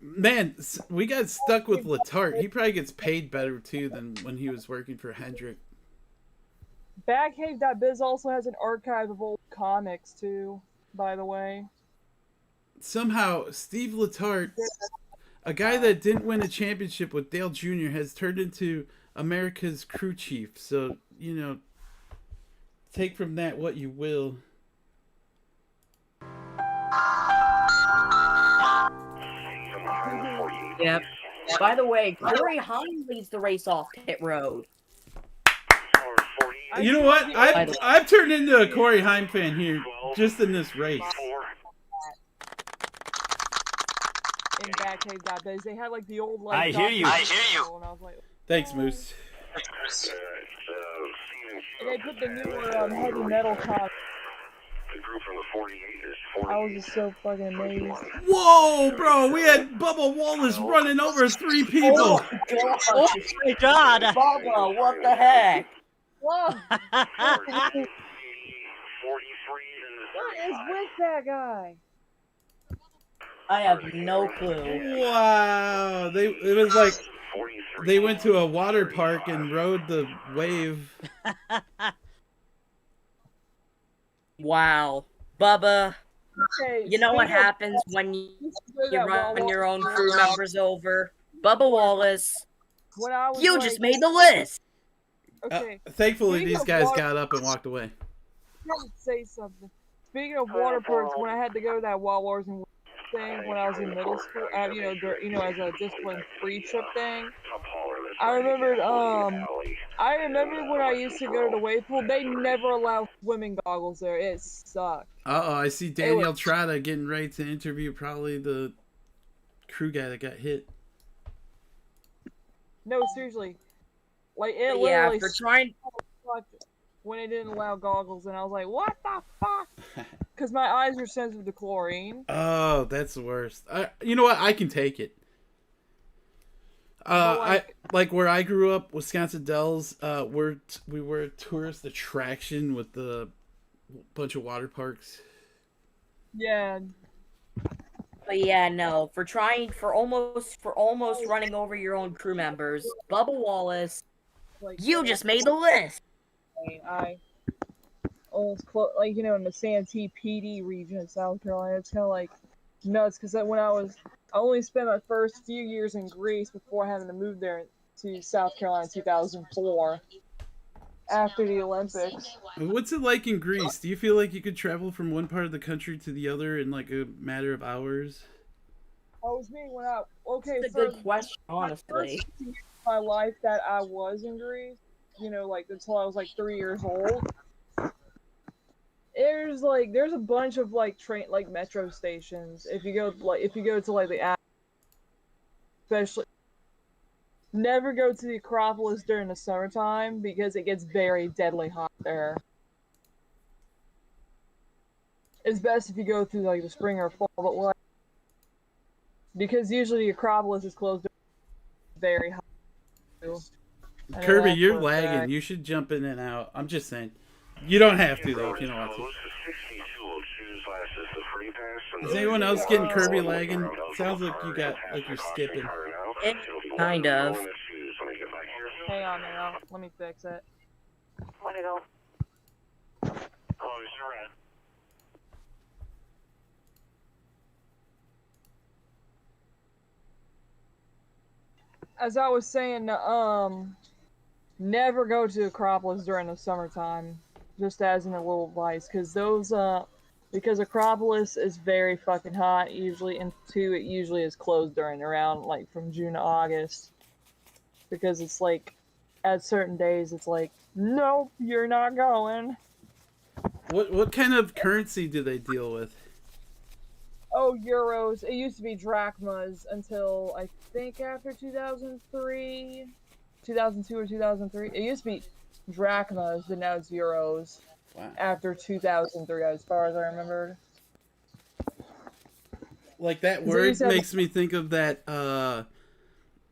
Man, we got stuck with Letarte. He probably gets paid better too than when he was working for Hendrick. Batcave.biz also has an archive of old comics too, by the way. Somehow, Steve Letarte, a guy that didn't win a championship with Dale Jr., has turned into America's crew chief. So, you know, take from that what you will. Yep. By the way, Corey Hine leads the race off pit road. You know what? I've turned into a Corey Hine fan here just in this race. In Batcave.biz, they had like the old I hear you. I hear you. And I was like, Thanks, Moose. and they put the newer heavy metal comic. The group from the 48 is 40. I was just so fucking amazed. Whoa, bro! We had Bubba Wallace running over 3 people. Oh my god! Bubba, what the heck? Whoa! 43 What is with that guy? I have no clue. Wow! It was like they went to a water park and rode the wave. Wow, Bubba. Okay, You know what happens when you run your own crew members over? Bubba Wallace, you just made the list. Okay. Thankfully, these guys got up and walked away. I would say something. Speaking of water parks, when I had to go to that Wild Wars and thing when I was in middle school, as a discipline-free trip thing, I remembered when I used to go to the wave pool, they never allow swimming goggles there. It sucked. Uh-oh, I see Daniel Trotta getting ready to interview probably the crew guy that got hit. No, seriously. Like, it Yeah, literally for trying... when it didn't allow goggles, and I was like, what the fuck? Because my eyes are sensitive to chlorine. Oh, that's the worst. You know what? I can take it. Like where I grew up, Wisconsin Dells, we were a tourist attraction with the bunch of water parks. Yeah. But yeah, no, for almost running over your own crew members, Bubba Wallace, you just made the list. I almost in the Santee PD region of South Carolina, it's kind of like nuts because I only spent my first few years in Greece before having to move there to South Carolina in 2004 after the Olympics. What's it like in Greece? Do you feel like you could travel from one part of the country to the other in like a matter of hours? That's a good question, honestly. My life that I was in Greece, until I was like 3 years old. There's a bunch of metro stations. If you go to the app, especially, never go to the Acropolis during the summertime because it gets very deadly hot there. It's best if you go through the spring or fall, but because usually the Acropolis is closed. Very hot. Kirby, you're lagging. You should jump in and out. I'm just saying. You don't have to, though, if you don't want to. Is anyone else getting Kirby lagging? Sounds like you're skipping. Kind of. Hang on, man. Let me fix it. Let me go. Close your end. As I was saying, never go to Acropolis during the summertime, just as in a little advice, because Acropolis is very fucking hot usually, and two, it usually is closed around from June to August, because it's at certain days it's nope, you're not going. What kind of currency do they deal with? Oh, euros. It used to be drachmas until I think after 2003, 2002 or 2003. It used to be drachmas, but now it's euros. Wow. After 2003, as far as I remember. That word makes me think of that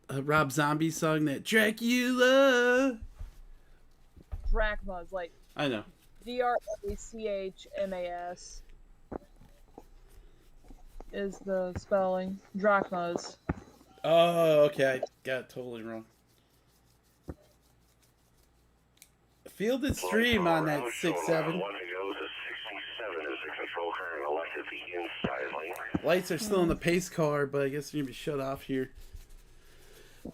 Rob Zombie song, that Dracula. Drachmas, I know. DRACHMAS is the spelling. Drachmas. Oh, okay. I got it totally wrong. Field and stream on that 6-7. 1 to go to 67 is the control car and elected the inside lane. Lights are still in the pace car, but I guess they're going to be shut off here.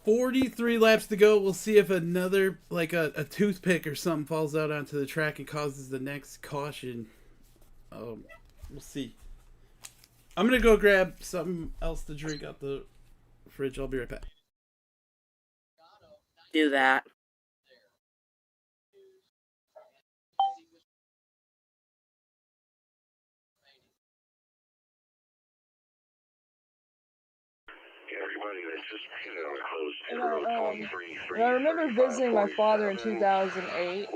43 laps to go. We'll see if another, like a toothpick or something falls out onto the track and causes the next caution. We'll see. I'm going to go grab something else to drink out the fridge. I'll be right back. Do that. And I remember visiting my father in 2008.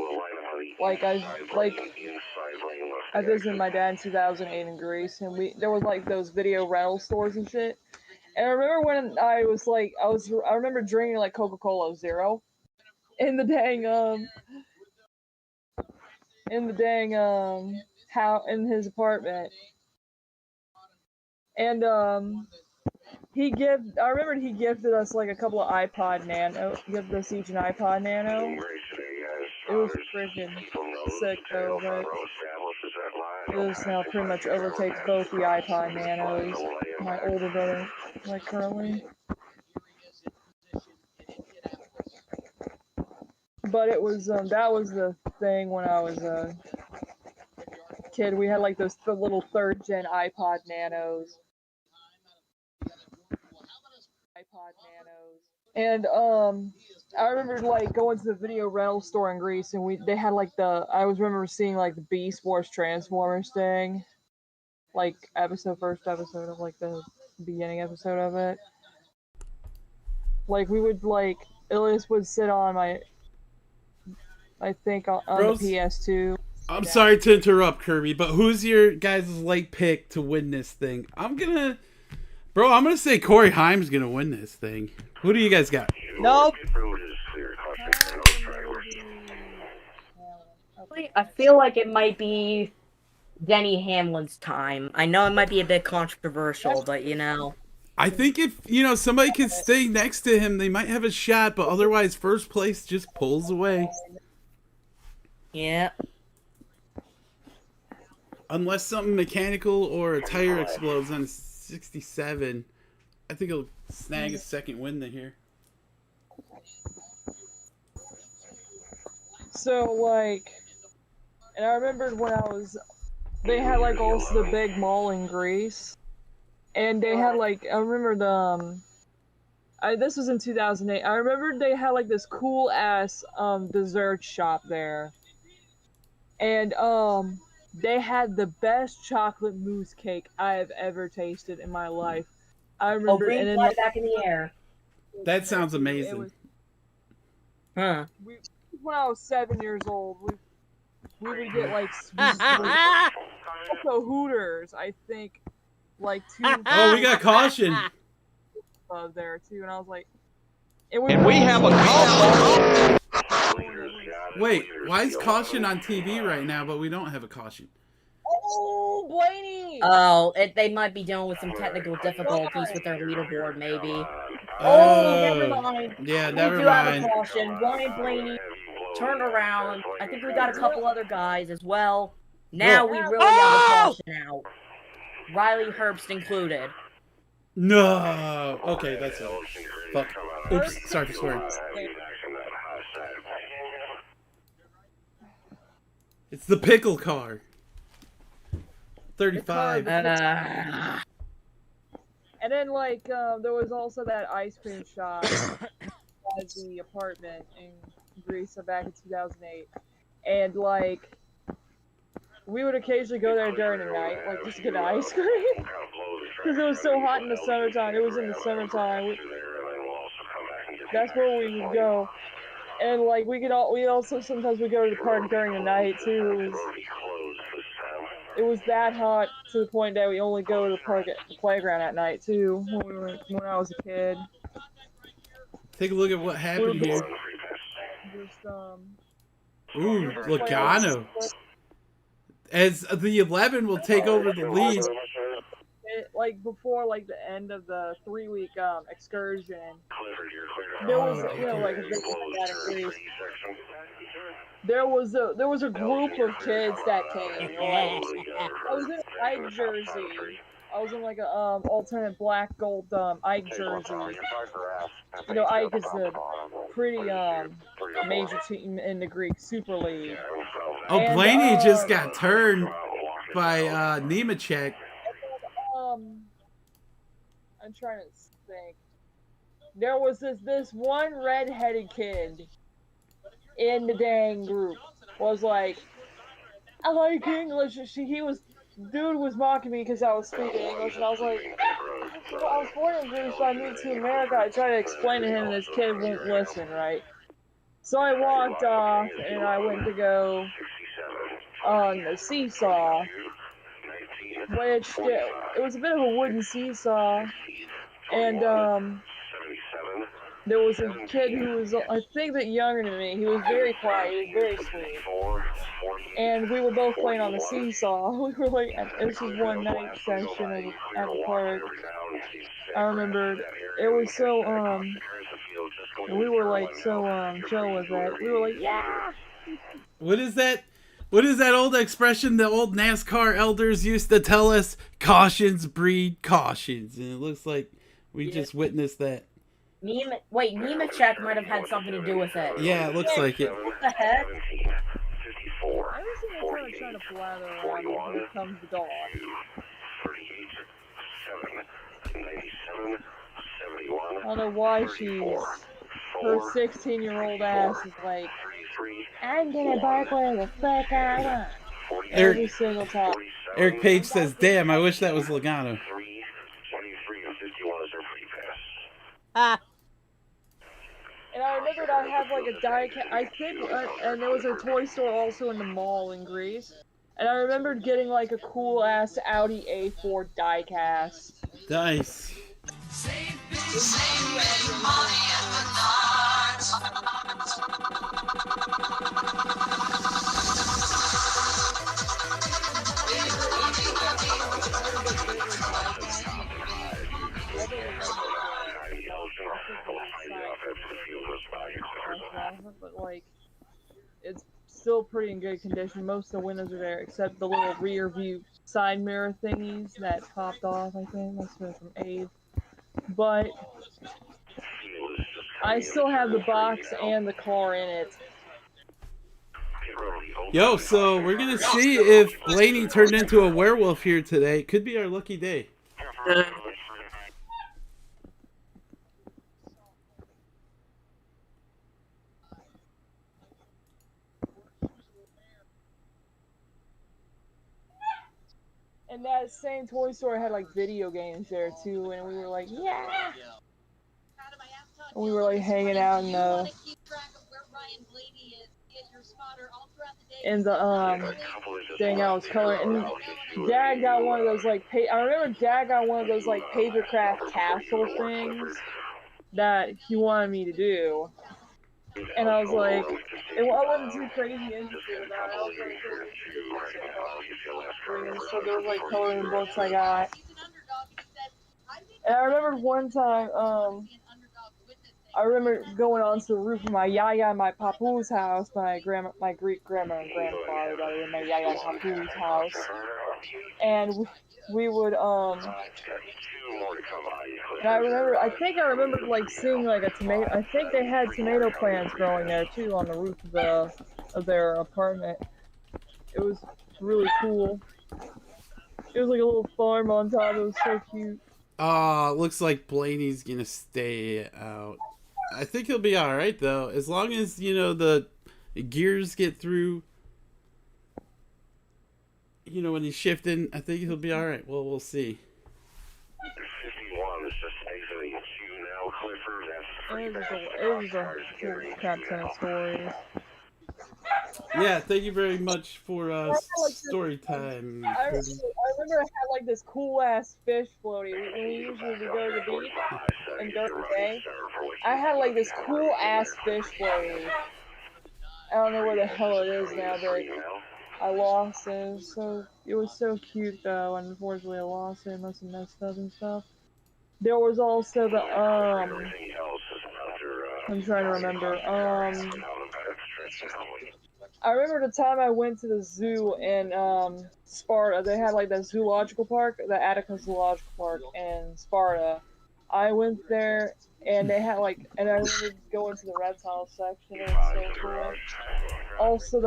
I visited my dad in 2008 in Greece, and there was like those video rental stores and shit. And I remember when I remember drinking like Coca-Cola Zero in the in his apartment. And I remember he gifted us like a couple of iPod Nano. He gifted us each an iPod Nano. It was freaking sick though, but this now pretty much overtakes both the iPod Nanos. My older brother, like currently. But it was that was the thing when I was a kid. We had like those little 3rd gen iPod Nanos. And I remember like going to the video rental store in Greece, and they had like I remember seeing like the Beast Wars Transformers thing, like first episode of like the beginning episode of it. Like we would like Ilias would sit on I think on the PS2. I'm sorry to interrupt, Kirby, but who's your guys' late pick to win this thing? I'm gonna say Corey Haim's gonna win this thing. Who do you guys got? Nope. I feel like it might be Denny Hamlin's time. I know it might be a bit controversial, but you know. I think if, somebody could stay next to him, they might have a shot, but otherwise first place just pulls away. Yeah. Unless something mechanical or a tire explodes on 67, I think he'll snag a second win here. So, like, and I remembered when they had, like, also the big mall in Greece. And they had, like, I remember this was in 2008. I remember they had, like, this cool-ass, dessert shop there. And, they had the best chocolate mousse cake I have ever tasted in my life. I remember. Green flag back in the air. That sounds amazing. Huh. When I was 7 years old, we would get like also Hooters. I think like 2. Oh, we got caution. There too, and I was like, and we have a caution. Wait, why is caution on TV right now, but we don't have a caution? Oh, Blaney! Oh, they might be dealing with some technical difficulties with their leaderboard, maybe. Oh, never mind. Yeah, never we do mind. have a caution. Ryan Blaney, turn around. I think we got a couple other guys as well. Now we really have a caution out. Riley Herbst included. No. Okay, that's it. Fuck. Oops. Sorry for swearing. It's the pickle car. 35. And then, like, there was also that ice cream shop at the apartment in Greece back in 2008. And, like, we would occasionally go there during the night, like, just to get ice cream. Because it was so hot in the summertime. It was in the summertime. That's where we would go. And, like, we also sometimes would go to the park during the night, too. It was that hot to the point that we only go to the park at the playground at night, too, when I was a kid. Take a look at what happened here. Just, ooh, Logano. As the 11 will take over the lead. like before like the end of the 3-week excursion, there was like a big that increase. There was a group of kids that came. Like, I was in Ike jersey. I was in like a alternate black gold Ike jersey. You know, Ike is the pretty major team in the Greek Super League. Oh, And, Blaney just got turned by Nemechek. I'm trying to think. There was this one red-headed kid in the dang group. Was like, I like English. Dude was mocking me because I was speaking English, and I was like, I was born in Greece, but I moved to America. I tried to explain to him, and this kid won't listen, right? So I walked off, and I went to go on the seesaw, which it was a bit of a wooden seesaw, and there was a kid who was, I think, a bit younger than me. He was very quiet. He was very sweet. And we were both playing on the seesaw. We were like, this was one night session at the park. I remember it was so, we were like so chill with it. We were like, yeah! What is that? What is that old expression the old NASCAR elders used to tell us? Cautions breed cautions. And it looks like we just witnessed that. Nemechek might have had something to do with it. Yeah, it looks like it. What the heck? I was trying to blather around, and here comes the dog. I don't know why her 16-year-old ass is like, I'm gonna bark where the fuck I want. Every single time. Eric Page says, damn, I wish that was Logano. And I remembered I had like a diecast, I think, and there was a toy store also in the mall in Greece. And I remembered getting like a cool ass Audi A4 diecast. Nice. But like, it's still pretty in good condition. Most of the windows are there, except the little rear view side mirror thingies that popped off. I think that's been from Abe. But I still have the box and the car in it. Yo, so we're gonna see if Blaney turned into a werewolf here today. Could be our lucky day. And that same toy store had like video games there too, and we were like, yeah! And we were like hanging out in the thing I was coloring. And Dad got one of those like I remember Dad got one of those like papercraft castle things that he wanted me to do. And I was like, I wasn't too crazy interested about it. I was like, so there was like coloring books I got. And I remember one time, I remember going onto the roof of my yaya and my papu's house, my Greek grandma and grandfather, that were in my yaya and papu's house. And we would, and I think I remember like seeing like a tomato, I think they had tomato plants growing there too on the roof of their apartment. It was really cool. It was like a little farm on top, it was so cute. Looks like Blaney's gonna stay out. I think he'll be alright though, as long as, you know, the gears get through. You know, when he's shifting, I think he'll be alright. Well, we'll see. 51 is just exiting you now, Clifford. That's it was a crap ton of stories. Yeah, thank you very much for story time. I remember I had like this cool ass fish floaty. When we usually go to the beach and during the day, I had like this cool ass fish floaty. I don't know where the hell it is now, but I lost it. It was so cute though. Unfortunately, I lost it. It must have messed up and stuff. There was also the I'm trying to remember. I remember the time I went to the zoo in Sparta. They had like that zoological park, the Attica Zoological Park in Sparta. I went there and they had and I wanted to go into the reptile section. It was so cool. Also,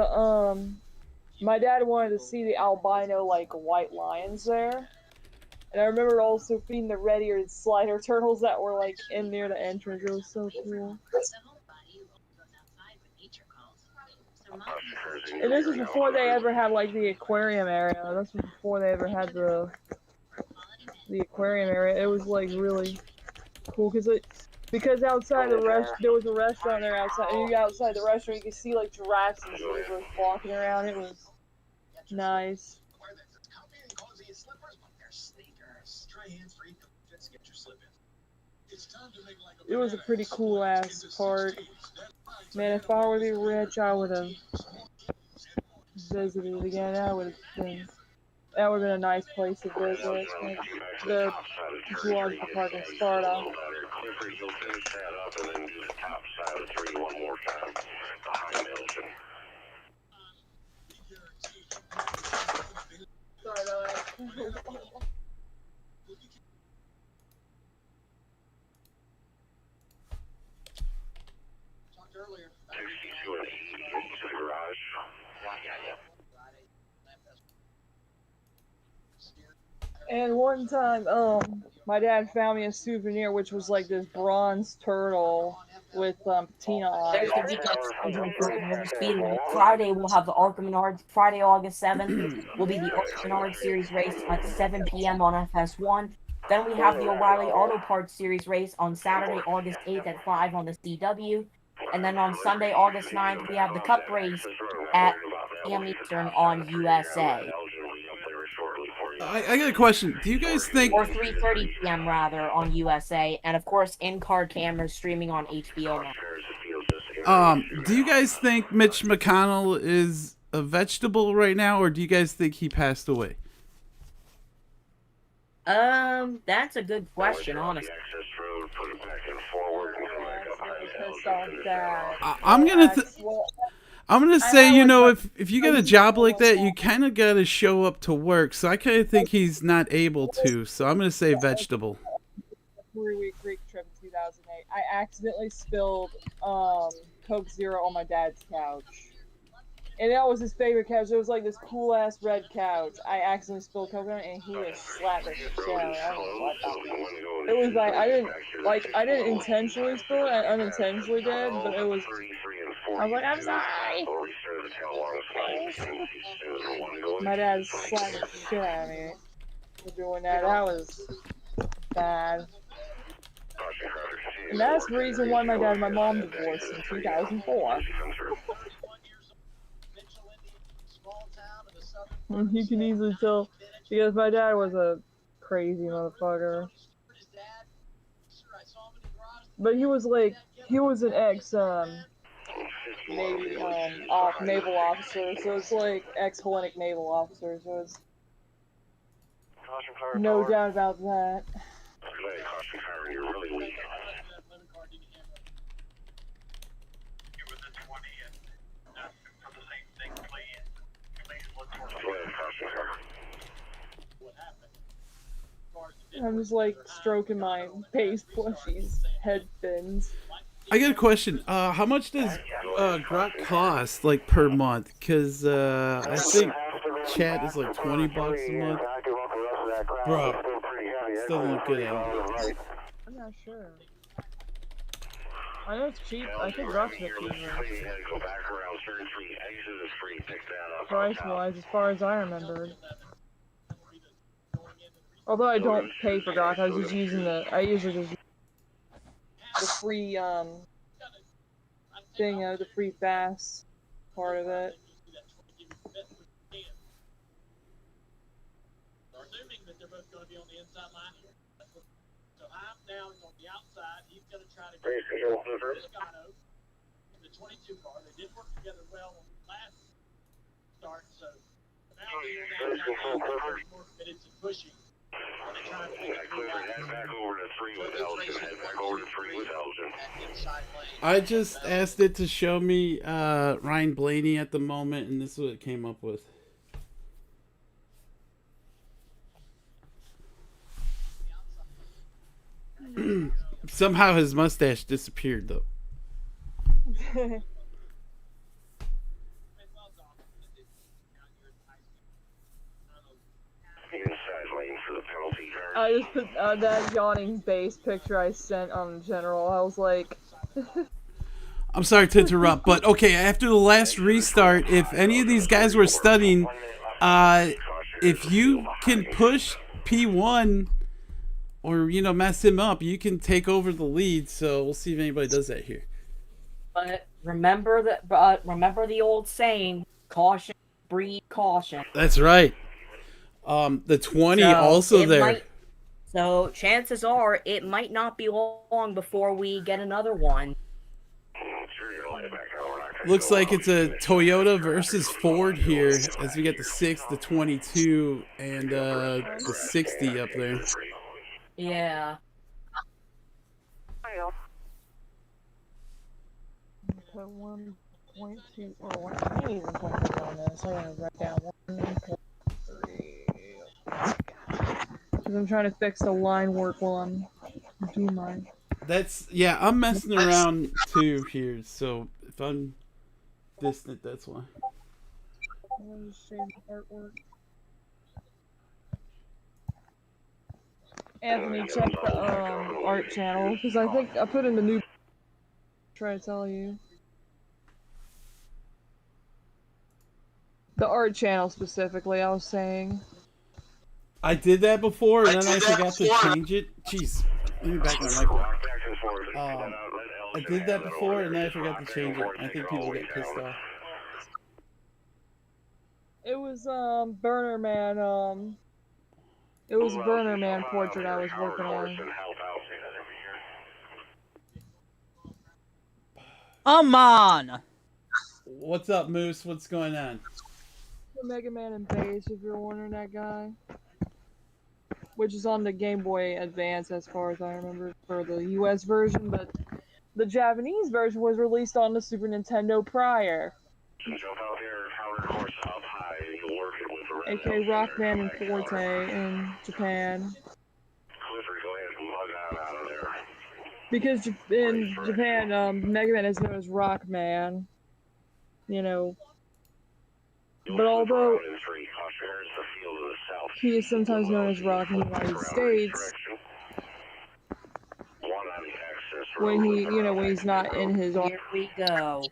my dad wanted to see the albino white lions there. And I remember also feeding the red-eared slider turtles that were in near the entrance. It was so cool. And this was before they ever had the aquarium area. This was before they ever had the aquarium area. It was really cool because outside the there was a restaurant there outside, and you got outside the restaurant, you could see giraffes and zebras walking around. It was nice. It was a pretty cool ass park. Man, if I were to be rich, I would have visited it again. That would have been a nice place to visit. The zoological park in Sparta. Sorry about that. Earlier. 62 and 80 into the garage. And one time, my dad found me a souvenir, which was this bronze turtle with patina on it. There's the Speedway. Friday we'll have the Arkham Menards. Friday, August 7th will be the Arkham Menards Series race at 7 p.m. on FS1. Then we have the O'Reilly Auto Parts Series race on Saturday, August 8th at 5 on the CW. And then on Sunday, August 9th, we have the Cup race at p.m. Eastern on USA. I got a question. Do you guys think... Or 3:30 p.m. rather on USA. And of course, in-car cameras streaming on HBO now. Do you guys think Mitch McConnell is a vegetable right now, or do you guys think he passed away? That's a good question, honestly. I'm gonna say, if you get a job like that, you kind of gotta show up to work. So I kind of think he's not able to. So I'm gonna say vegetable. 3-week Greek trip in 2008. I accidentally spilled Coke Zero on my dad's couch. And that was his favorite couch. It was this cool ass red couch. I accidentally spilled Coke on it, and he was slapping the shit out of it. It was I didn't intentionally spill it. I unintentionally did, but it was. I was I'm sorry. My dad slapped the shit out of me for doing that. That was bad. And that's the reason why my dad and my mom divorced in 2004. You can easily tell because my dad was a crazy motherfucker. But he was an ex Navy naval officer, so it's ex-Hellenic naval officer, so it's no doubt about that. You're really weak. I'm just stroking my base plushie's head fins. I got a question. How much does Grok cost per month? Cause I think chat is $20 a month. Bro, this doesn't look good at all. I'm not sure. I know it's cheap. I think Grok's a bit cheaper. Price-wise, as far as I remembered. Although I don't pay for Grok, I was just using I usually just use the free, thing, the free fast part of it. Assuming that they're both going to be on the inside line here. So I'm down on the outside. He's going to try to get Moscato in the 22 car. They did work together well on the last start. I just asked it to show me Ryan Blaney at the moment, and this is what it came up with. Somehow his mustache disappeared, though. I just put that yawning base picture I sent on general. I was like... I'm sorry to interrupt, but okay, after the last restart, if any of these guys were studying, if you can push P1 or, mess him up, you can take over the lead, so we'll see if anybody does that here. But remember the old saying, caution breed caution. That's right. The 20 also there. So chances are it might not be long before we get another one. Looks like it's a Toyota versus Ford here as we get the 6, the 22, and the 60 up there. Yeah. Put 1.2 or I can't even put it on this. I gotta write down 1.3. Because I'm trying to fix the line work while I'm doing mine. I'm messing around too here, so if I'm distant, that's why. I'll just save the artwork. Anthony, check the art channel, because I think I put in the new... Try to tell you. The art channel specifically, I was saying. I did that before, and then I forgot to change it. Jeez, let me back my microphone. I did that before, and then I forgot to change it. I think people get pissed off. It was Burner Man. It was Burner Man portrait I was working on. On! What's up, Moose? What's going on? The Mega Man and Bass, if you're wondering that guy. Which is on the Game Boy Advance, as far as I remember, for the US version, but the Japanese version was released on the Super Nintendo prior. AK Rockman and Forte in Japan. Because in Japan, Mega Man is known as Rockman. But although he is sometimes known as Rock in the United States, when he's not in his... Here we go.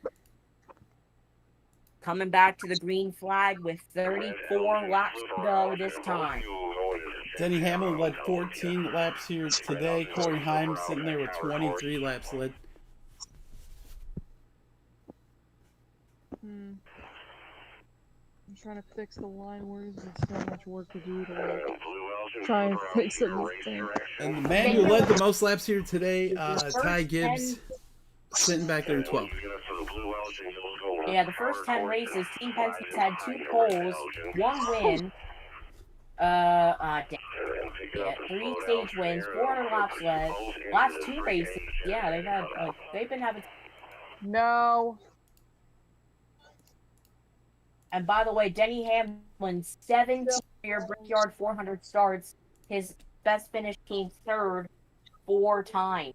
Coming back to the green flag with 34 laps to go this time. Denny Hamlin led 14 laps here today. Corey Heim sitting there with 23 laps led. I'm trying to fix the line words. There's so much work to do to try and fix it. And the man who led the most laps here today, Ty Gibbs, sitting back there in 12. Yeah, the first 10 races, Team Penske's had 2 poles, 1 win, 3 stage wins, 400 laps led. Last 2 races, yeah, they've been having... No. And by the way, Denny Hamlin's 17-year Brickyard 400 starts. His best finish came 3rd 4 times.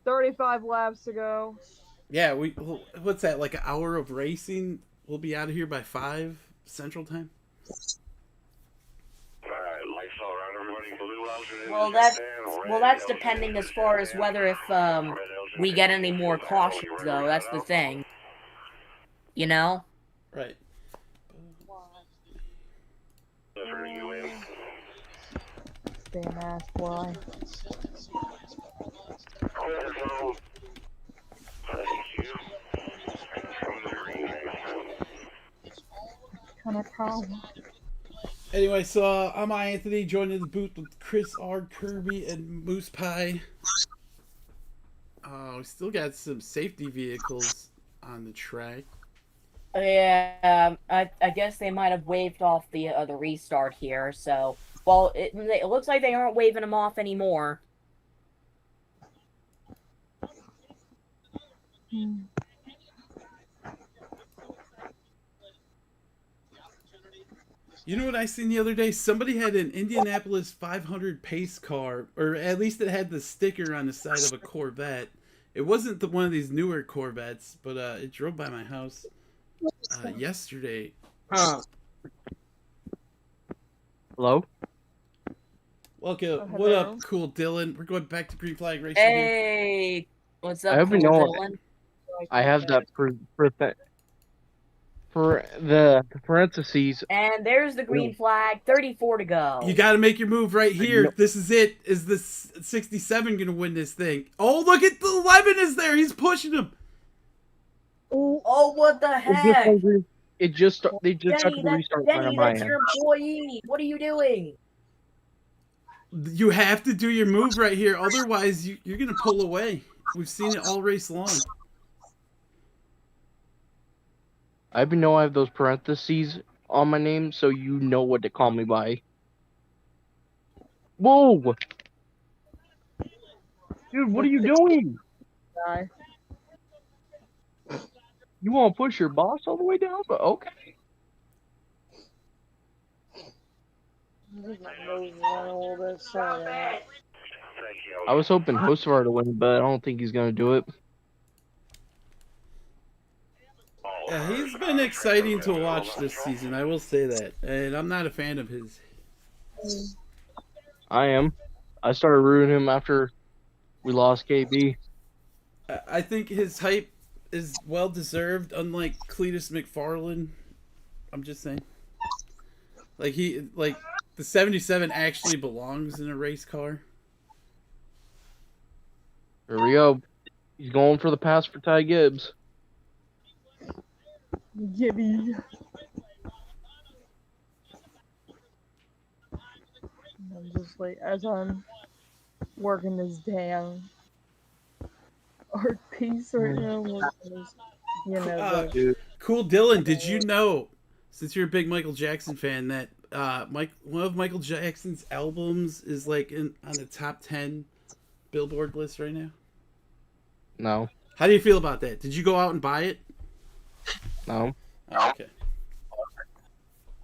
35 laps to go. Yeah, what's that, like an hour of racing? We'll be out of here by 5 Central Time? Well, that's depending as far as whether if we get any more cautions, though. That's the thing. You know? Right. Damn ass fly. Kind of problem. Anyway, so I'm iAnthuny, joining the booth with Chris R. Kirby and Moose Pie. We still got some safety vehicles on the track. Yeah, I guess they might have waived off the restart here. So, well, it looks like they aren't waving them off anymore. You know what I seen the other day? Somebody had an Indianapolis 500 pace car, or at least it had the sticker on the side of a Corvette. It wasn't one of these newer Corvettes, but it drove by my house yesterday. Huh. Hello? Welcome. What up, cool Dylan? We're going back to Green Flag Racing. Hey, what's up, I hope cool you know Dylan? I have that for the parentheses. And there's the green flag. 34 to go. You got to make your move right here. This is it. Is the 67 going to win this thing? Oh, look at the 11 is there. He's pushing him. Oh, what the heck? They just have to restart Denny, that's your employee. What are you doing? You have to do your move right here. Otherwise, you're going to pull away. We've seen it all race long. I even know I have those parentheses on my name, so you know what to call me by. Whoa! Dude, what are you doing? You want to push your boss all the way down? But okay. I was hoping Hocevar to win, but I don't think he's going to do it. Yeah, he's been exciting to watch this season, I will say that. And I'm not a fan of his. I am. I started rooting him after we lost KB. I think his hype is well deserved, unlike Cletus McFarland. I'm just saying. Like the 77 actually belongs in a race car. Here we go. He's going for the pass for Ty Gibbs. Gibby. I'm just like, as I'm working this damn art piece right now, Cool Dylan, did you know, since you're a big Michael Jackson fan, that one of Michael Jackson's albums is like on the top 10 Billboard list right now? No. How do you feel about that? Did you go out and buy it? No. Oh, okay.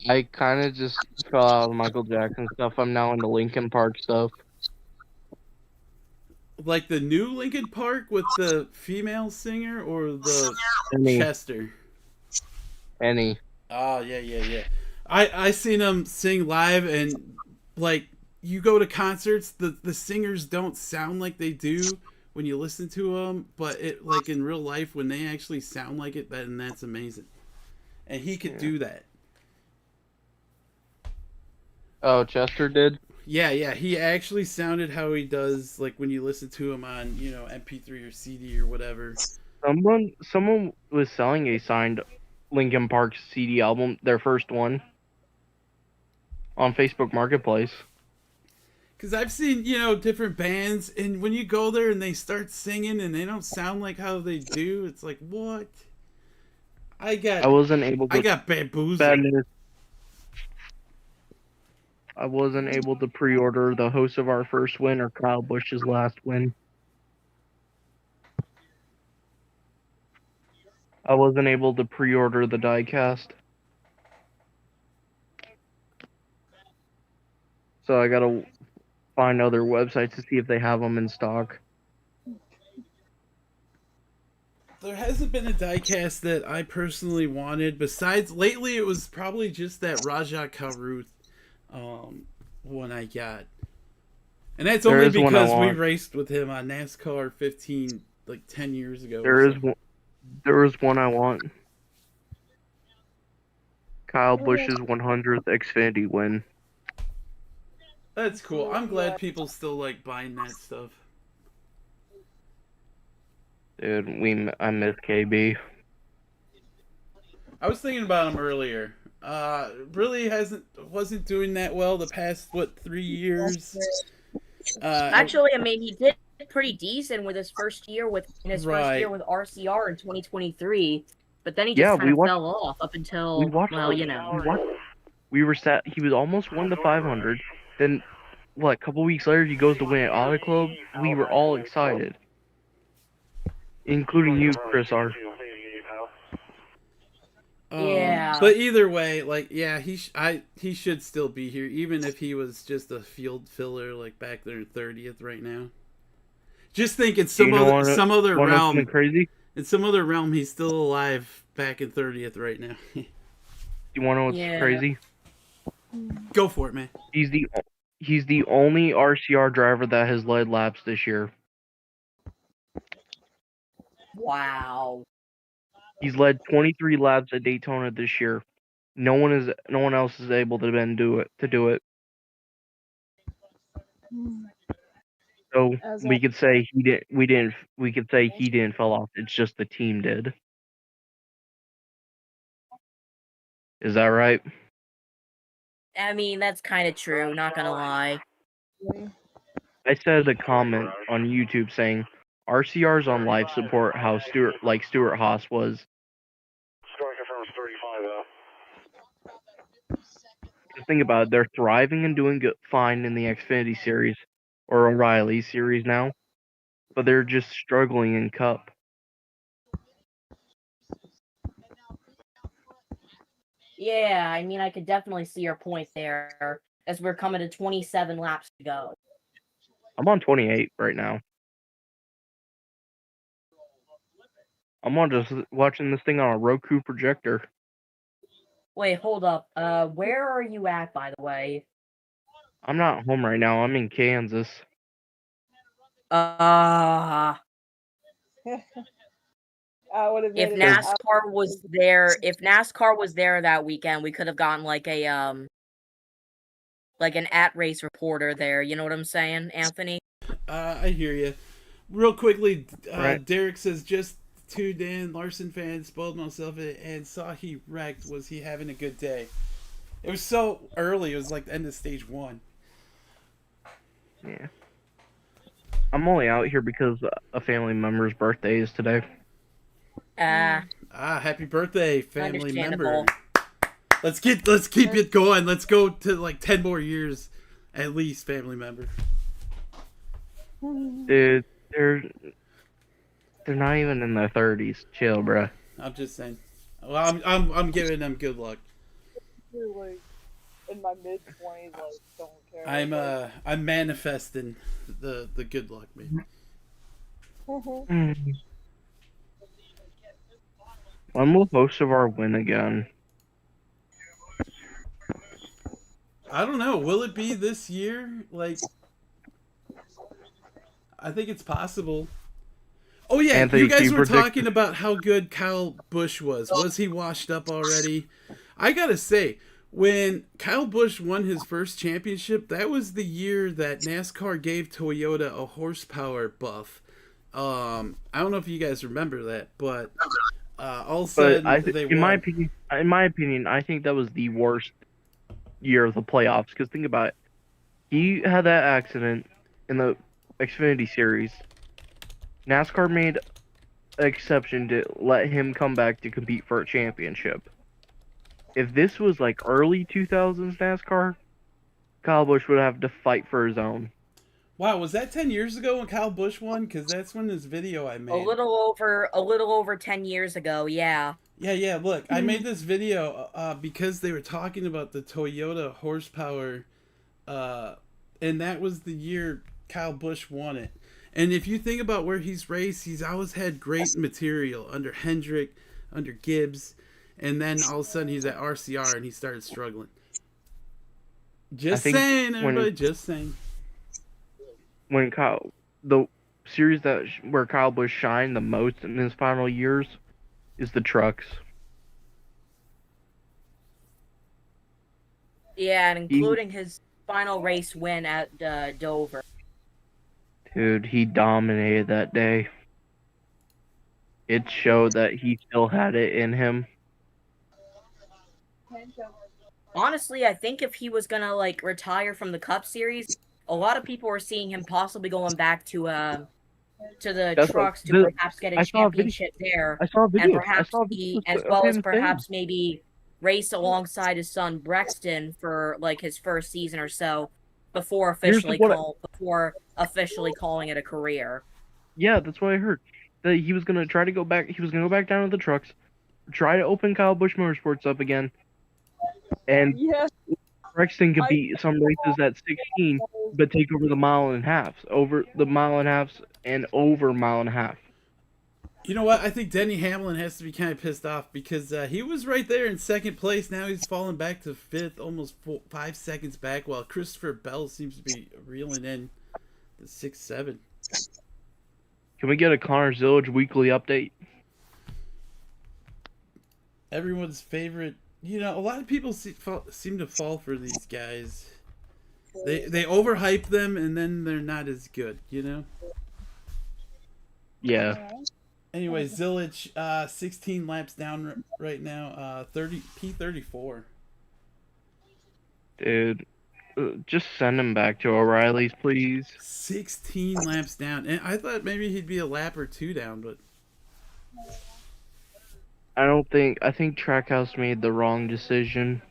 I kind of just fell out of Michael Jackson stuff. I'm now into Linkin Park stuff. Like the new Linkin Park with the female singer, or the Chester? Any. Oh, yeah. I seen him sing live, and like, you go to concerts, the singers don't sound like they do when you listen to them, but it, like, in real life, when they actually sound like it, then that's amazing. And he could do that. Oh, Chester did? Yeah, he actually sounded how he does, like, when you listen to him on, MP3 or CD or whatever. Someone was selling a signed Linkin Park CD album, their first one, on Facebook Marketplace. Because I've seen, different bands, and when you go there and they start singing and they don't sound like how they do, it's like, what? I got bamboozled. I wasn't able to pre-order the host of our first win or Kyle Busch's last win. I wasn't able to pre-order the diecast. So I gotta find other websites to see if they have them in stock. There hasn't been a diecast that I personally wanted. Besides, lately it was probably just that Raja Karuth one I got. And that's only because we raced with him on NASCAR 15, like 10 years ago. There is one I want. Kyle Busch's 100th Xfinity win. That's cool. I'm glad people still like buying that stuff. Dude, I miss KB. I was thinking about him earlier. Really wasn't doing that well the past 3 years. Actually, I mean, he did pretty decent with his first year with RCR in 2023. But then he just kind of fell off up We until, watched. well, you know. We were sat. He was almost won the 500. Then, what? A couple weeks later, he goes to win at Auto Club. We were all excited, including you, Chris R. Yeah. But either way, like, yeah, he should still be here, even if he was just a field filler, like back there in 30th right now. Just think in some other realm, crazy? In some other realm, he's still alive back in 30th right now. You want to know what's crazy? Go for it, man. He's the only RCR driver that has led laps this year. Wow. He's led 23 laps at Daytona this year. No one else is able to do it. So we could say we could say he didn't fall off. It's just the team did. Is that right? I mean, that's kind of true, not gonna lie. I said a comment on YouTube saying RCR's on life support how Stuart Haas was. Score confirms 35 Just think about it, they're thriving and doing fine in the Xfinity series or O'Reilly series now, but they're just struggling in Cup. Yeah, I mean, I could definitely see your point there, as we're coming to 27 laps to go. I'm on 28 right now. I'm on just watching this thing on a Roku projector. Wait, hold up. Where are you at, by the way? I'm not home right now. I'm in Kansas. If NASCAR was there that weekend, we could have gotten like an at-race reporter there. You know what I'm saying, Anthony? I hear you. Real quickly, Right. Derek says, just tuned in, Larson fan, spoiled myself, and saw he wrecked. Was he having a good day? It was so early. It was like the end of stage 1. Yeah. I'm only out here because a family member's birthday is today. Happy birthday, family member. Understandable. Let's keep it going. Let's go to like 10 more years, at least, family member. Dude, they're not even in their 30s. Chill, bruh. I'm just saying. Well, I'm giving them good luck. Like in my mid 20s, like don't care. I'm manifesting the good luck, man. When will host of our win again? I don't know. Will it be this year? Like, I think it's possible. Oh yeah, Anthony, you guys were talking about how good Kyle Busch was. Was he washed up already? I gotta say, when Kyle Busch won his first championship, that was the year that NASCAR gave Toyota a horsepower buff. I don't know if you guys remember that, but all of a sudden they won. In my opinion, I think that was the worst year of the playoffs. Because think about it, he had that accident in the Xfinity Series. NASCAR made an exception to let him come back to compete for a championship. If this was like early 2000s NASCAR, Kyle Busch would have to fight for his own. Wow, was that 10 years ago when Kyle Busch won? Because that's when this video I made. A little over 10 years ago, yeah. Yeah, look, I made this video because they were talking about the Toyota horsepower, and that was the year Kyle Busch won it. And if you think about where he's raced, he's always had great material under Hendrick, under Gibbs, and then all of a sudden he's at RCR and he started struggling. Just saying, everybody, just saying. When the series where Kyle Busch shined the most in his final years is the trucks. Yeah, and including his final race win at Dover. Dude, he dominated that day. It showed that he still had it in him. Honestly, I think if he was gonna retire from the Cup Series, a lot of people were seeing him possibly going back to to the That's trucks to perhaps get a I saw a video. championship there, I saw a video. and perhaps he, as of well as him perhaps saying. maybe race alongside his son Brexton for like his first season or so before officially calling it a career. Yeah, that's what I heard. That he was gonna try to go back. He was gonna go back down to the trucks, try to open Kyle Busch Motorsports up again, and Brexton could beat some races at 16, but take over the mile and a half, over mile and a half. You know what? I think Denny Hamlin has to be kind of pissed off because he was right there in second place. Now he's fallen back to fifth, almost 5 seconds back, while Christopher Bell seems to be reeling in the 6-7. Can we get a Connor Zillage weekly update? Everyone's favorite. You know, a lot of people seem to fall for these guys. They overhype them, and then they're not as good, you know? Yeah. Anyway, Zillage, 16 laps down right now, P34. Dude, just send him back to O'Reilly's, please. 16 laps down. And I thought maybe he'd be a lap or two down, but... I think Trackhouse made the wrong decision.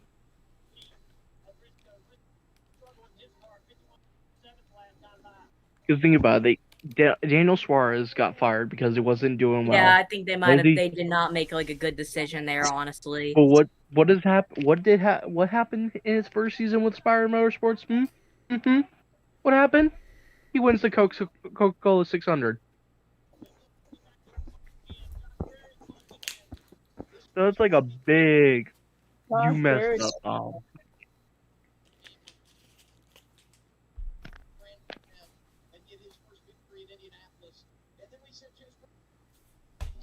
Because think about it, Daniel Suarez got fired because it wasn't doing well. Yeah, I think they did not make like a good decision there, honestly. But what happened in his first season with Spire Motorsports? What happened? He wins the Coca-Cola 600. So it's like a big you messed up, Tom.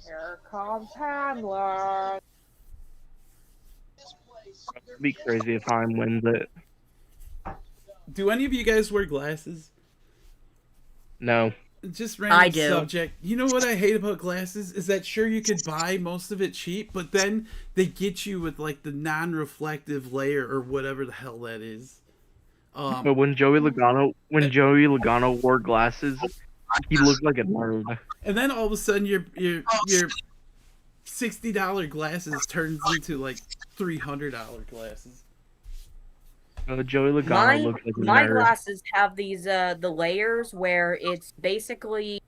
Here comes Handler. It'd be crazy if Heim wins it. Do any of you guys wear glasses? No. Just random I do. subject. You know what I hate about glasses is that sure you could buy most of it cheap, but then they get you with like the non-reflective layer or whatever the hell that is. But when Joey Logano wore glasses, he looked like a nerd. And then all of a sudden your $60 glasses turns into like $300 glasses. Joey Logano looks like a nerd. My glasses have these the layers where it's basically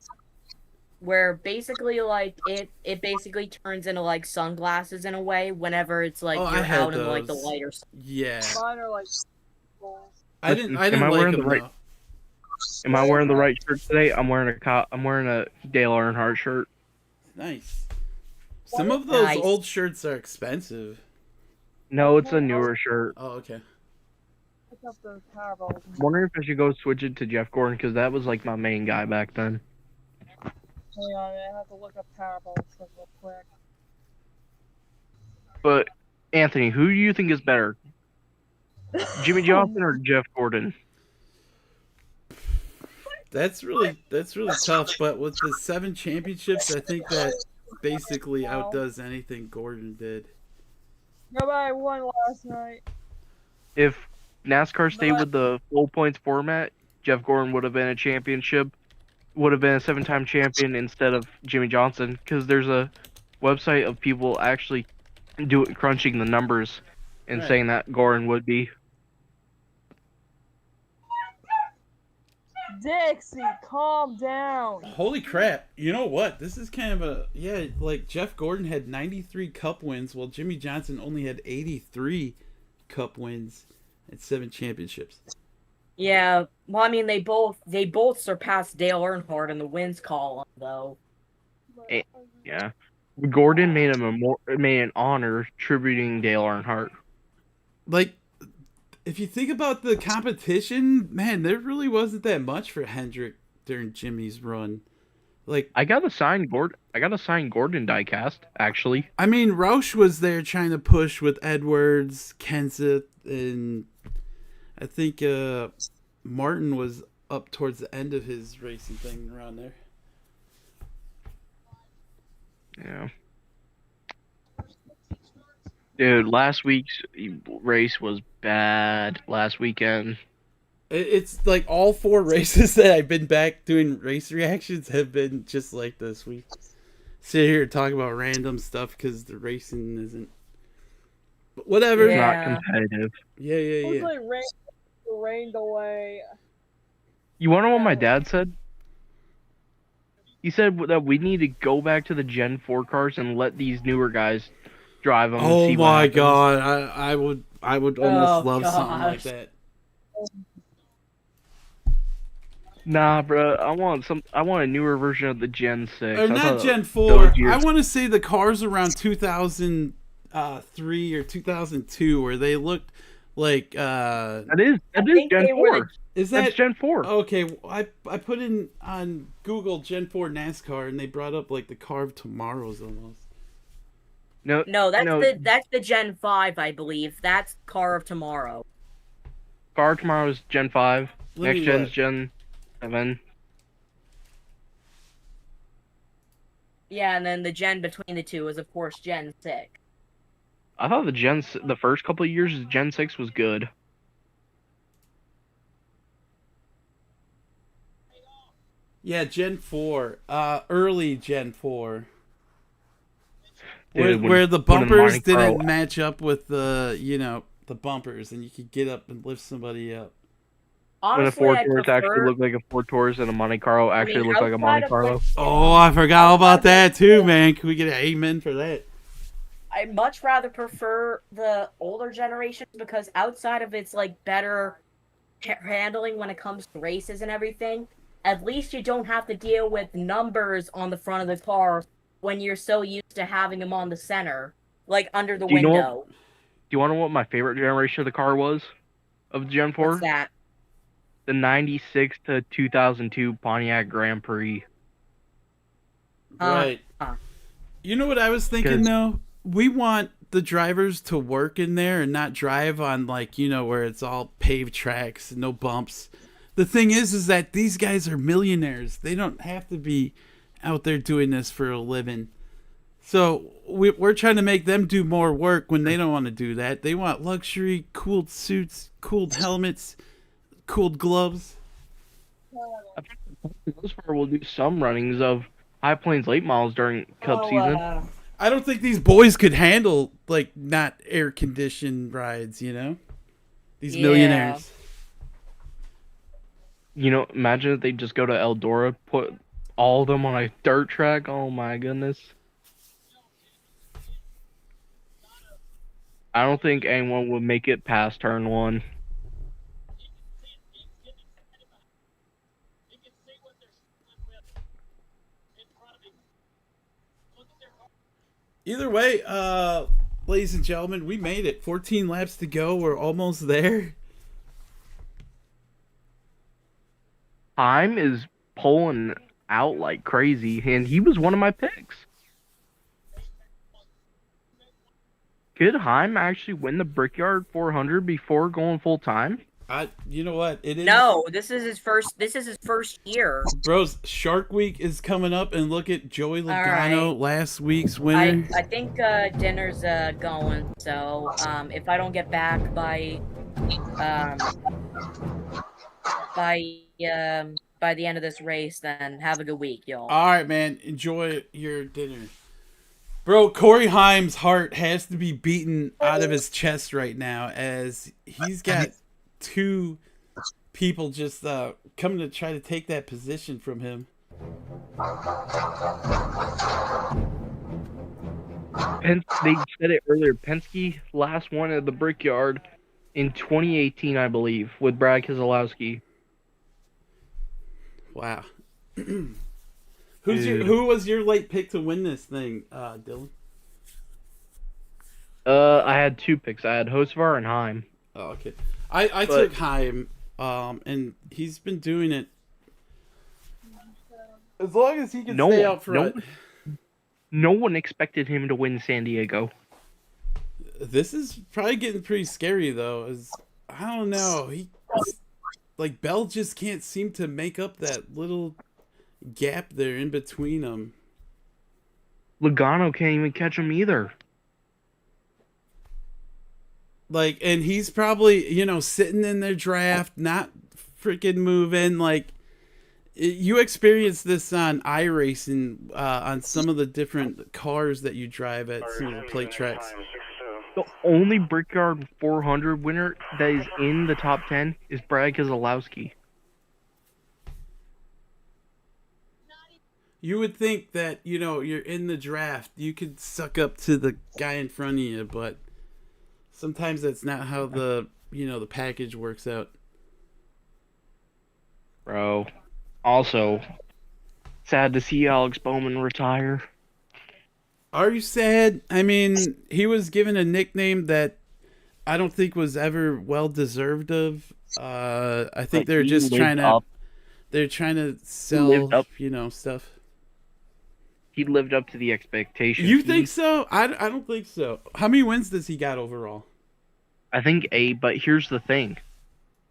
like it basically turns into like sunglasses in a way whenever it's like you're out in like the lighter. Yeah. Mine are like. I didn't like them though. Am I wearing the right shirt today? I'm wearing a Dale Earnhardt shirt. Nice. Some of those old shirts are expensive. No, it's a newer shirt. Oh, okay. Up those Powerballs. I'm wondering if I should go switch it to Jeff Gordon because that was like my main guy back then. Hang on, I have to look up Powerballs real quick. But Anthony, who do you think is better, Jimmy Johnson or Jeff Gordon? That's really tough. But with the 7 championships, I think that basically outdoes anything Gordon did. Nobody won last night. If NASCAR stayed with the full points format, Jeff Gordon would have been a 7-time champion instead of Jimmy Johnson, because there's a website of people actually crunching the numbers and saying that Gordon would be. Dixie, calm down. Holy crap. You know what? This is kind of like Jeff Gordon had 93 cup wins while Jimmy Johnson only had 83 cup wins and 7 championships. Yeah, well, I mean, they both surpassed Dale Earnhardt in the wins column, though. Yeah, Gordon made an honor tributing Dale Earnhardt. Like, if you think about the competition, man, there really wasn't that much for Hendrick during Jimmy's run. Like, I got a signed Gordon diecast, actually. I mean, Roush was there trying to push with Edwards, Kenseth, and I think Martinn was up towards the end of his racing thing around there. Yeah. Dude, last week's race was bad last weekend. It's like all 4 races that I've been back doing race reactions have been just like this. We sit here and talk about random stuff because the racing isn't. But whatever. It's not competitive. Yeah. It was like rained away. You want to know what my dad said? He said that we need to go back to the Gen 4 cars and let these newer guys drive them. Oh and see my what god, I would almost love something like that. Nah, bro, I want a newer version of the Gen 6. Or not Gen 4. I want to say the cars around 2003 or 2002 where they looked like that is Gen 4. That's Gen 4? Okay, I put in on Google Gen 4 NASCAR and they brought up like the car of tomorrows almost. No, that's the Gen 5, I believe. That's car of tomorrow. Car of tomorrow is Gen 5. Next gen's Gen 7. Yeah, and then the gen between the two is of course Gen 6. I thought the first couple of years Gen 6 was good. Yeah, Gen 4. Early Gen 4. Dude, where the bumpers didn't match up with the, the bumpers, and you could get up and lift somebody up. Honestly, when a Ford Taurus actually looked like a Ford Taurus and a Monte Carlo actually looked like a Monte Carlo. Oh, I forgot all about that too, man. Can we get an amen for that? I much rather prefer the older generations because outside of its like better handling when it comes to races and everything, at least you don't have to deal with numbers on the front of the car when you're so used to having them on the center, like under the window. Do you want to know what my favorite generation of the car was of Gen 4? What's that? The 96 to 2002 Pontiac Grand Prix. Right. You know what I was thinking though? We want the drivers to work in there and not drive on where it's all paved tracks and no bumps. The thing is that these guys are millionaires. They don't have to be out there doing this for a living. So we're trying to make them do more work when they don't want to do that. They want luxury, cooled suits, cooled helmets, cooled gloves. Those far will do some runnings of High Plains late models during Cup season. I don't think these boys could handle not air conditioned rides. These millionaires. Imagine if they just go to Eldora, put all of them on a dirt track. Oh my goodness. I don't think anyone would make it past turn 1. Either way, ladies and gentlemen, we made it. 14 laps to go. We're almost there. Heim is pulling out like crazy, and he was one of my picks. Could Heim actually win the Brickyard 400 before going full time? You know what? It is. No, this is his first year. Bros, Shark Week is coming up, and look at Joey Logano, last week's winner. I think dinner's going. So if I don't get back by the end of this race, then have a good week, y'all. All right, man. Enjoy your dinner. Bro, Corey Haim's heart has to be beaten out of his chest right now as he's got 2 people just coming to try to take that position from him. They said it earlier. Penske last one at the Brickyard in 2018, I believe, with Brad Keselowski. Wow. Who was your late pick to win this thing, Dylan? I had 2 picks. I had Hocevar and Heim. Oh, okay. I took Heim, and he's been doing it as long as he can stay out front. No one expected him to win San Diego. This is probably getting pretty scary, though. I don't know. Bell just can't seem to make up that little gap there in between them. Logano can't even catch him either. And he's probably, sitting in their draft, not freaking move in. Like, you experienced this on iRacing, on some of the different cars that you drive at some of the plate tracks. The only Brickyard 400 winner that is in the top 10 is Brad Keselowski. You would think that, you're in the draft, you could suck up to the guy in front of you, but sometimes that's not how the package works out. Bro. Also, sad to see Alex Bowman retire. Are you sad? I mean, he was given a nickname that I don't think was ever well deserved of. I think they're just trying to sell, stuff. He lived up to the expectations. You think so? I don't think so. How many wins does he got overall? I think 8, but here's the thing.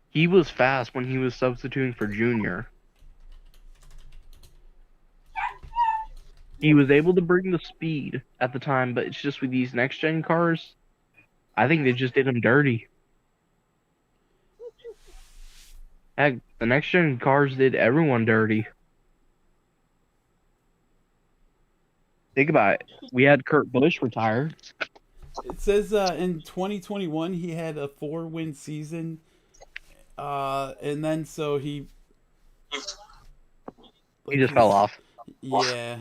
He was fast when he was substituting for Junior. He was able to bring the speed at the time, but it's just with these next-gen cars, I think they just did him dirty. Heck, the next-gen cars did everyone dirty. Think about it. We had Kurt Busch retire. It says in 2021 he had a 4-win season, and then so he just fell off. Yeah.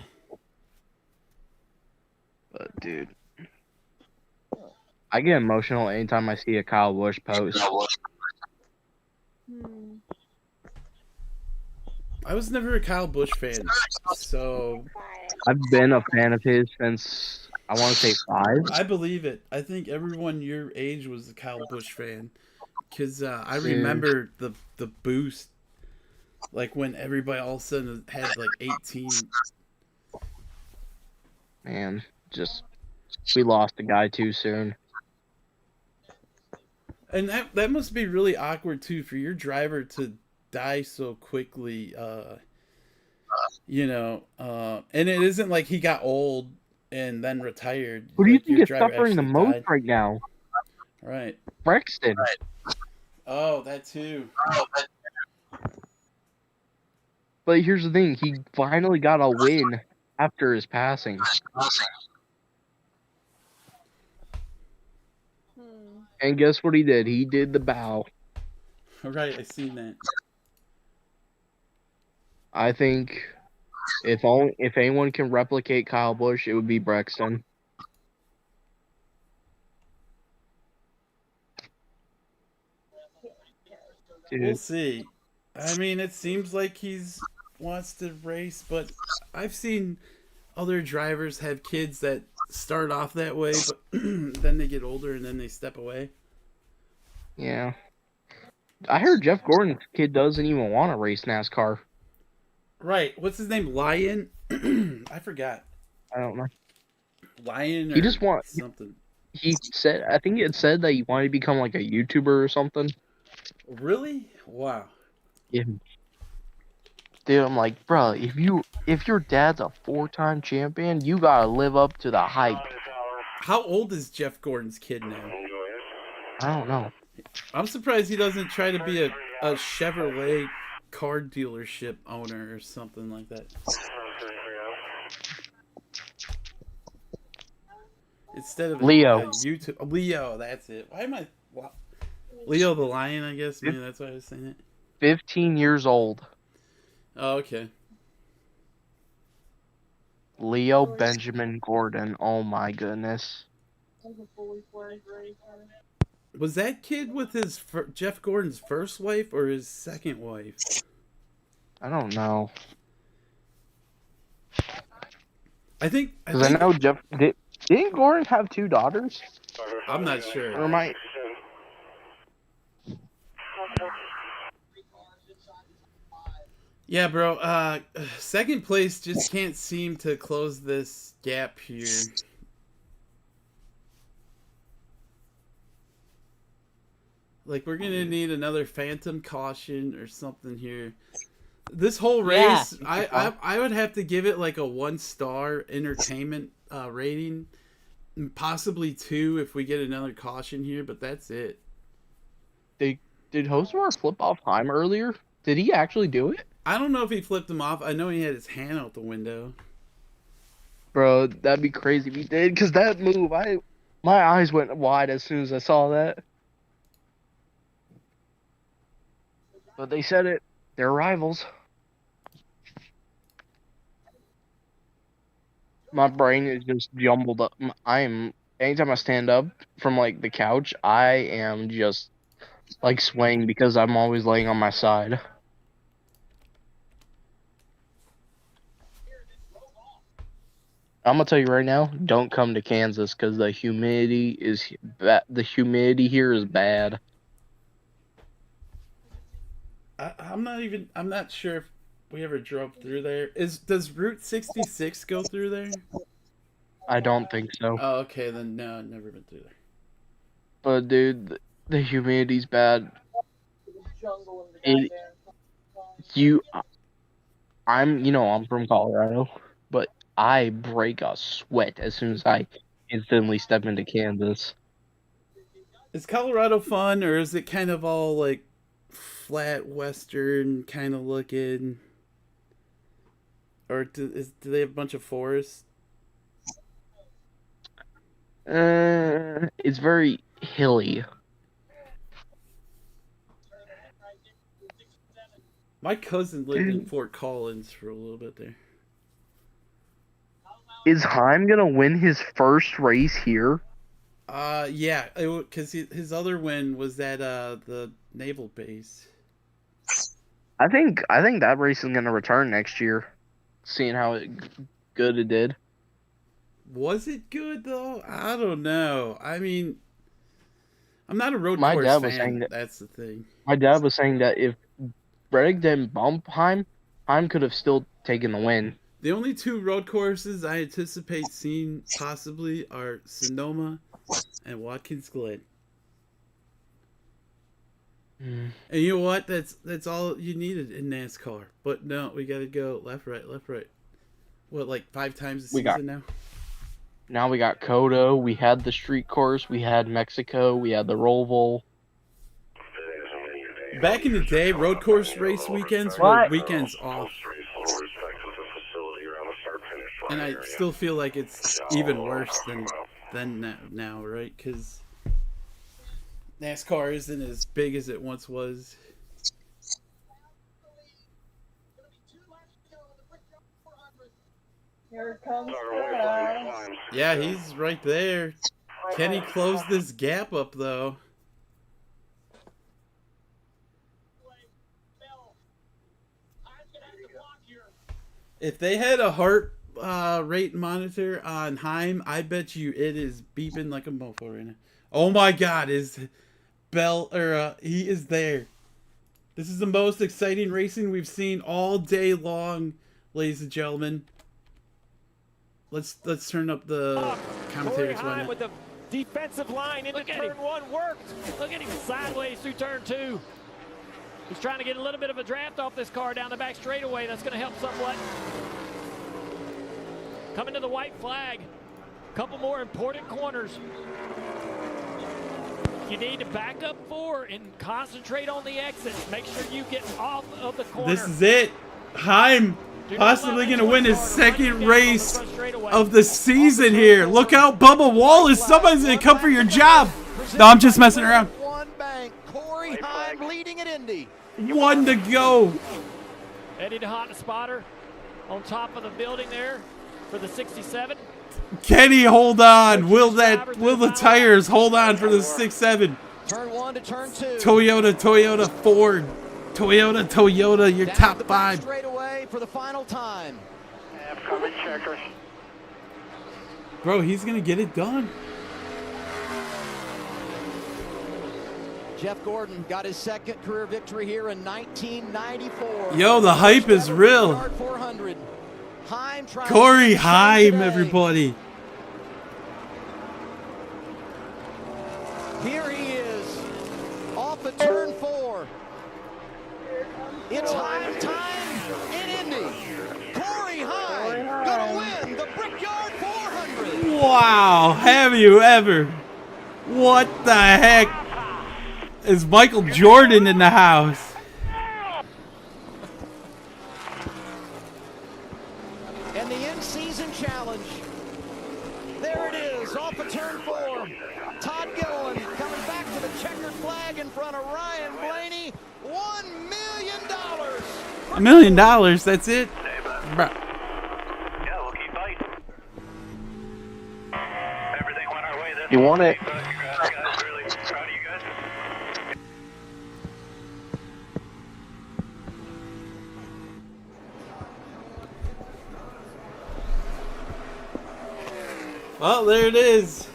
But dude, I get emotional anytime I see a Kyle Busch post. I was never a Kyle Busch fan, so I've been a fan of his since I want to say 5. I believe it. I think everyone your age was a Kyle Busch fan, because I remember the boost, like when everybody all of a sudden had like 18. Man, we lost the guy too soon. And that must be really awkward too for your driver to die so quickly. And it isn't like he got old and then retired. Who do you like, think is suffering the most died. right now? Right. Brexton. Oh, that too. But here's the thing, he finally got a win after his passing. And guess what he did? He did the bow. Right, I seen that. I think if anyone can replicate Kyle Busch, it would be Brexton. Dude. We'll see. I mean, it seems like he's wants to race, but I've seen other drivers have kids that start off that way, but then they get older and then they step away. Yeah. I heard Jeff Gordon's kid doesn't even want to race NASCAR. Right. What's his name? Lion? I forgot. I don't know. Lion or he just wants something. He said, I think it said that he wanted to become like a YouTuber or something. Really? Wow. Yeah. Dude, I'm like, bro, if your dad's a 4-time champion, you gotta live up to the hype. How old is Jeff Gordon's kid now? I don't know. I'm surprised he doesn't try to be a Chevrolet car dealership owner or something like that. Instead of Leo. a YouTube. Leo, that's it. Why am I... Leo the Lion, I guess. Maybe that's why I was saying it. 15 years old. Oh, okay. Leo Benjamin Gordon. Oh my goodness. Was that kid with his Jeff Gordon's first wife or his second wife? I don't know. I think I know Jeff. Didn't Gordon have 2 daughters? I'm not sure. Or might. Yeah, bro. Second place just can't seem to close this gap here. Like, we're gonna need another phantom caution or something here. This whole race, yeah, I would have to give it like a 1-star entertainment rating, possibly 2 if we get another caution here. But that's it. Did Hosmer flip off Heim earlier? Did he actually do it? I don't know if he flipped him off. I know he had his hand out the window. Bro, that'd be crazy if he did. Because that move, my eyes went wide as soon as I saw that. But they said it. They're rivals. My brain is just jumbled up. Anytime I stand up from like the couch, I am just like swaying because I'm always laying on my side. I'm gonna tell you right now, don't come to Kansas because the humidity here is bad. I'm not sure if we ever drove through there. Does Route 66 go through there? I don't think so. Oh, okay, then no, I've never been through there. But dude, the humidity's bad. I'm from Colorado, but I break a sweat as soon as I instantly step into Kansas. Is Colorado fun, or is it kind of all like flat western kind of looking? Or do they have a bunch of forests? It's very hilly. My cousin lived in Fort Collins for a little bit there. Is Heim gonna win his first race here? Yeah, because his other win was at the naval base. I think that race is gonna return next year, seeing how good it did. Was it good though? I don't know. I mean, I'm not a road My course dad fan. was saying that. That's the thing. My dad was saying that if Reddick didn't bump Heim could have still taken the win. The only two road courses I anticipate seeing possibly are Sonoma and Watkins Glen. And you know what? That's all you needed in NASCAR. But no, we got to go left, right, left, right. What, like 5 times a season now? Now we got Coda. We had the street course. We had Mexico. We had the Roval. Back in the day, road course race weekends were weekends off. And I still feel like it's even worse than now, right? Because NASCAR isn't as big as it once was. Here comes Chris. Yeah, he's right there. Can he close this gap up, though? If they had a heart rate monitor on Heim, I bet you it is beeping like a mofo right now. Oh my God, he is there. This is the most exciting racing we've seen all day long, ladies and gentlemen. Let's turn up the commentators one. With the defensive line into turn 1 worked. Look at him sideways through turn 2. He's trying to get a little bit of a draft off this car down the back straightaway. That's going to help somewhat. Coming to the white flag. Couple more important corners. You need to back up 4 and concentrate on the exits. Make sure you get off of the corner. This is it. Heim possibly going to win his second race of the season here. Look out, Bubba Wallace. Somebody's going to come for your job. No, I'm just messing around. One bank. Corey Heim leading at Indy. 1 to go. Eddie DeHaan, spotter on top of the building there for the 67. Can he hold on? Will the tires hold on for the 6-7? Turn 1 to turn 2. Toyota, Ford. Toyota, your top 5. Straight away for the final time. Bro, he's going to get it done. Jeff Gordon got his second career victory here in 1994. Yo, the hype is real. Corey Heim, everybody. Here he is, off of turn 4. It's Heim time in Indy. Corey Heim gonna win the Brickyard 400. Wow, have you ever? What the heck? Is Michael Jordan in the house? And the in-season challenge. There it is, off of turn 4. Todd Gilliland coming back to the checkered flag in front of Ryan Blaney. $1 million. $1 million? That's it? Bruh. Yeah, we'll keep fighting. Everything went our way. You want it? Congrats, guys. Really proud of you guys. Well, there it is.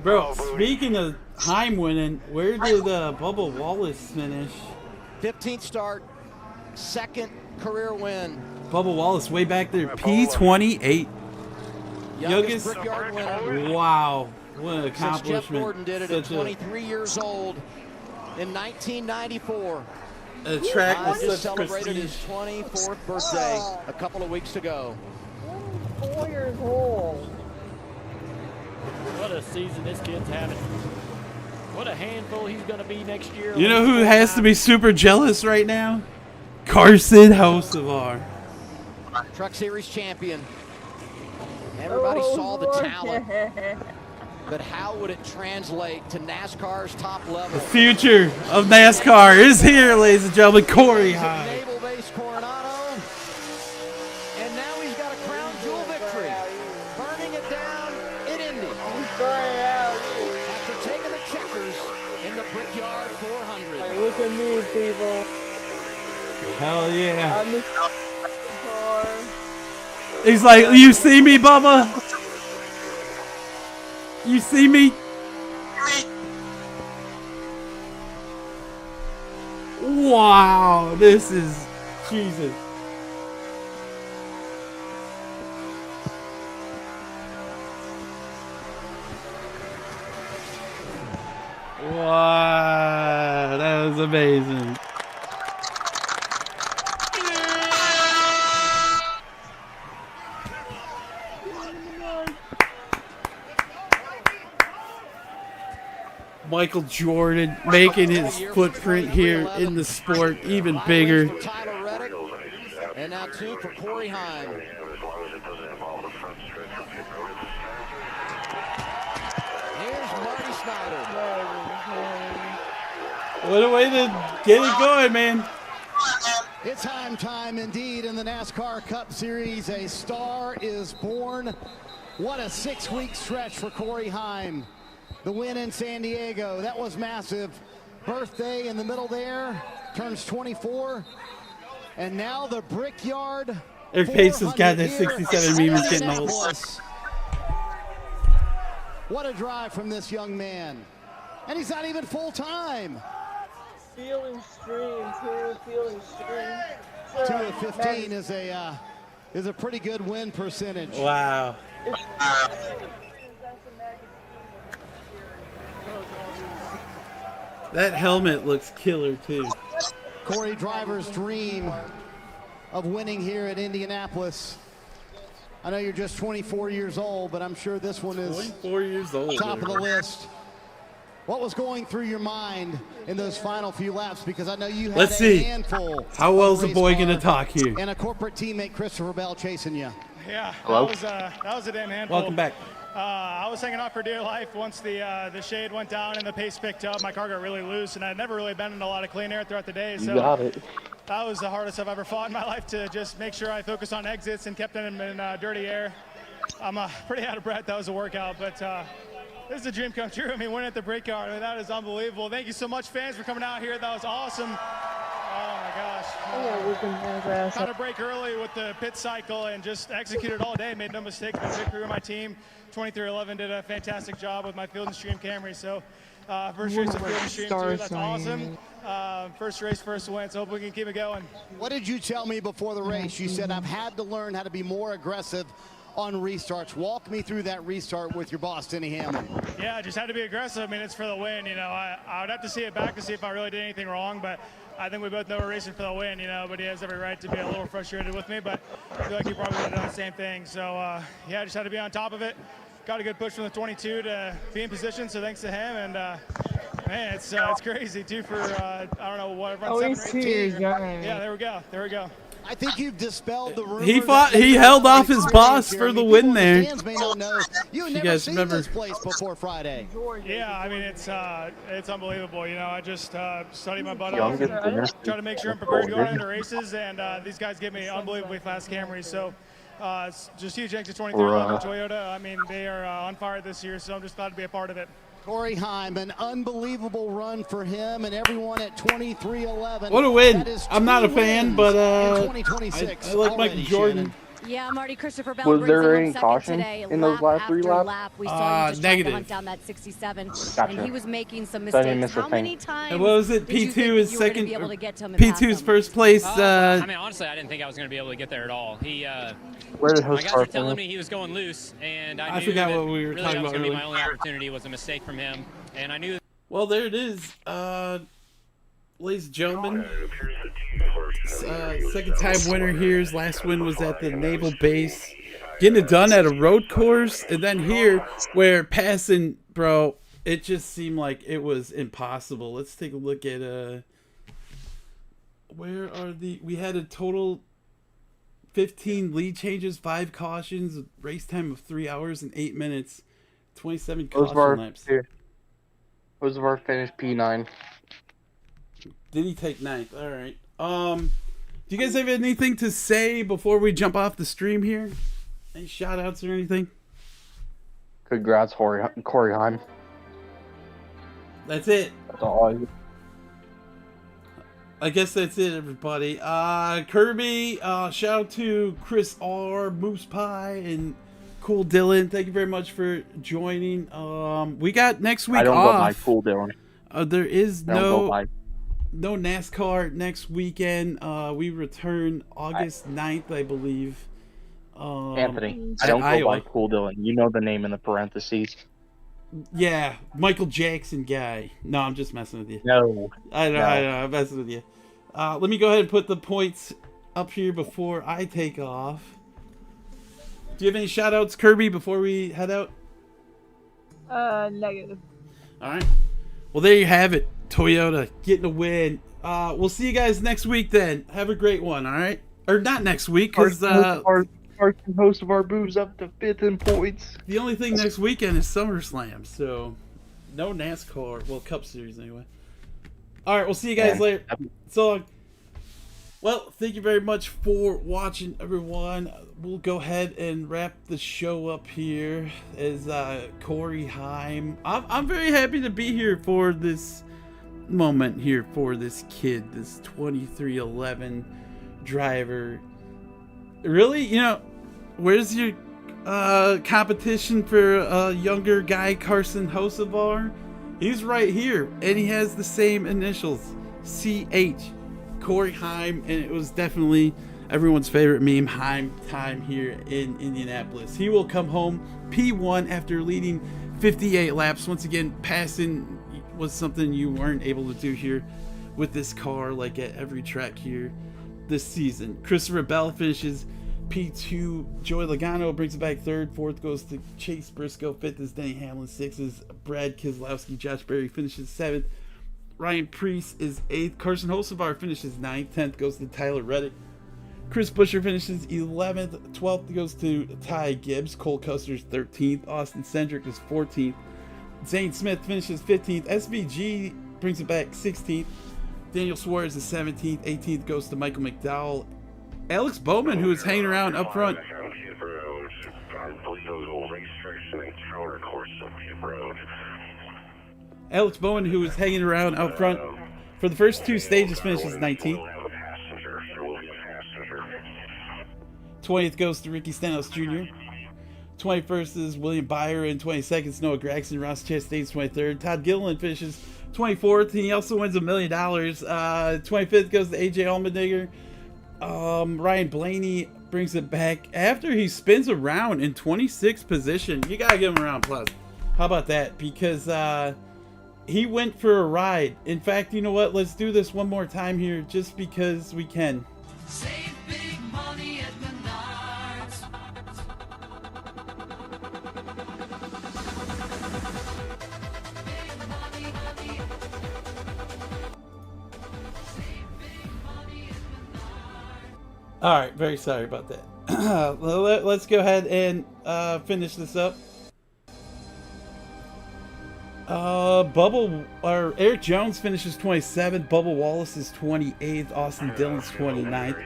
Bro, speaking of Heim winning, where did Bubba Wallace finish? 15th start, second career win. Bubba Wallace way back there, P28. Youngest Brickyard winner. Wow, what an Since accomplishment. Jeff Gordon did it at 23 years old in 1994. A track Heim with just such celebrated prestige. his 24th birthday a couple of weeks ago. 4 years old. What a season this kid's having. What a handful he's going to be next year. You know who has to be super jealous right now? Carson Hocevar. Truck Series champion. Everybody saw the talent. But how would it translate to NASCAR's top level? The future of NASCAR is here, ladies and gentlemen. Corey Heim. Naval Base Coronado. And now he's got a crown jewel victory. Burning it down in Indy. After taking the checkers in the Brickyard 400. Like, look at me, people. Hell yeah. I'm the car. He's like, you see me, Bubba? You see me? Wow, this is Jesus. Wow, that was amazing. Michael Jordan making his footprint here in the sport even bigger. Tyler Reddick. And now 2 for Corey Heim. As long as it doesn't involve the front stretch from pit road this Here's Marty Snyder. What a way to get it going, man. It's time indeed in the NASCAR Cup Series. A star is born. What a 6-week stretch for Corey Heim. The win in San Diego, that was massive. Birthday in the middle there, turns 24. And now the Brickyard. Their pace has got that 67 meters getting old. What a drive from this young man. And he's not even full time. Feeling stream, too. Feeling stream. 2 of 15 is a pretty good win percentage. Wow. That helmet looks killer too. Corey Driver's dream of winning here at Indianapolis. I know you're just 24 years old, but I'm sure this one is 24 years old. Top of the list. What was going through your mind in those final few laps? Because I know you had a handful. How well is the boy going to talk here? And a corporate teammate, Christopher Bell, chasing you. Yeah, hello? That was a damn handful. Welcome back. I was hanging on for dear life once the shade went down and the pace picked up. My car got really loose, and I'd never really been in a lot of clean air throughout the day. So You got it. that was the hardest I've ever fought in my life, to just make sure I focused on exits and kept them in dirty air. I'm pretty out of breath. That was a workout, but this is a dream come true. I mean, winning at the Brickyard, I mean, that is unbelievable. Thank you so much, fans, for coming out here. That was awesome. Oh my gosh. Caught a break early with the pit cycle and just executed all day. Made no mistake. The big crew of my team, 2311, did a fantastic job with my Field and Stream Camry. So first race of Field and Stream too. That's awesome. First race, first win. So hope we can keep it going. What did you tell me before the race? You said, I've had to learn how to be more aggressive on restarts. Walk me through that restart with your boss, Denny Hamlin. Yeah, I just had to be aggressive. I mean, it's for the win. You know, I would have to see it back to see if I really did anything wrong, but I think we both know we're racing for the win, you know, but he has every right to be a little frustrated with me, but I feel like he probably would have done the same thing. So, yeah, I just had to be on top of it. Got a good push from the 22 to be in position, so thanks to him, and Man, it's crazy too for I don't know what. Oh, he's 7 or 8 cheers, Yeah, there we go. There we go. I think you've dispelled the rumor. He held off his boss for the win there. May not know. You've You never guys seen remember? this place before Friday. Yeah, I mean it's unbelievable. You know, I just studied my butt off, try to make sure I'm prepared to go out into races, and these guys give me unbelievably fast Camrys. So just huge thanks to 2311 Toyota. I mean they are on fire this year, so I'm just glad to be a part of it. Corey Heim, an unbelievable run for him and everyone at 2311. What a win! I'm not a fan, but I like Michael Jordan. Yeah, Marty, Christopher Bell Was there brings any him caution today, in those last 3 laps? lap. We saw him just trying to negative. hunt down that 67, Gotcha. and he was making some So I didn't mistakes. miss a How thing. many times? And what was it? did you P2 think is you were gonna second. be able to get to him and pass P2 is him? first place. I mean, honestly, I didn't think I was going to be able to get there at all. Where did My host guys car were telling finish? me he was going loose, and I knew forgot that what we were really talking that was about going to be my earlier. only opportunity. Was a mistake from him, and I knew. Well, there it is. Ladies and gentlemen, second time winner here. His last win was at the Naval Base. Getting it done at a road course, and then here, where passing, bro, it just seemed like it was impossible. Let's take a look at, where are we had a total 15 lead changes, 5 cautions, race time of 3 hours and 8 minutes, 27 caution laps. Ozavar finished P9. Did he take 9th? All right. Do you guys have anything to say before we jump off the stream here? Any shout outs or anything? Congrats, Corey Heim. That's it. That's all. I guess that's it, everybody. Kirby, shout out to Chris R, Moose Pie, and Cool Dylan. Thank you very much for joining. We got next week I don't off. go by Cool Dylan. There is I don't go by. no NASCAR next weekend. We return August 9th, I believe. Anthony, I don't go by Cool Dylan. You know the name in the parentheses. Yeah, Michael Jackson guy. No, I'm just messing with you. No. I know, I'm messing with you. Let me go ahead and put the points up here before I take off. Do you have any shout outs, Kirby, before we head out? Negative. Alright. Well, there you have it. Toyota getting a win. We'll see you guys next week then. Have a great one, alright? Or not next week, because Our host of our booze up to 5th in points. the only thing next weekend is SummerSlam, so no NASCAR. Well, Cup Series anyway. Alright, we'll see you guys later. So long. Well, thank you very much for watching, everyone. We'll go ahead and wrap the show up here as Corey Heim. I'm very happy to be here for this moment here for this kid, this 2311 driver. Really, you know, where's your competition for a younger guy, Carson Hocevar? He's right here, and he has the same initials, CH. Corey Heim, and it was definitely everyone's favorite meme, Heim time here in Indianapolis. He will come home P1 after leading 58 laps. Once again, passing was something you weren't able to do here with this car, like at every track here this season. Christopher Bell finishes P2. Joey Logano brings it back 3rd. 4th goes to Chase Briscoe. 5th is Denny Hamlin. 6th is Brad Keselowski. Josh Berry finishes 7th. Ryan Preece is 8th. Carson Hocevar finishes 9th. 10th goes to Tyler Reddick. Chris Buescher finishes 11th. 12th goes to Ty Gibbs. Cole Custer's 13th. Austin Cendric is 14th. Zane Smith finishes 15th. SVG brings it back 16th. Daniel Suarez is 17th. 18th goes to Michael McDowell. Alex Bowman, who is hanging around up front. Alex Bowen, who was hanging around out front for the first 2 stages, finishes 19th. 20th goes to Ricky Stenhouse Jr. 21st is William Byron. 22nd, Noah Gragson. Ross Chastain's 23rd. Todd Gilliland finishes 24th. He also wins $1 million. 25th goes to AJ Allmendinger. Ryan Blaney brings it back after he spins around in 26th position. You gotta give him a round of applause. How about that? Because he went for a ride. In fact, you know what? Let's do this one more time here just because we can. Save big money at Menards. Big money, money. All right, very sorry about that. Let's go ahead and finish this up. Eric Jones finishes 27th. Bubba Wallace is 28th. Austin Dillon's 29th.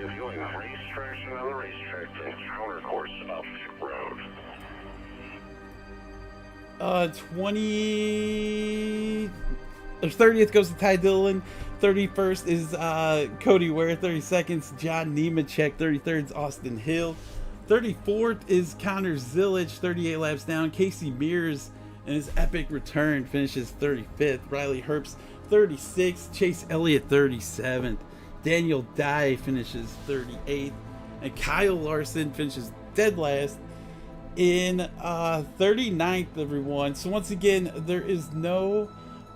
Uh, 30th goes to Ty Dillon. 31st is Cody Ware. 32nd, John Nemechek. 33rd is Austin Hill. 34th is Connor Zilic. 38 laps down. Casey Mears in his epic return finishes 35th. Riley Herbst 36th. Chase Elliott 37th. Daniel Dye finishes 38th. And Kyle Larson finishes dead last in 39th, everyone. So once again, there is no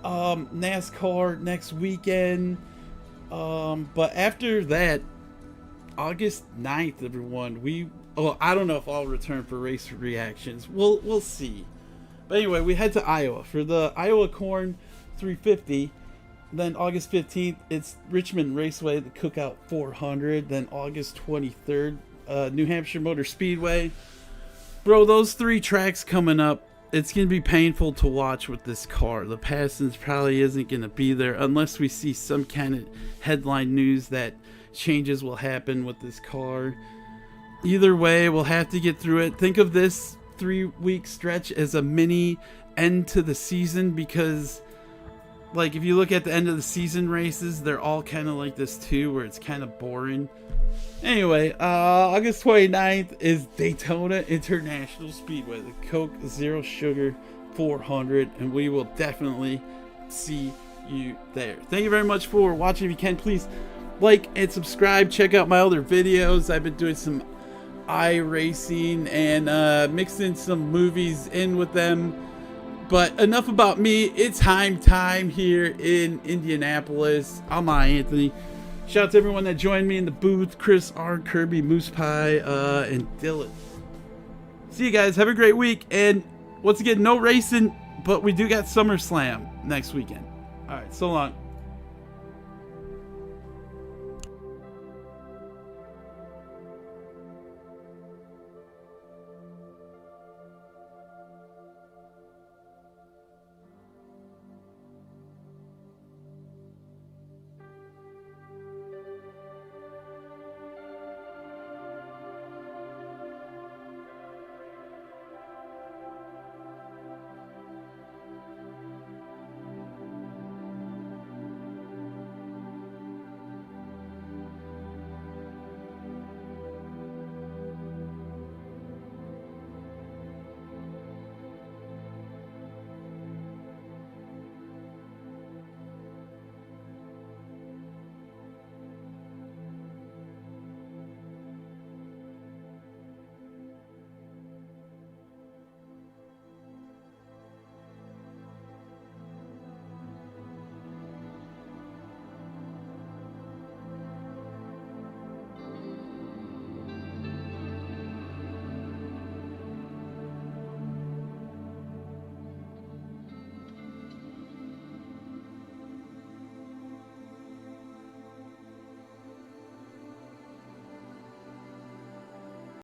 NASCAR next weekend, but after that, August 9th, everyone, I don't know if I'll return for race reactions. We'll see. But anyway, we head to Iowa for the Iowa Corn 350. Then August 15th, it's Richmond Raceway, the Cookout 400. Then August 23rd, New Hampshire Motor Speedway. Bro, those 3 tracks coming up, it's going to be painful to watch with this car. The Passons probably isn't going to be there unless we see some kind of headline news that changes will happen with this car. Either way, we'll have to get through it. Think of this 3-week stretch as a mini end to the season, because like if you look at the end of the season races, they're all kind of like this too, where it's kind of boring. Anyway, August 29th is Daytona International Speedway, the Coke Zero Sugar 400, and we will definitely see you there. Thank you very much for watching. If you can, please like and subscribe. Check out my other videos. I've been doing some iRacing and mixing some movies in with them. But enough about me. It's time here in Indianapolis. I'm iAnthuny. Shout out to everyone that joined me in the booth. Chris R, Kirby, Moose Pie, and Dylan. See you guys. Have a great week. And once again, no racing, but we do got SummerSlam next weekend. All right, so long.